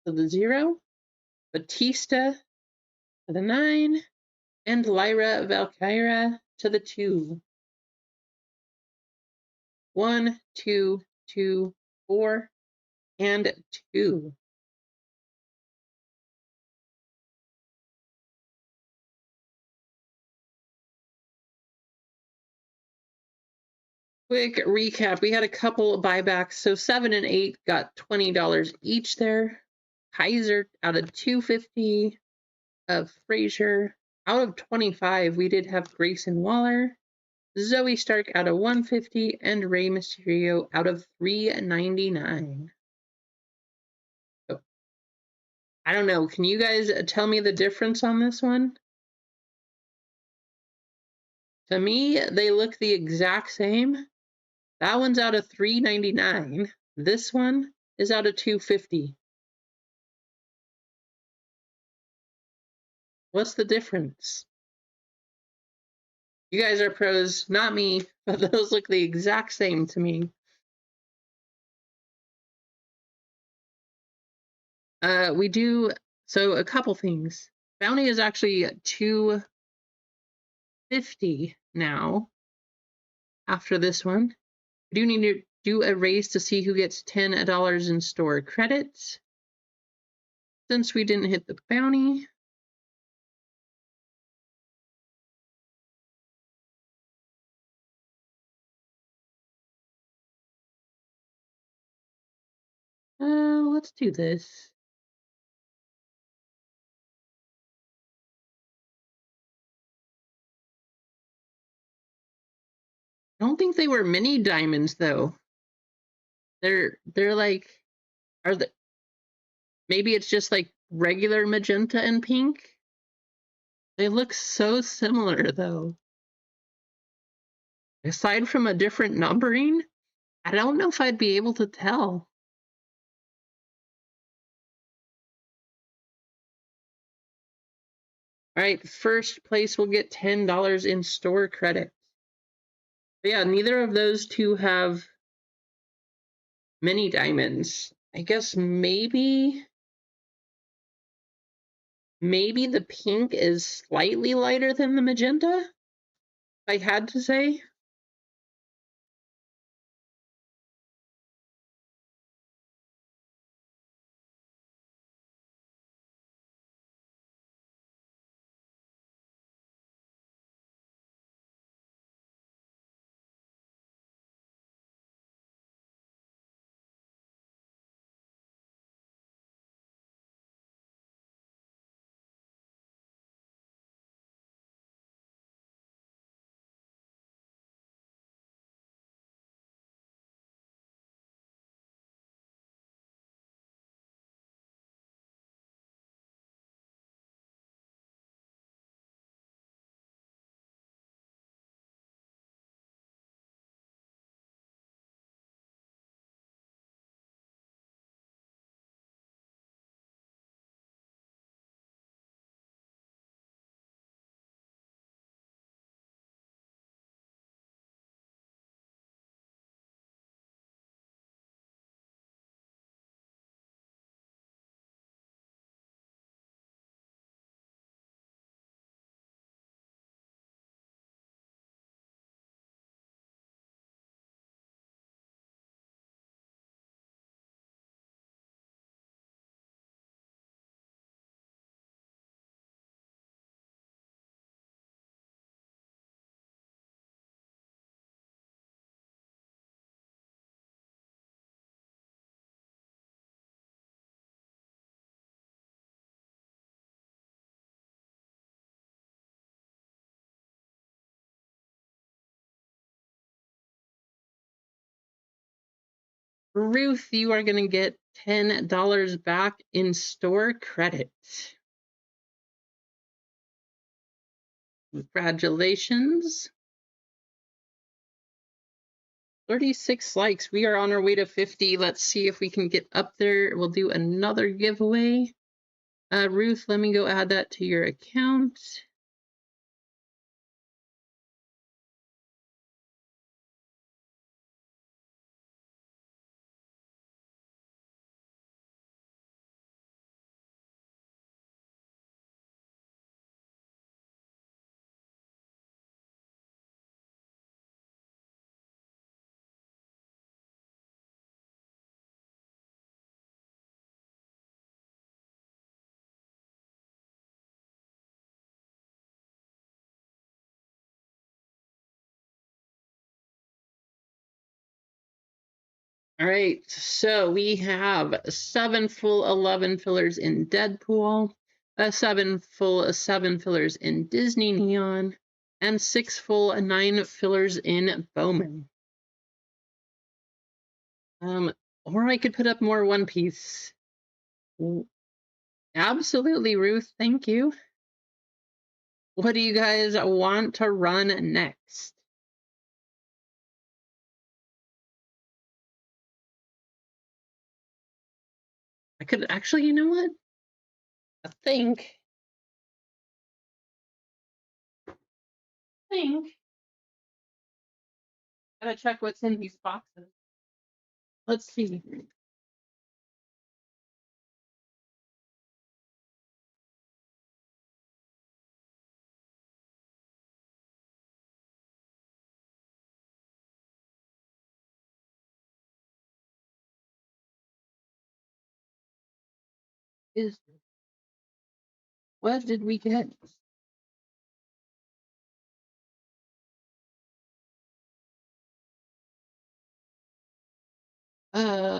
to the 0, Batista to the 9, and Lyra Valkyra to the 2. 1, 2, 2, 4, and 2. Quick recap. We had a couple of buybacks. So 7 and 8 got $20 each there. Kaiser out of 250. Frazier out of 25. We did have Grayson Waller. Zoe Stark out of 150. And Rey Mysterio out of 399. So, I don't know. Can you guys tell me the difference on this one? To me, they look the exact same. That one's out of 399. This one is out of 250. What's the difference? You guys are pros, not me, but those look the exact same to me. We do, so a couple things. Bounty is actually 250 now after this one. We do need to do a race to see who gets $10 in store credits. Since we didn't hit the bounty. Let's do this. I don't think they were mini diamonds though. They're like, are they? Maybe it's just like regular magenta and pink. They look so similar though. Aside from a different numbering, I don't know if I'd be able to tell. All right, first place will get $10 in store credit. But yeah, neither of those two have mini diamonds. I guess maybe the pink is slightly lighter than the magenta, if I had to say. Ruth, you are going to get $10 back in store credit. Congratulations. 36 likes. We are on our way to 50. Let's see if we can get up there. We'll do another giveaway. Ruth, let me go add that to your account. All right, so we have 7 full 11 fillers in Deadpool, a 7 full 7 fillers in Disney Neon, and 6 full 9 fillers in Bowman. Or I could put up more One Piece. Absolutely, Ruth. Thank you. What do you guys want to run next? I could actually, you know what? I think. Gotta check what's in these boxes. Let's see. What did we get?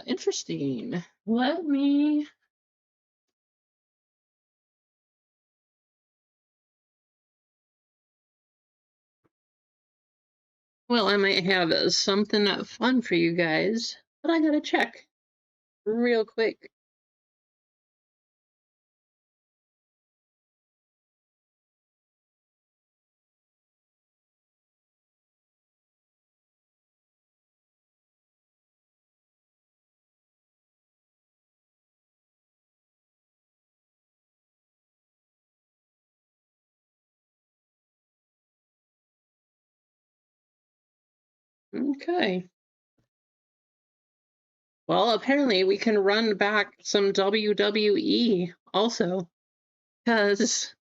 Interesting. Let me. Well, I might have something fun for you guys, but I gotta check real quick. Okay. Well, apparently we can run back some WWE also, because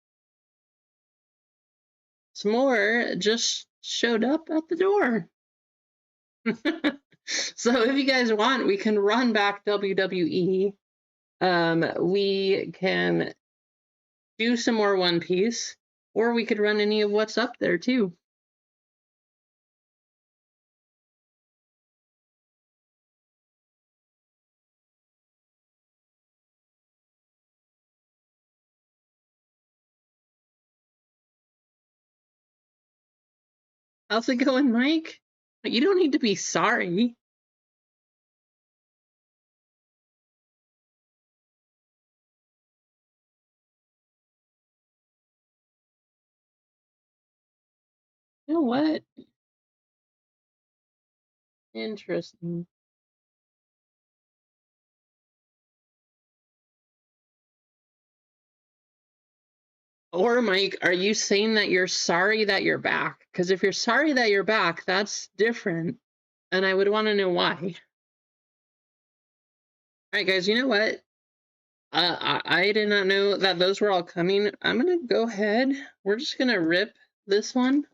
some more just showed up at the door. So if you guys want, we can run back WWE. We can do some more One Piece, or we could run any of what's up there too. How's it going, Mike? You don't need to be sorry. You know what? Interesting. Or, Mike, are you saying that you're sorry that you're back? Because if you're sorry that you're back, that's different. And I would want to know why. All right, guys, you know what? I did not know that those were all coming. I'm going to go ahead. We're just going to rip this one.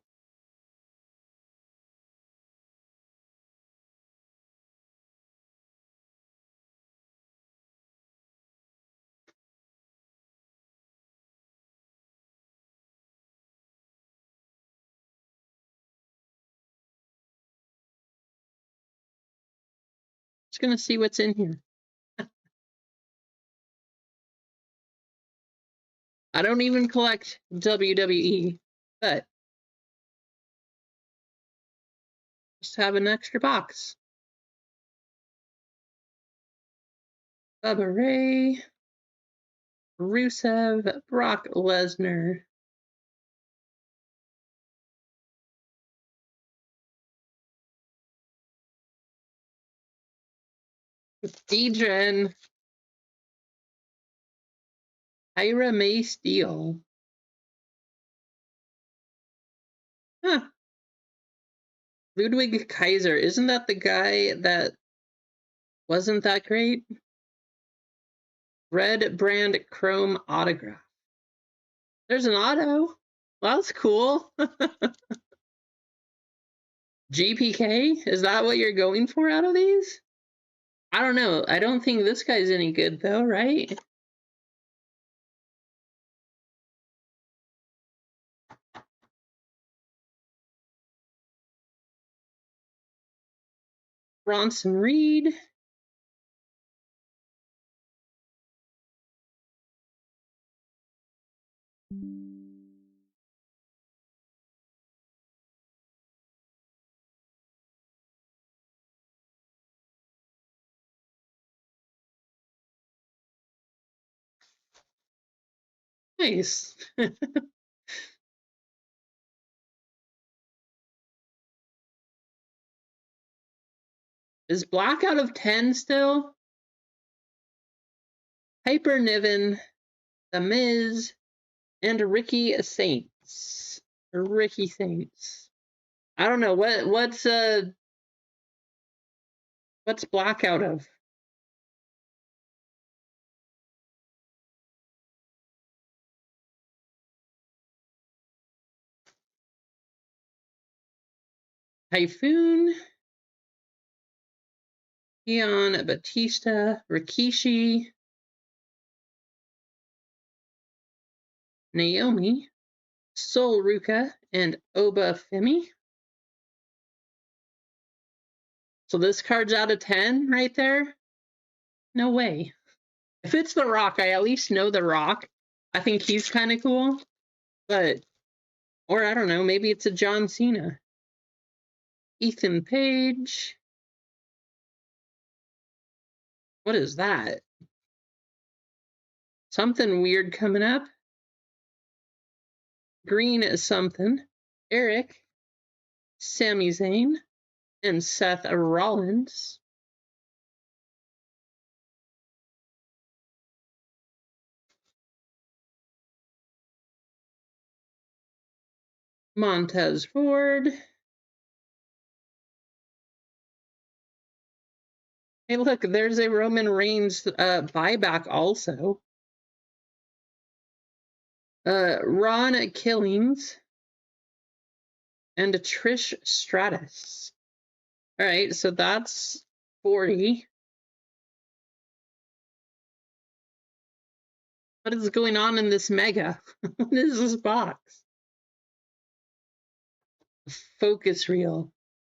Just going to see what's in here. I don't even collect WWE, but just have an extra box. Bubba Ray, Rusev, Brock Lesnar. Adrian. Ira May Steele. Huh. Ludwig Kaiser. Isn't that the guy that wasn't that great? Red brand chrome autograph. There's an auto. Well, that's cool. GPK? Is that what you're going for out of these? I don't know. I don't think this guy's any good, though, right? Bronson Reed. Nice. Is black out of 10 still? Hyper Niven, The Miz, and Ricky Saints. Or Ricky Saints. I don't know what's black out of. Typhoon, Keon Batista, Rikishi, Naomi, Sol Ruka, and Oba Femi. So this card's out of 10 right there? No way. If it's The Rock, I at least know The Rock. I think he's kind of cool. But, or I don't know, maybe it's a John Cena. Ethan Page. What is that? Something weird coming up. Green is something. Eric, Sami Zayn, and Seth Rollins. Montez Ford. Hey, look, there's a Roman Reigns buyback also. Ron Killings and Trish Stratus. All right, so that's 40. What is going on in this mega? What is this box? Focus reel.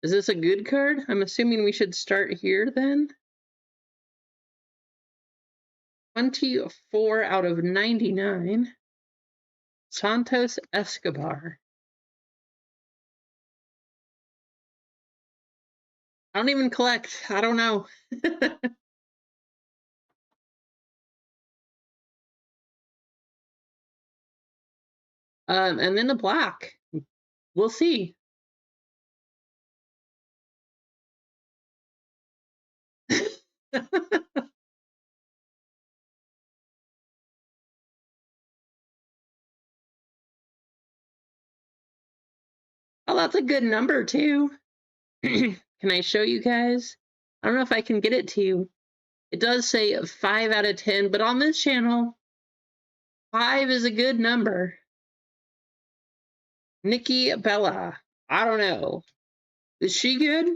Is this a good card? I'm assuming we should start here then. 24 out of 99. Santos Escobar. I don't even collect. I don't know. And then the black. We'll see. Oh, that's a good number too. Can I show you guys? I don't know if I can get it to you. It does say 5 out of 10, but on this channel, 5 is a good number. Nikki Bella. I don't know. Is she good?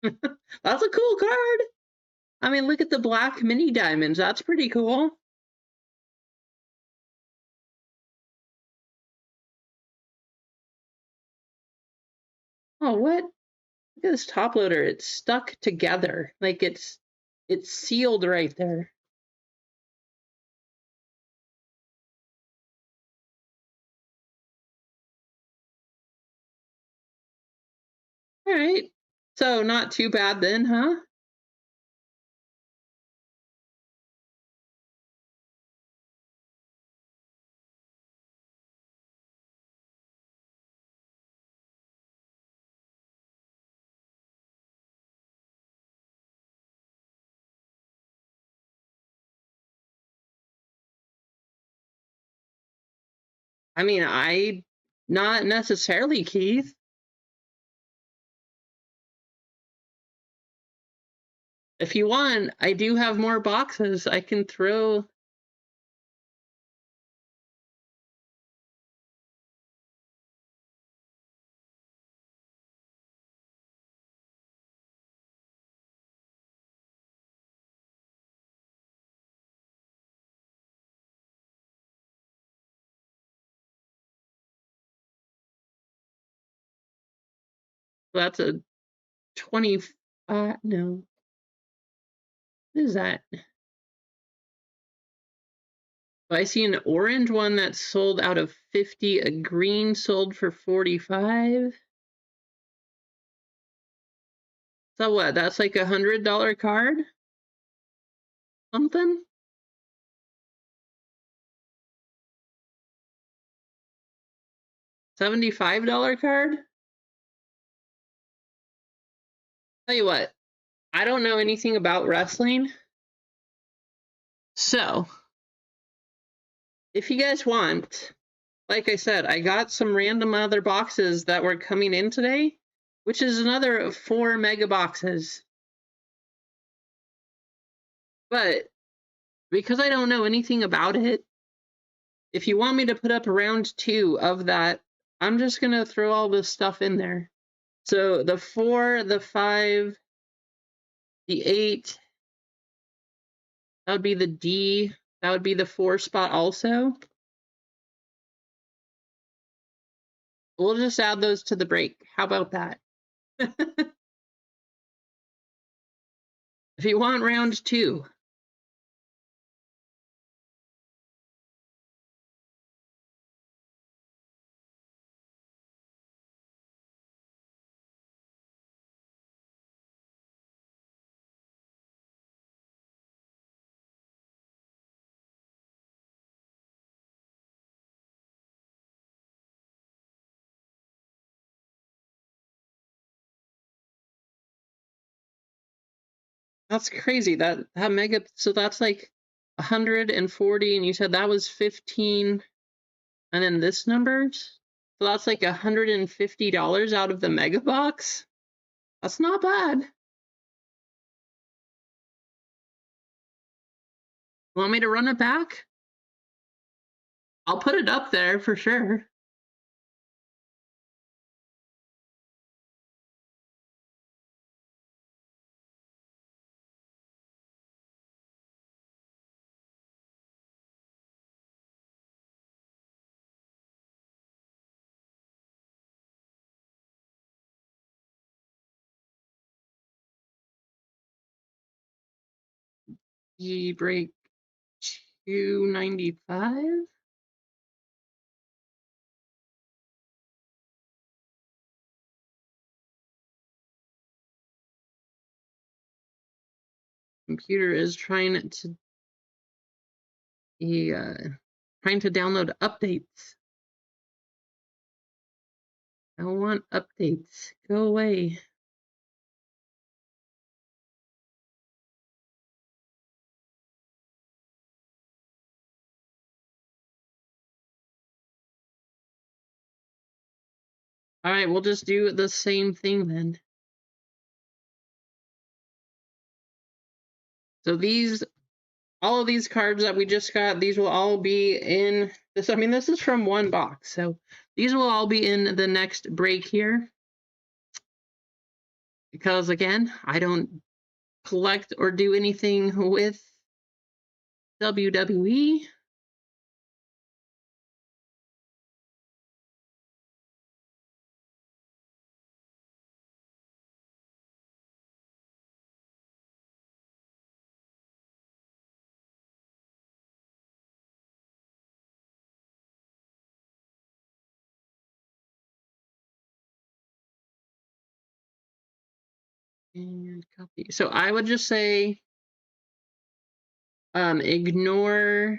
That's a cool card. I mean, look at the black mini diamonds. That's pretty cool. Oh, what? Look at this top loader. It's stuck together. Like it's sealed right there. All right. So not too bad then, huh? I mean, I not necessarily, Keith. If you want, I do have more boxes I can throw. That's a 20. No. What is that? I see an orange one that sold out of 50. A green sold for 45. So what? That's like $100 card? Something? $75 card? Tell you what, I don't know anything about wrestling. So, if you guys want, like I said, I got some random other boxes that were coming in today, which is another 4 mega boxes. But because I don't know anything about it, if you want me to put up round 2 of that, I'm just going to throw all this stuff in there. So the 4, the 5, the 8, that would be the D, that would be the 4 spot also. We'll just add those to the break. How about that? If you want round 2. That's crazy. That mega, so that's like 140, and you said that was 15, and then this numbers. So that's like $150 out of the mega box. That's not bad. Want me to run it back? I'll put it up there for sure. You break 295. Computer is trying to download updates. I don't want updates. Go away. All right, we'll just do the same thing then. So these, all of these cards that we just got, these will all be in this. I mean, this is from one box, so these will all be in the next break here. Because again, I don't collect or do anything with WWE. And copy. So I would just say ignore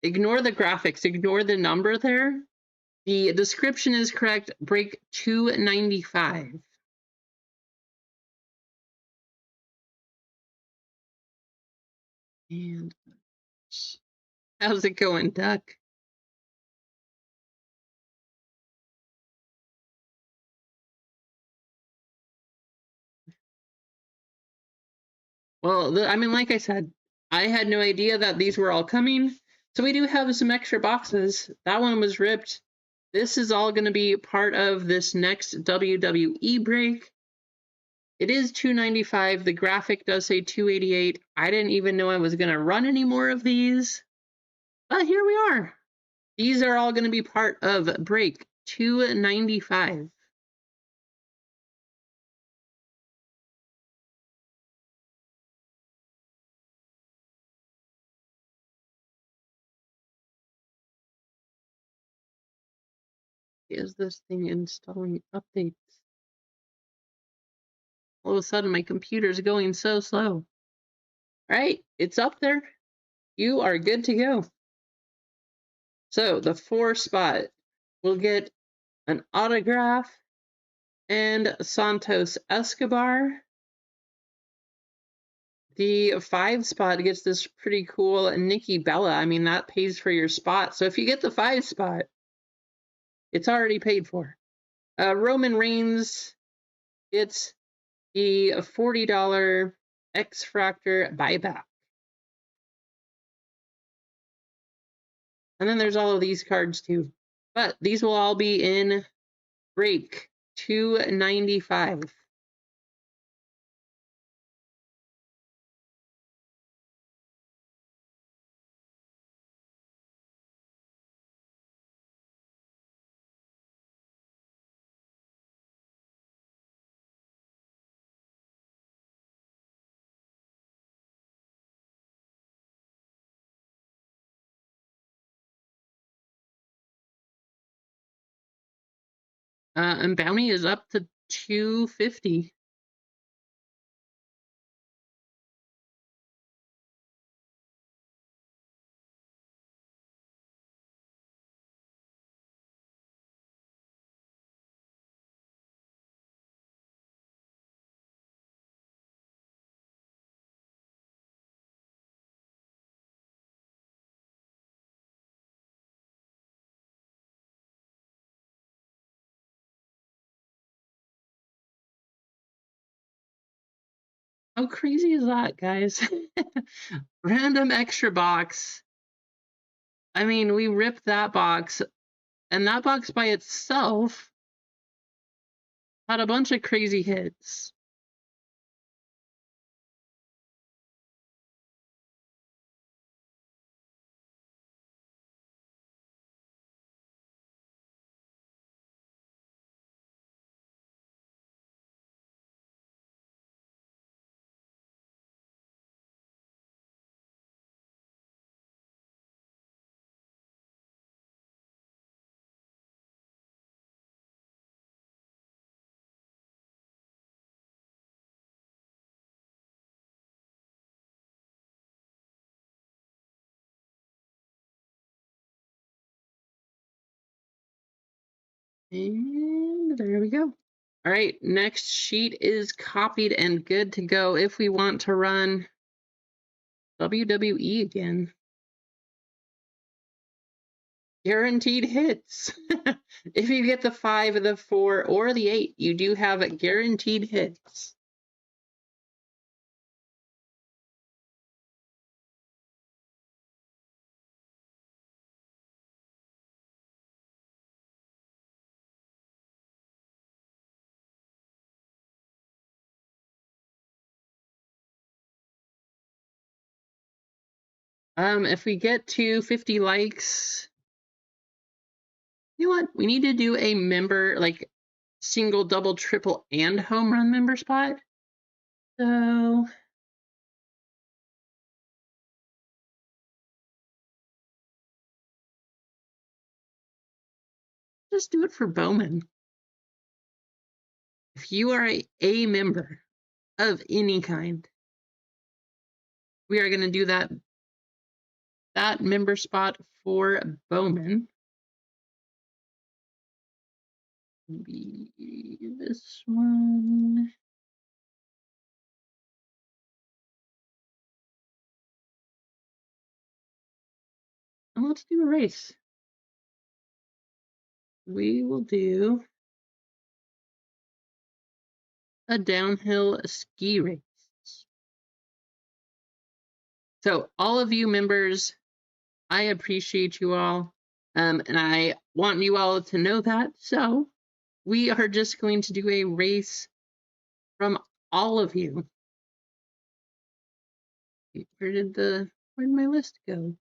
the graphics, ignore the number there. The description is correct. Break 295. And how's it going, Duck? Well, I mean, like I said, I had no idea that these were all coming. So we do have some extra boxes. That one was ripped. This is all going to be part of this next WWE break. It is 295. The graphic does say 288. I didn't even know I was going to run any more of these. But here we are. These are all going to be part of break 295. Is this thing installing updates? All of a sudden, my computer's going so slow. All right, it's up there. You are good to go. So the 4 spot, we'll get an autograph and Santos Escobar. The 5 spot gets this pretty cool Nikki Bella. I mean, that pays for your spot. So if you get the 5 spot, it's already paid for. Roman Reigns, it's the $40 X-Fractor buyback. And then there's all of these cards too. But these will all be in break $2.95. And bounty is up to $2.50. How crazy is that, guys? Random extra box. I mean, we ripped that box, and that box by itself had a bunch of crazy hits. And there we go. All right, next sheet is copied and good to go if we want to run WWE again. Guaranteed hits. If you get the 5, the 4, or the 8, you do have guaranteed hits. If we get to 50 likes, you know what? We need to do a member, like single, double, triple, and home run member spot. So just do it for Bowman. If you are a member of any kind, we are going to do that member spot for Bowman. Maybe this one. And let's do a race. We will do a downhill ski race. So all of you members, I appreciate you all. And I want you all to know that. So we are just going to do a race from all of you. Where'd my list go?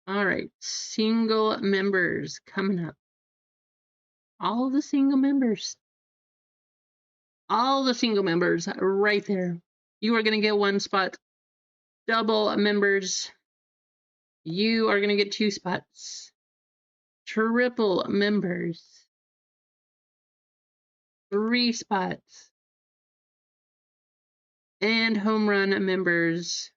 All right, single members coming up. All the single members. All the single members right there. You are going to get 1 spot. Double members. You are going to get 2 spots. Triple members. 3 spots. And home run members.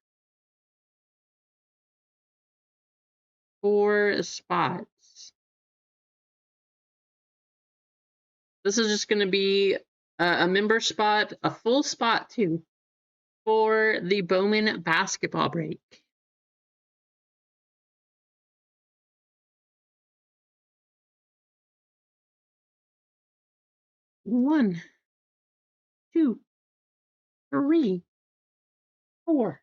4 spots. This is just going to be a member spot, a full spot too, for the Bowman basketball break. One, 2, 3, 4,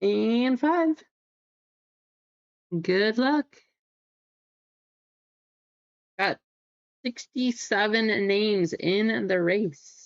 and 5. Good luck. Got 67 names in the race.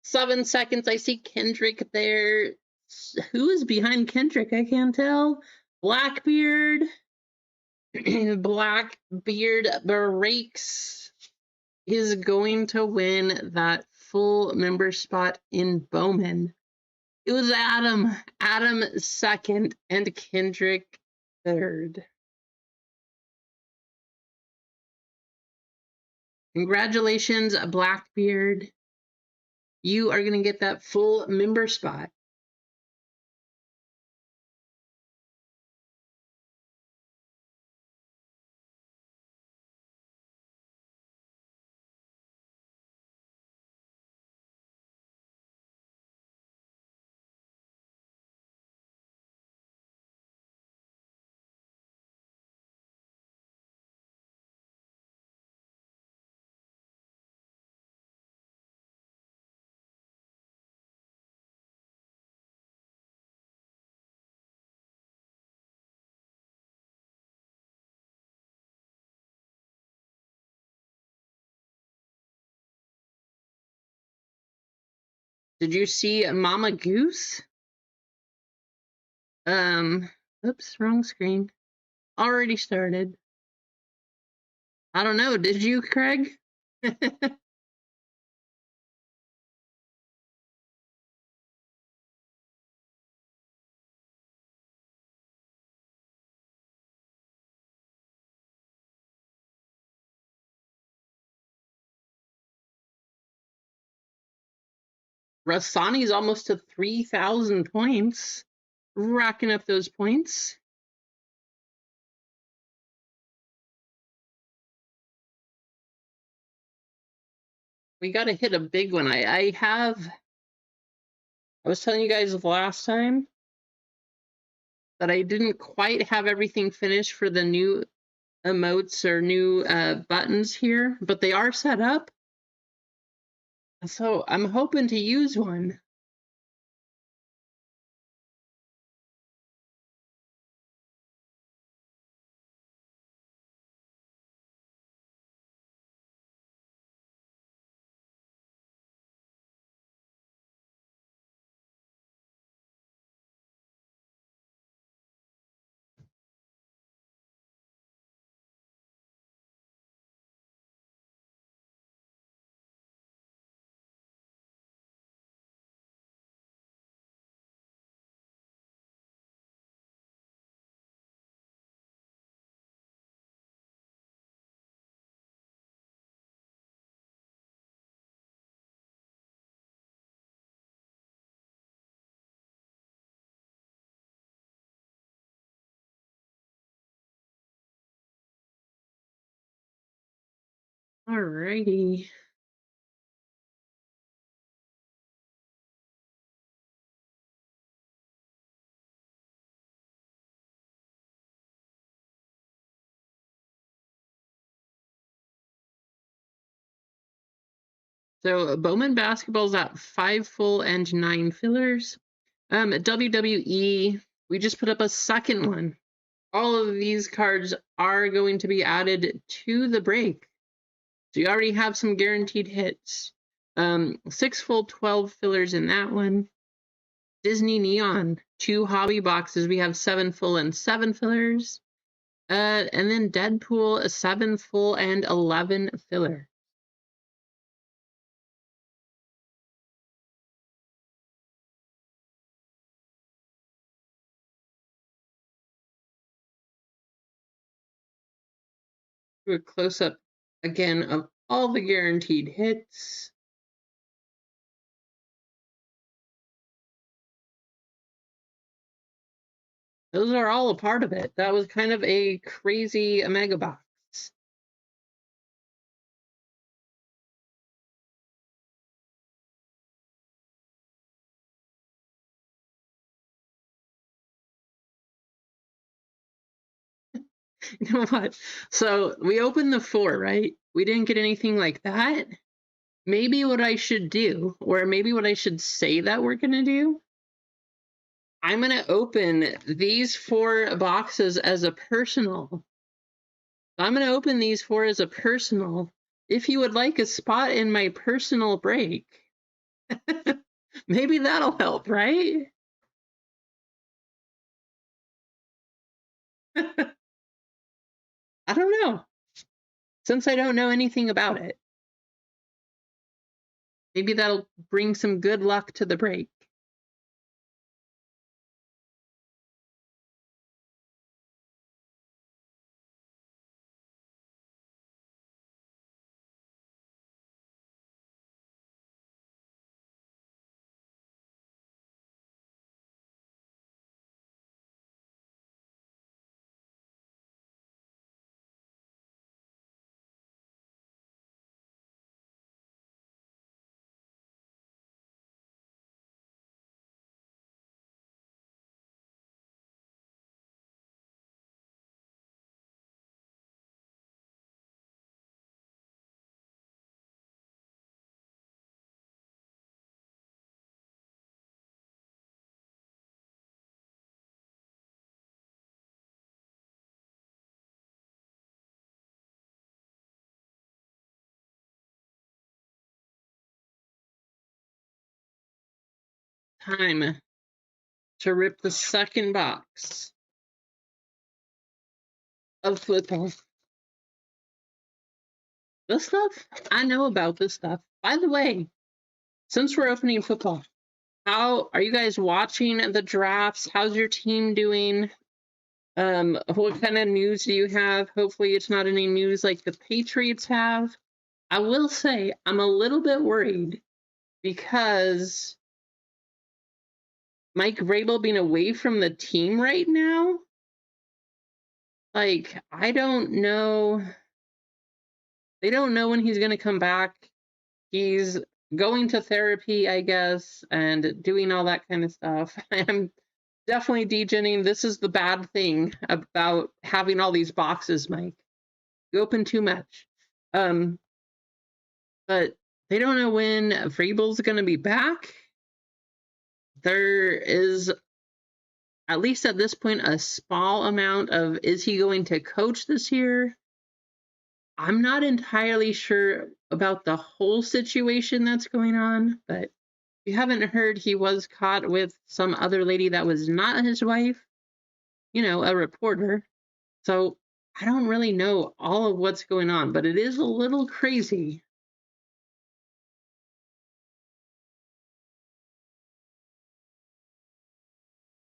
Seven seconds. I see Kendrick there. Who is behind Kendrick? I can't tell. Blackbeard. Blackbeard breaks is going to win that full member spot in Bowman. It was Adam. Adam second and Kendrick third. Congratulations, Blackbeard. You are going to get that full member spot. Did you see Mama Goose? Oops, wrong screen. Already started. I don't know. Did you, Craig? Rassani's almost to 3,000 points. Racking up those points. We got to hit a big one. I was telling you guys last time that I didn't quite have everything finished for the new emotes or new buttons here, but they are set up. So I'm hoping to use one. Alrighty. So Bowman basketball's at 5 full and 9 fillers. WWE, we just put up a second one. All of these cards are going to be added to the break. So you already have some guaranteed hits. 6 full, 12 fillers in that one. Disney Neon, 2 hobby boxes. We have 7 full and 7 fillers. And then Deadpool, a 7 full and 11 filler. Do a close up again of all the guaranteed hits. Those are all a part of it. That was kind of a crazy mega box. You know what? So we opened the 4, right? We didn't get anything like that. Maybe what I should do, or maybe what I should say that we're going to do, I'm going to open these 4 boxes as a personal. I'm going to open these 4 as a personal. If you would like a spot in my personal break, maybe that'll help, right? I don't know. Since I don't know anything about it, maybe that'll bring some good luck to the break. Time to rip the second box of football. This stuff, I know about this stuff. By the way, since we're opening football, how are you guys watching the drafts? How's your team doing? What kind of news do you have? Hopefully it's not any news like the Patriots have. I will say I'm a little bit worried because Mike Vrabel being away from the team right now, like, I don't know. They don't know when he's going to come back. He's going to therapy, I guess, and doing all that kind of stuff. I'm definitely degening. This is the bad thing about having all these boxes, Mike. You open too much. Um, but they don't know when Vrabel's going to be back. There is, at least at this point, a small amount of is he going to coach this year? I'm not entirely sure about the whole situation that's going on, but if you haven't heard, he was caught with some other lady that was not his wife, a reporter. So I don't really know all of what's going on, but it is a little crazy.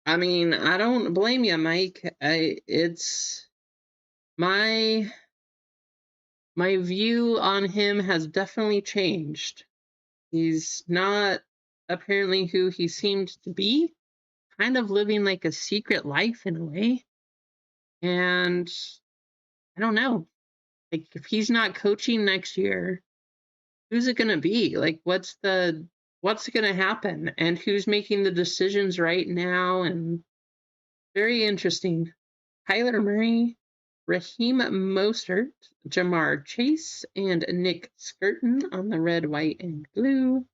I mean, I don't blame you, Mike. It's my my view on him has definitely changed. He's not apparently who he seemed to be, kind of living like a secret life in a way. And I don't know. Like if he's not coaching next year, who's it going to be? Like what's going to happen and who's making the decisions right now and very interesting. Kyler Murray, Raheem Mostert, Jamar Chase, and Nick Skirton on the red, white, and blue.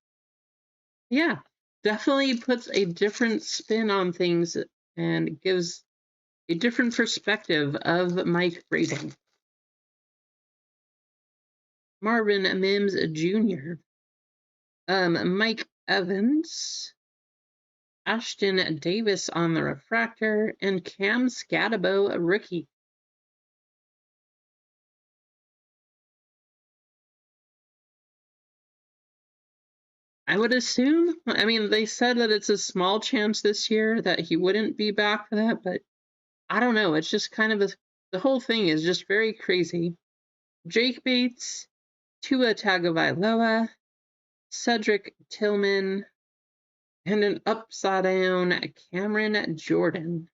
Yeah, definitely puts a different spin on things and gives a different perspective of Mike Vrabel. Marvin Mims Jr., Mike Evans, Ashton Davis on the refractor, and Cam Scatabo, a rookie. I would assume. I mean, they said that it's a small chance this year that he wouldn't be back for that, but I don't know. It's just kind of the whole thing is just very crazy. Jake Bates, Tua Tagovailoa, Cedric Tillman, and an upside down Cameron Jordan.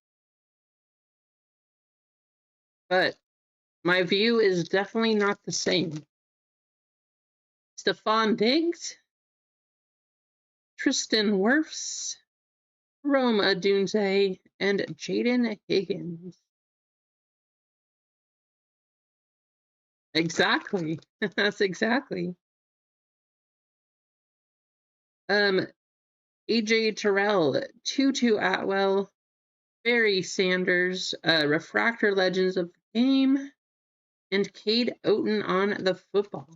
But my view is definitely not the same. Stephon Diggs, Tristan Wirfs, Rome Odunze, and Jaden Higgins. Exactly. That's exactly. AJ Terrell, Tutu Atwell, Barry Sanders, Refractor Legends of the Game, and Cade Oten on the football.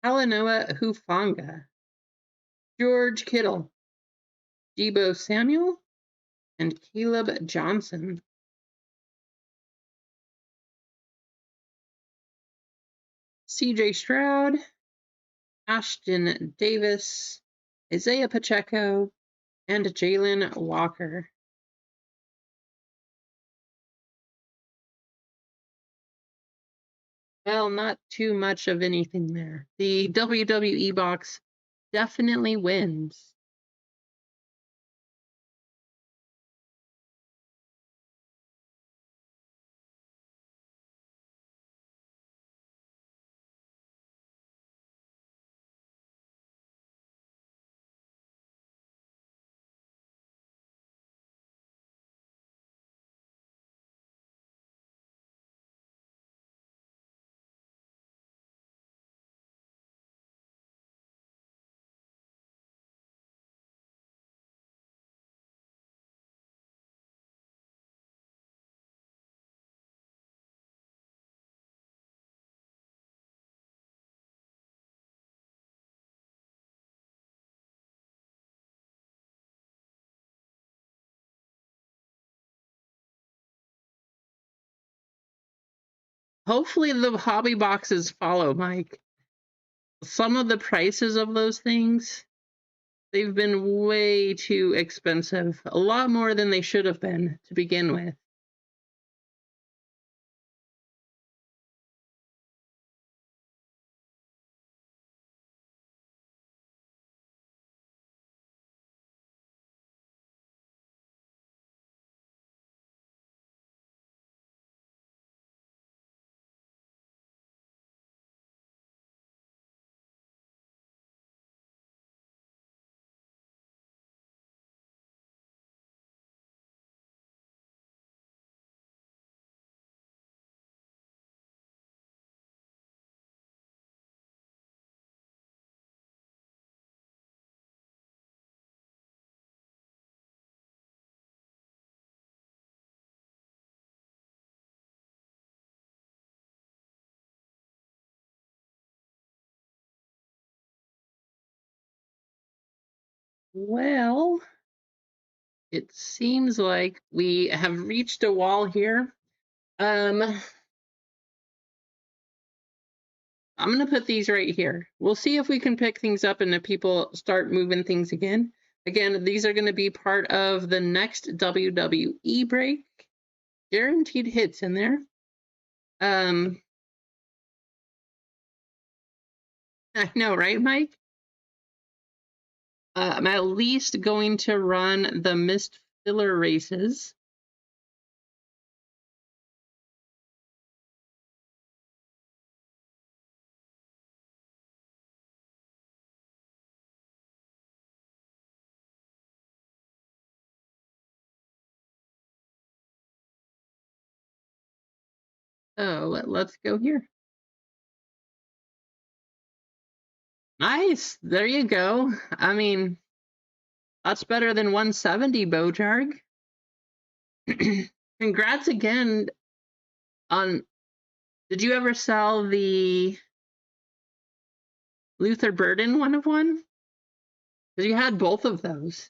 Talanoa Hufanga, George Kittle, Debo Samuel, and Caleb Johnson. CJ Stroud, Ashton Davis, Isaiah Pacheco, and Jalen Walker. Well, not too much of anything there. The WWE box definitely wins. Hopefully the hobby boxes follow, Mike. Some of the prices of those things, they've been way too expensive. A lot more than they should have been to begin with. Well, it seems like we have reached a wall here. I'm gonna put these right here. We'll see if we can pick things up and if people start moving things again. Again, these are gonna be part of the next WWE break. Guaranteed hits in there. I know, right, Mike? I'm at least going to run the missed filler races. Oh, let's go here. Nice. There you go. I mean, that's better than 170, Bojarg. Congrats again on. Did you ever sell the Luther Burden 1 of 1? Because you had both of those.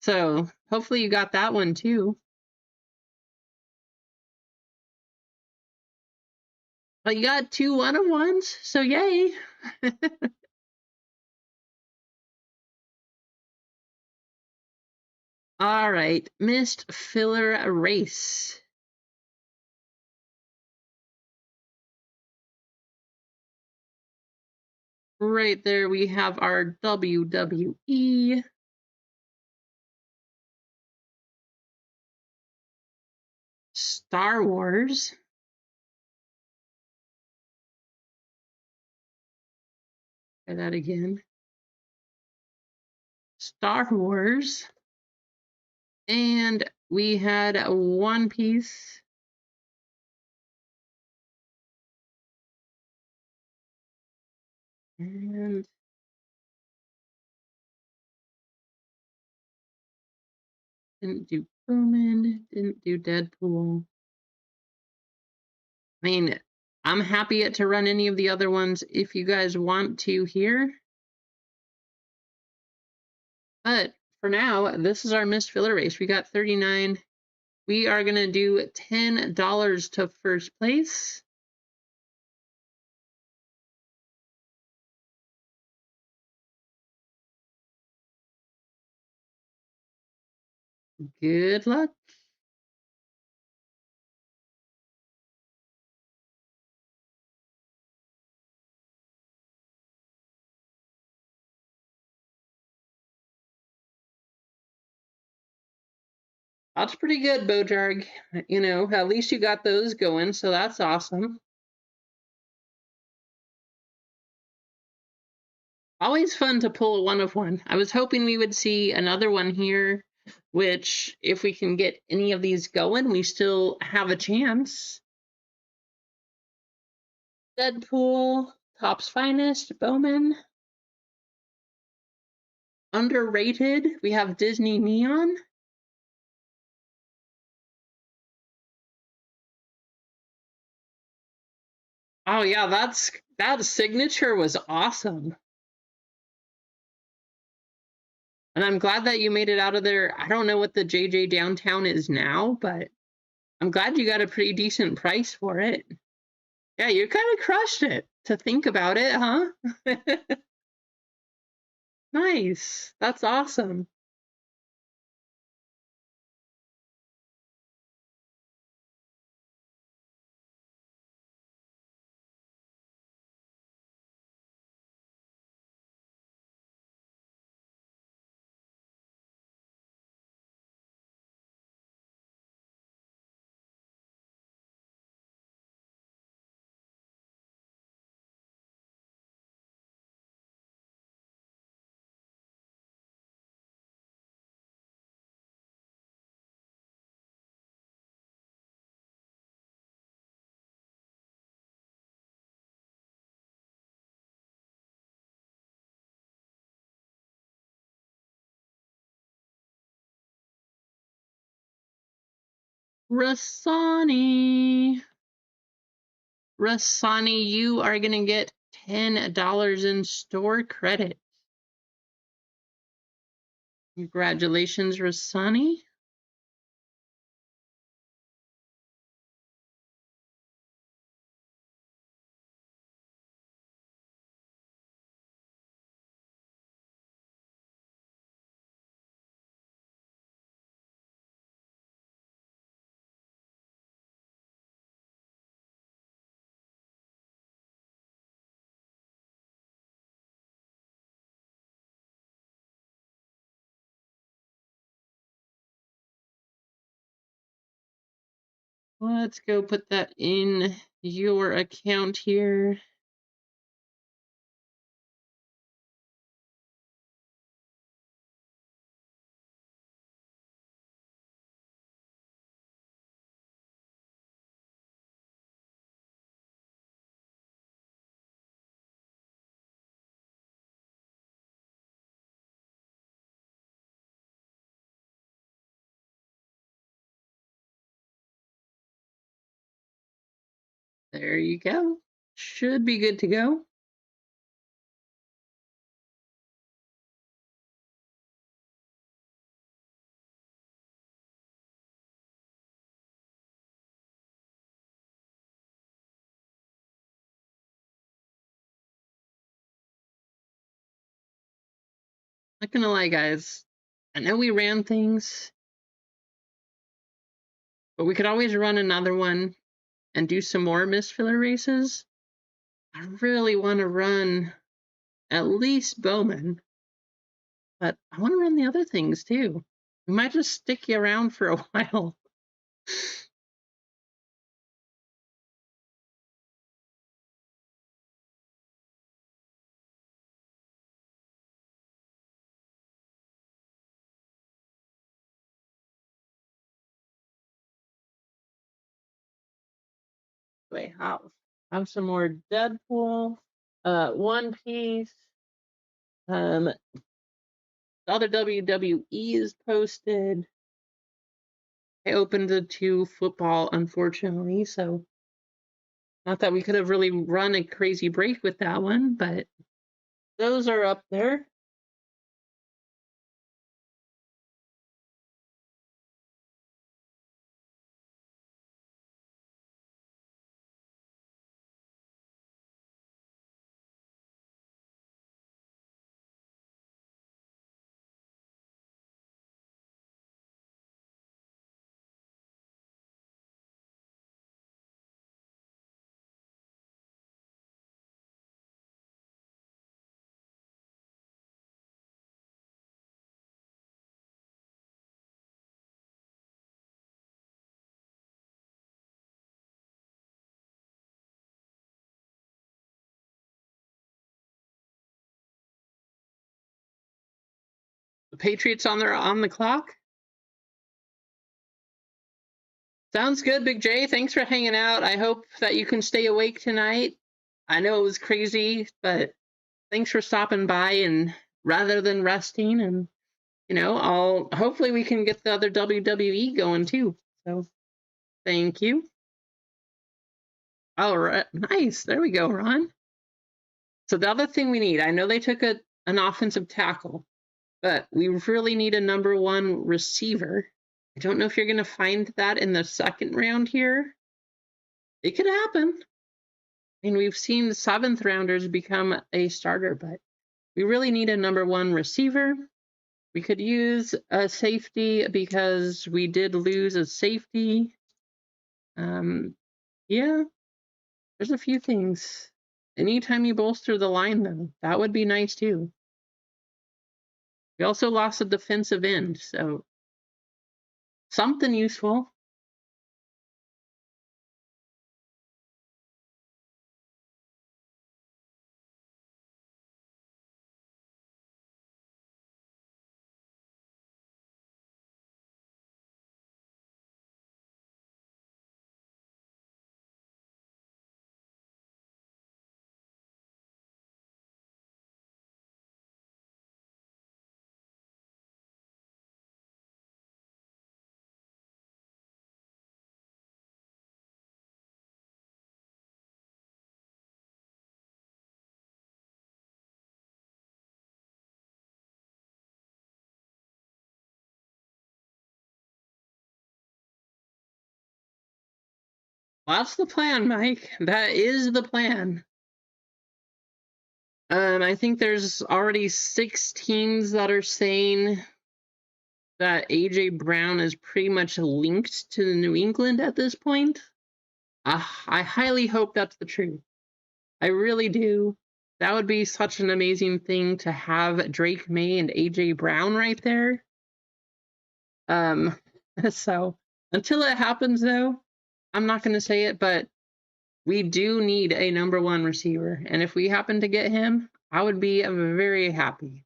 So hopefully you got that one too. But you got 2 1 of 1s, so yay. All right, missed filler race. Right there we have our WWE. Star Wars. Try that again. Star Wars. And we had a One Piece. And didn't do Bowman, didn't do Deadpool. I mean, I'm happy to run any of the other ones if you guys want to here. But for now, this is our missed filler race. We got 39. We are going to do $10 to first place. Good luck. That's pretty good, Bojarg. You know, at least you got those going, so that's awesome. Always fun to pull a 1 of 1. I was hoping we would see another one here, which if we can get any of these going, we still have a chance. Deadpool, Topps Finest, Bowman. Underrated, we have Disney Neon. Oh yeah, that signature was awesome. And I'm glad that you made it out of there. I don't know what the JJ downtown is now, but I'm glad you got a pretty decent price for it. Yeah, you kind of crushed it to think about it, huh? Nice. That's awesome. Rasani. Rasani, you are going to get $10 in store credit. Congratulations, Rasani. Let's go put that in your account here. There you go. Should be good to go. Not gonna lie, guys. I know we ran things, but we could always run another one and do some more Mistfiller races. I really want to run at least Bowman, but I want to run the other things too. We might just stick you around for a while. Wait, have some more Deadpool, One Piece. The other WWE is posted. I opened the two football, unfortunately, so not that we could have really run a crazy break with that one, but those are up there. The Patriots on the clock. Sounds good, Big J. Thanks for hanging out. I hope that you can stay awake tonight. I know it was crazy, but thanks for stopping by and rather than resting and I'll hopefully we can get the other WWE going too. So thank you. All right, nice. There we go, Ron. So the other thing we need, I know they took an offensive tackle, but we really need a number one receiver. I don't know if you're going to find that in the second round here. It could happen. I mean, we've seen the seventh rounders become a starter, but we really need a number one receiver. We could use a safety because we did lose a safety. Yeah, there's a few things. Anytime you bolster the line, though, that would be nice too. We also lost a defensive end, so something useful. That's the plan, Mike. That is the plan. I think there's already 6 teams that are saying that A.J. Brown is pretty much linked to New England at this point. I highly hope that's the truth. I really do. That would be such an amazing thing to have Drake May and A.J. Brown right there. So until it happens, though, I'm not going to say it, but we do need a number 1 receiver. And if we happen to get him, I would be very happy.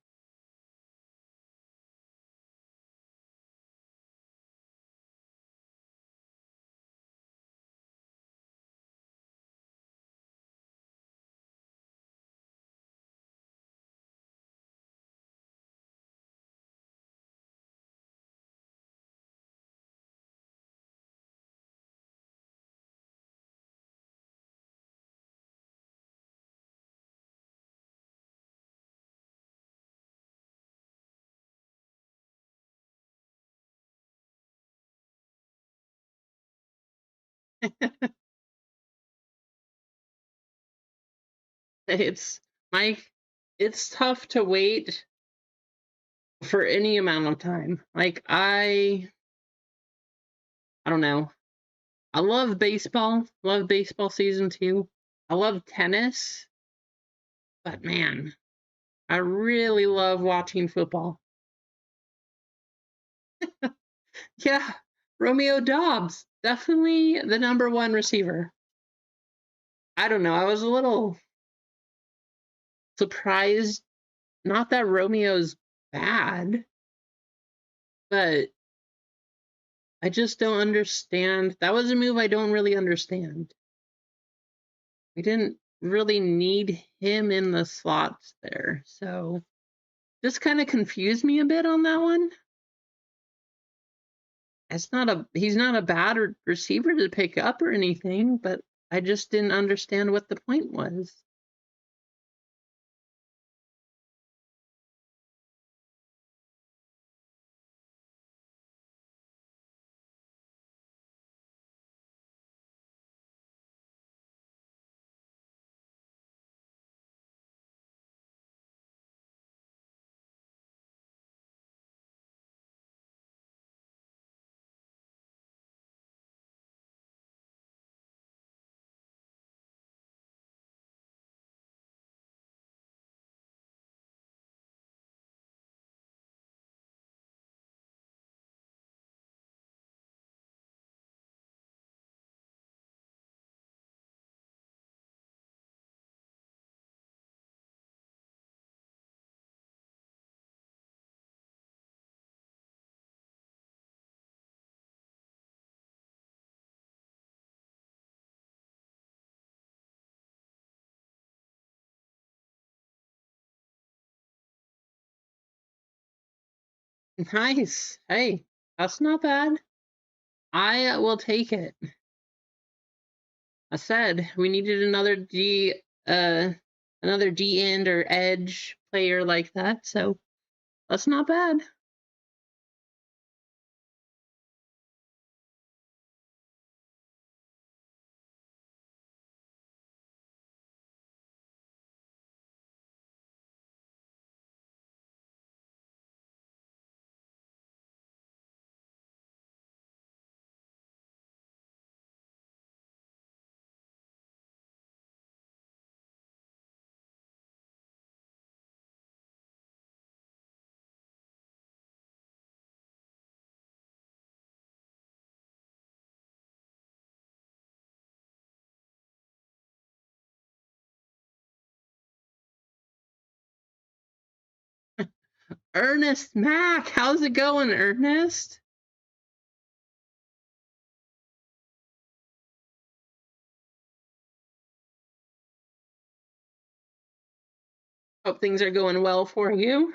It's Mike, it's tough to wait for any amount of time. Like I don't know. I love baseball season 2. I love tennis, but man, I really love watching football. Yeah, Romeo Dobbs, definitely the number 1 receiver. I don't know. I was a little surprised, not that Romeo's bad, but I just don't understand. That was a move I don't really understand. We didn't really need him in the slots there. So just kind of confused me a bit on that one. He's not a bad receiver to pick up or anything, but I just didn't understand what the point was. Nice. Hey, that's not bad. I will take it. I said we needed another D end or edge player like that, so that's not bad. Ernest Mack, how's it going, Ernest? Hope things are going well for you.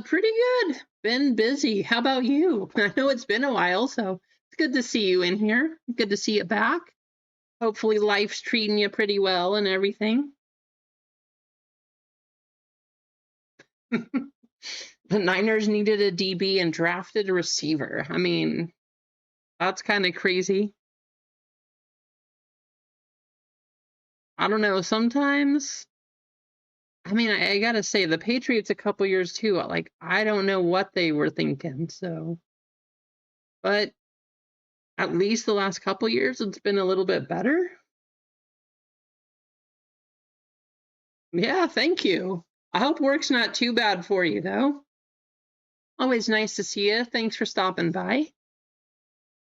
Pretty good. Been busy. How about you? I know it's been a while, so it's good to see you in here. Good to see you back. Hopefully life's treating you pretty well and everything. The Niners needed a DB and drafted a receiver. I mean, that's kind of crazy. I don't know. Sometimes, I mean, I gotta say, the Patriots a couple years too. Like, I don't know what they were thinking. So, but at least the last couple years, it's been a little bit better. Yeah, thank you. I hope work's not too bad for you, though. Always nice to see you. Thanks for stopping by.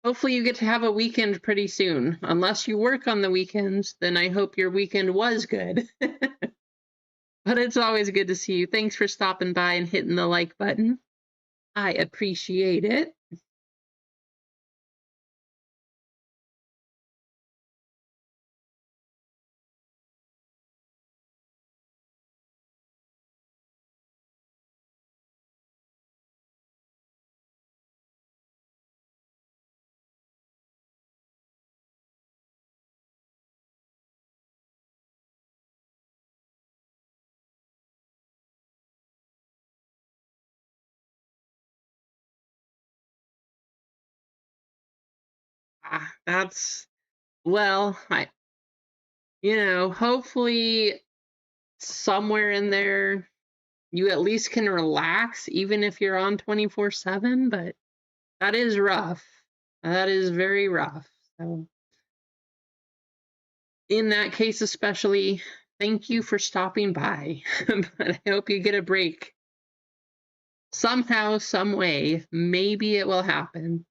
Hopefully, you get to have a weekend pretty soon. Unless you work on the weekends, then I hope your weekend was good. But it's always good to see you. Thanks for stopping by and hitting the like button. I appreciate it. That's, well, hopefully somewhere in there you at least can relax, even if you're on 24/7, but that is rough. That is very rough. So, in that case, especially, thank you for stopping by. But I hope you get a break somehow, some way. Maybe it will happen.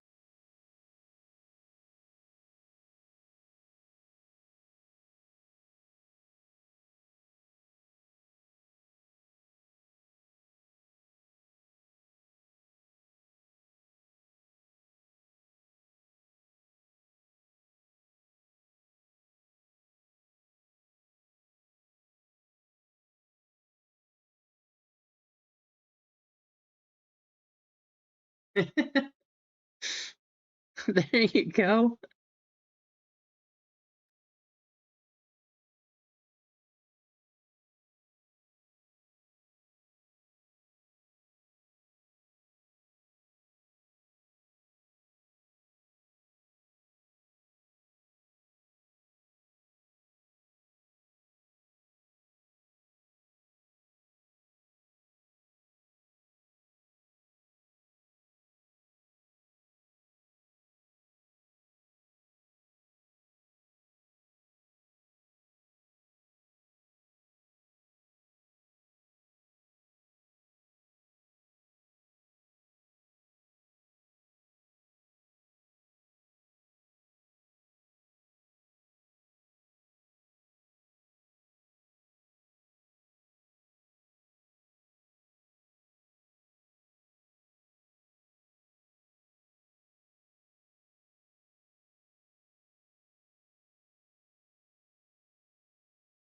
There you go.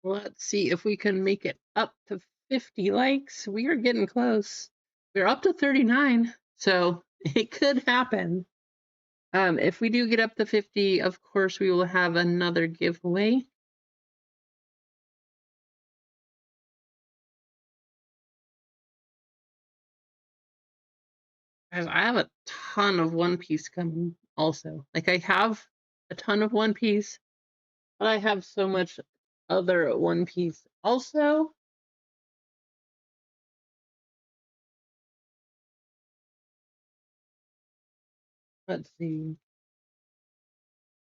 Let's see if we can make it up to 50 likes. We are getting close. We're up to 39, so it could happen. If we do get up to 50, of course, we will have another giveaway. Guys, I have a ton of One Piece coming also. Like, I have a ton of One Piece, but I have so much other One Piece also. Let's see.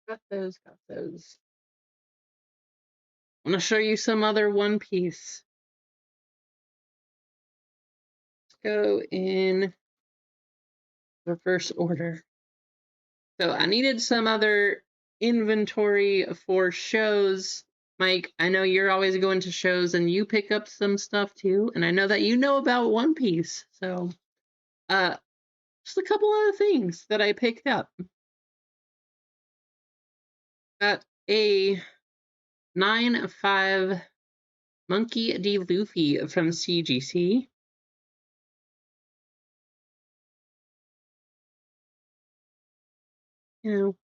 Got those, got those. I'm going to show you some other One Piece. Let's go in reverse order. So I needed some other inventory for shows. Mike, I know you're always going to shows and you pick up some stuff too. And I know that you know about One Piece. So just a couple other things that I picked up. Got a 9/5 Monkey D. Luffy from CGC. You know,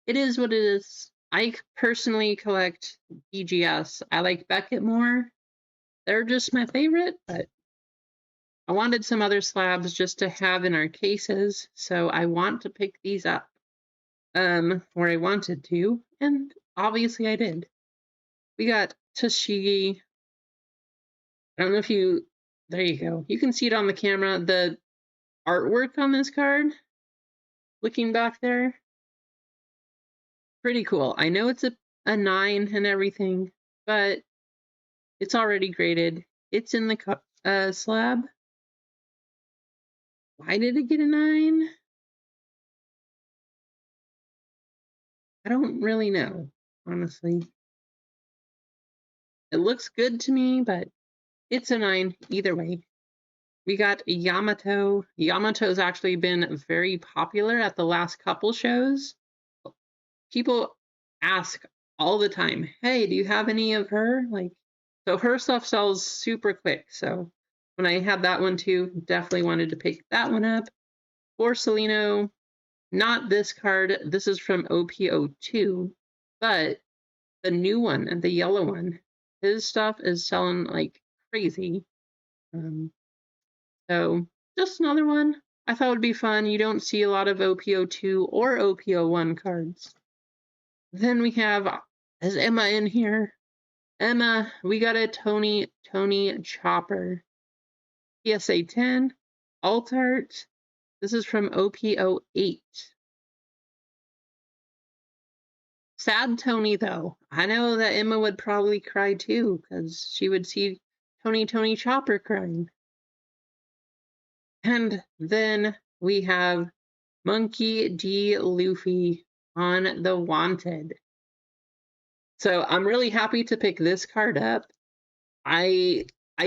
it is what it is. I personally collect BGS. I like Beckett more. They're just my favorite, but I wanted some other slabs just to have in our cases, so I want to pick these up where I wanted to, and obviously I did. We got Tashigi. I don't know if you, there you go. You can see it on the camera, the artwork on this card, looking back there. Pretty cool. I know it's a 9 and everything, but it's already graded. It's in the slab. Why did it get a 9? I don't really know, honestly. It looks good to me, but it's a 9 either way. We got Yamato. Yamato's actually been very popular at the last couple shows. People ask all the time, hey, do you have any of her? Like, so her stuff sells super quick. So when I had that one too, definitely wanted to pick that one up. Borsalino, not this card. This is from OP02, but the new one, the yellow one, his stuff is selling like crazy. So just another one I thought would be fun. You don't see a lot of OP02 or OP01 cards. Then we have, is Emma in here? Emma, we got a Tony Chopper. PSA 10, Alt Art. This is from OP08. Sad Tony, though. I know that Emma would probably cry too, because she would see Tony Chopper crying. And then we have Monkey D. Luffy on the Wanted. So I'm really happy to pick this card up. I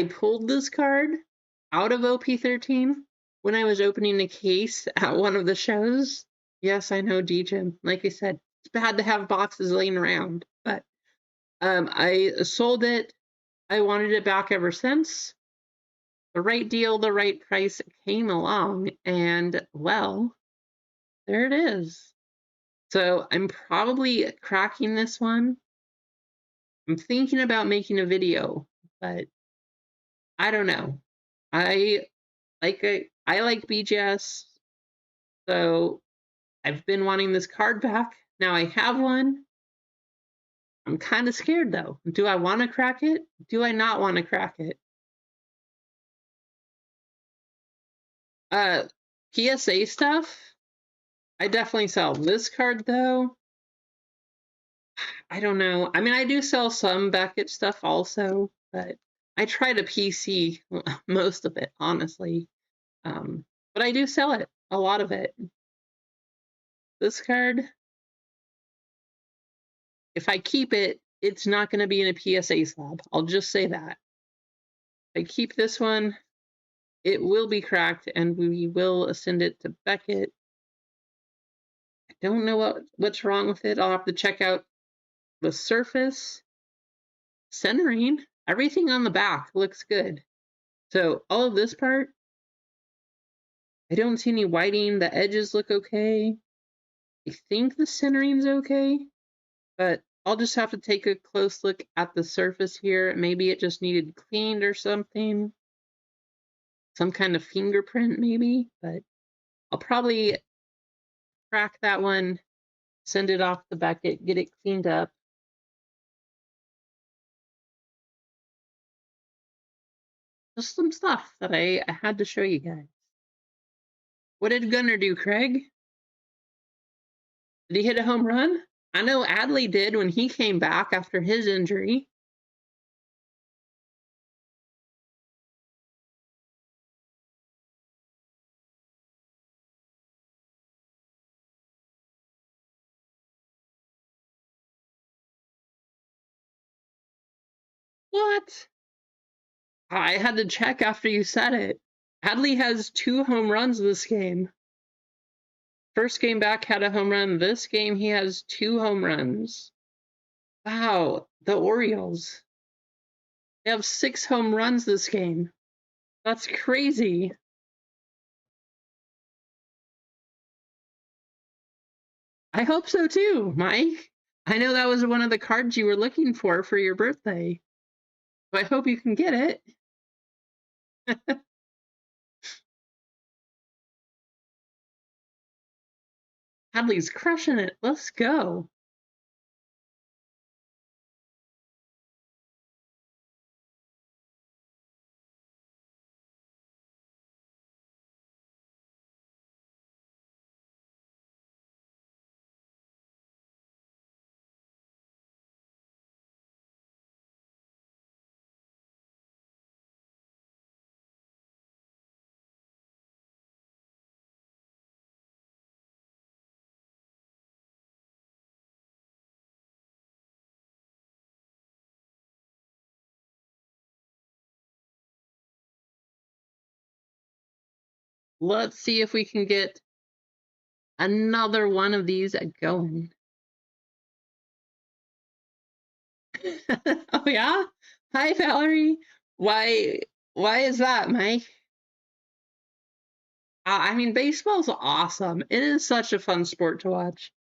pulled this card out of OP13 when I was opening a case at one of the shows. Yes, I know, DJ. Like I said, it's bad to have boxes laying around, but I sold it. I wanted it back ever since. The right deal, the right price came along, and well, there it is. So I'm probably cracking this one. I'm thinking about making a video, but I don't know. I like BGS, so I've been wanting this card back. Now I have one. I'm kind of scared though. Do I want to crack it? Do I not want to crack it? PSA stuff, I definitely sell. This card though, I don't know. I mean, I do sell some Beckett stuff also, but I try to PC most of it, honestly. But I do sell it, a lot of it. This card, if I keep it, it's not going to be in a PSA slab. I'll just say that. If I keep this one, it will be cracked, and we will send it to Beckett. I don't know what's wrong with it. I'll have to check out the surface. Centering, everything on the back looks good. So all of this part, I don't see any whiting. The edges look okay. I think the centering's okay, but I'll just have to take a close look at the surface here. Maybe it just needed cleaned or something. Some kind of fingerprint maybe, but I'll probably crack that one, send it off the Beckett, get it cleaned up. Just some stuff that I had to show you guys. What did Gunnar do, Craig? Did he hit a home run? I know Adley did when he came back after his injury. What? I had to check after you said it. Adley has 2 home runs this game. First game back had a home run. This game he has 2 home runs. Wow, the Orioles. They have 6 home runs this game. That's crazy. I hope so too, Mike. I know that was one of the cards you were looking for your birthday. So I hope you can get it. Hadley's crushing it. Let's go. Let's see if we can get another one of these going. Oh yeah? Hi Valerie. Why why is that, Mike? I mean, baseball's awesome. It is such a fun sport to watch.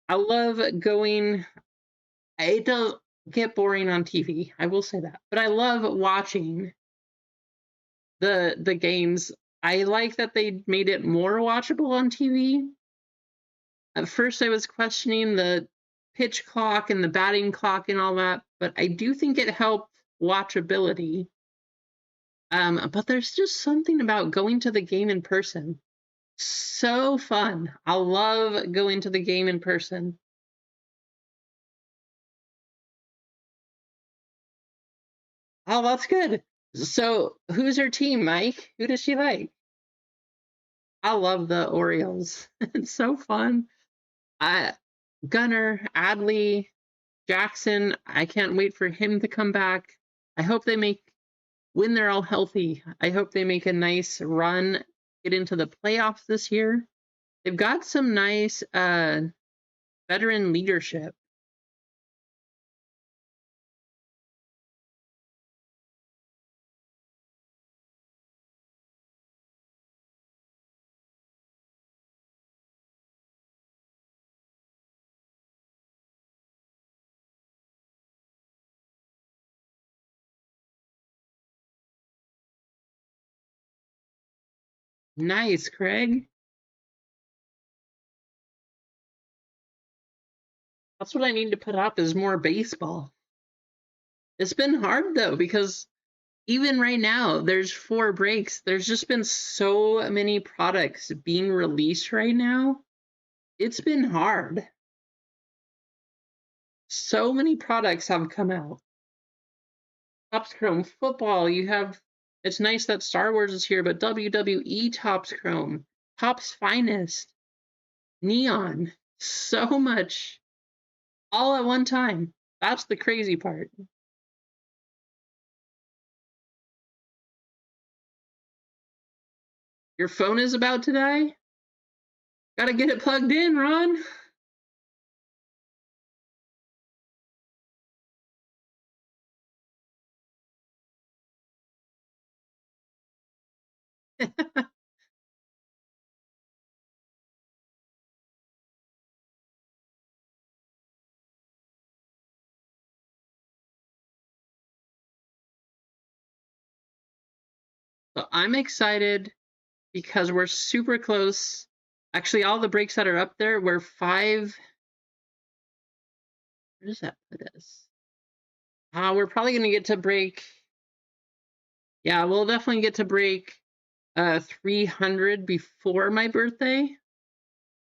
I love going. It does get boring on TV. I will say that, but I love watching the games. I like that they made it more watchable on TV. At first, I was questioning the pitch clock and the batting clock and all that, but I do think it helped watchability. But there's just something about going to the game in person. So fun. I love going to the game in person. Oh, that's good. So, who's her team, Mike? Who does she like? I love the Orioles. It's so fun. I Gunnar, Adley, Jackson. I can't wait for him to come back. I hope they make when they're all healthy. I hope they make a nice run, get into the playoffs this year. They've got some nice veteran leadership. Nice, Craig. That's what I need to put up is more baseball. It's been hard though because even right now there's 4 breaks. There's just been so many products being released right now. It's been hard. So many products have come out. Topps Chrome football, you have it's nice that Star Wars is here, but WWE Topps Chrome, Topps Finest, Neon, so much all at one time. That's the crazy part. Your phone is about to die? Gotta get it plugged in, Ron. So I'm excited because we're super close. Actually, all the breaks that are up there, we're 5. Where does that put us? We're probably going to get to break. Yeah, we'll definitely get to break 300 before my birthday.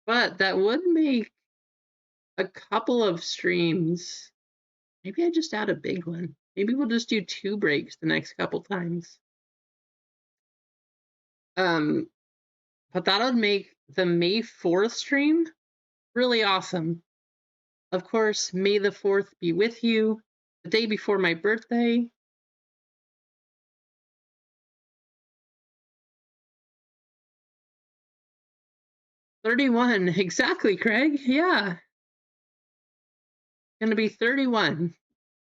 But that would make a couple of streams. Maybe I just add a big one. Maybe we'll just do 2 breaks the next couple times. Um, but that would make the May 4th stream really awesome. Of course, May the 4th be with you, the day before my birthday. '31, exactly, Craig. Yeah, gonna be 31.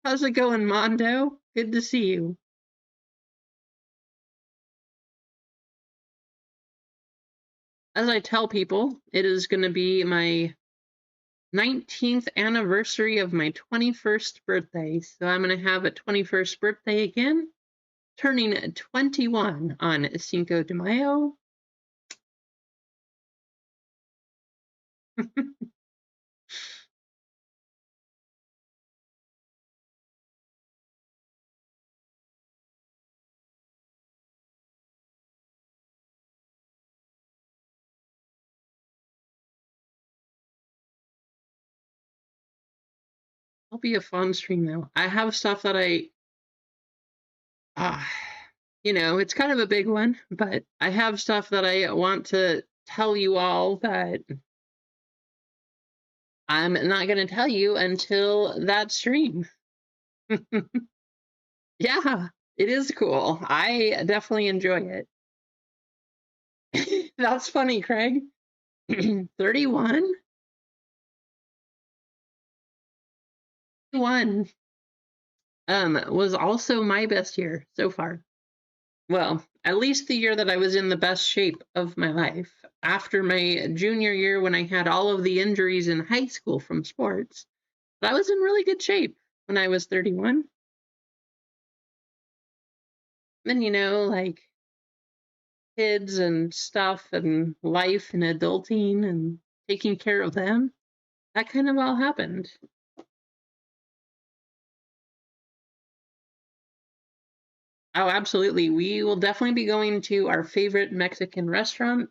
How's it going, Mondo? Good to see you. As I tell people, it is gonna be my 19th anniversary of my 21st birthday. So I'm gonna have a 21st birthday again, turning 21 on Cinco de Mayo. It'll be a fun stream though. I have stuff that uh, it's kind of a big one, but I have stuff that I want to tell you all that I'm not going to tell you until that stream. Yeah, it is cool. I definitely enjoy it. That's funny, Craig. 31? 1 was also my best year so far. Well, at least the year that I was in the best shape of my life. After my junior year, when I had all of the injuries in high school from sports, I was in really good shape when I was 31. And, like kids and stuff and life and adulting and taking care of them, that kind of all happened. Oh, absolutely. We will definitely be going to our favorite Mexican restaurant.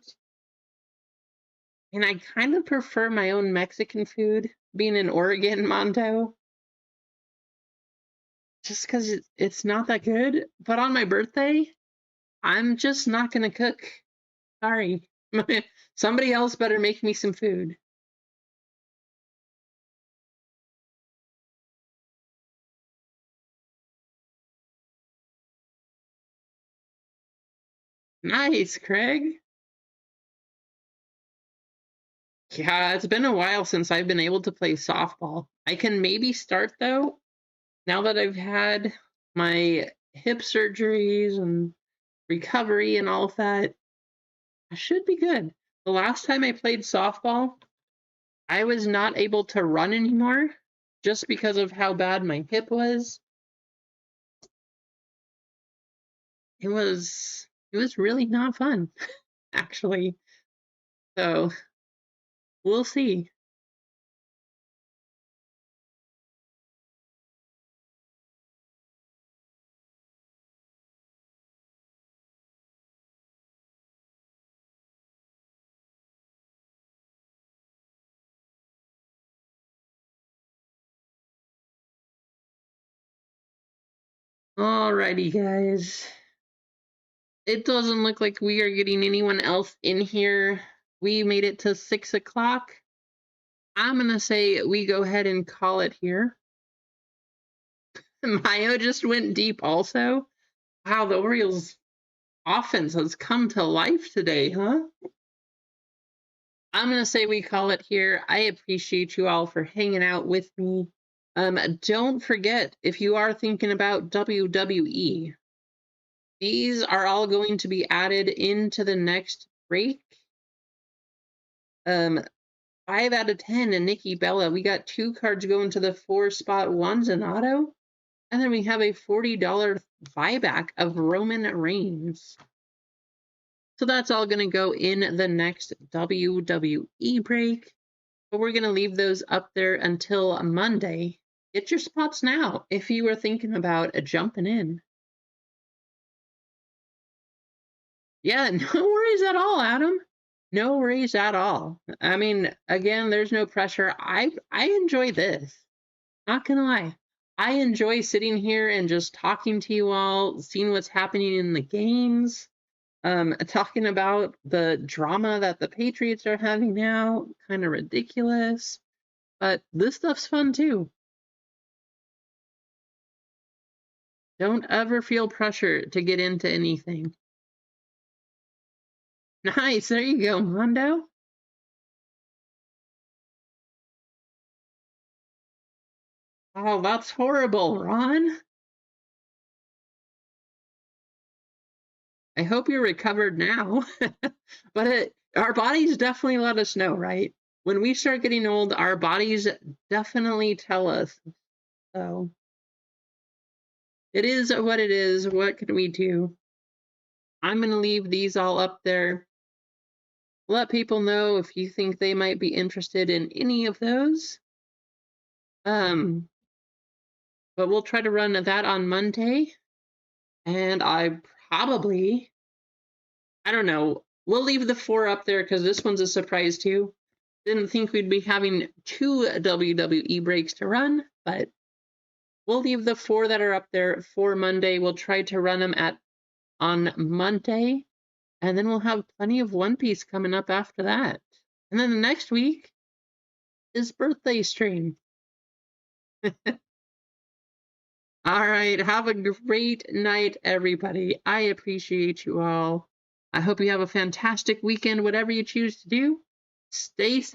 And I kind of prefer my own Mexican food, being in Oregon, Monto, just because it's not that good. But on my birthday, I'm just not going to cook. Sorry. Somebody else better make me some food. Nice, Craig. Yeah, it's been a while since I've been able to play softball. I can maybe start though, now that I've had my hip surgeries and recovery and all of that. I should be good. The last time I played softball, I was not able to run anymore just because of how bad my hip was. It was really not fun, actually. So we'll see. Alrighty, guys. It doesn't look like we are getting anyone else in here. We made it to 6 o'clock. I'm gonna say we go ahead and call it here. Mayo just went deep also. Wow, the Orioles offense has come to life today, huh? I'm gonna say we call it here. I appreciate you all for hanging out with me. Don't forget, if you are thinking about WWE, these are all going to be added into the next break. 5 out of 10 and Nikki Bella. We got 2 cards going to the 4-spot. One's an auto. And then we have a $40 buyback of Roman Reigns. So that's all going to go in the next WWE break. But we're going to leave those up there until Monday. Get your spots now if you were thinking about jumping in. Yeah, no worries at all, Adam. No worries at all. I mean, again, there's no pressure. I enjoy this. Not gonna lie. I enjoy sitting here and just talking to you all, seeing what's happening in the games, talking about the drama that the Patriots are having now. Kind of ridiculous. But this stuff's fun too. Don't ever feel pressure to get into anything. Nice, there you go, Mondo. Oh, that's horrible, Ron. I hope you're recovered now. But our bodies definitely let us know, right? When we start getting old, our bodies definitely tell us. So it is what it is. What can we do? I'm going to leave these all up there. let people know if you think they might be interested in any of those. But we'll try to run that on Monday. And I don't know, we'll leave the 4 up there because this one's a surprise too. Didn't think we'd be having 2 WWE breaks to run, but we'll leave the 4 that are up there for Monday. We'll try to run them on Monday, and then we'll have plenty of One Piece coming up after that. And then the next week is birthday stream. All right, have a great night, everybody. I appreciate you all. I hope you have a fantastic weekend, whatever you choose to do. Stay safe.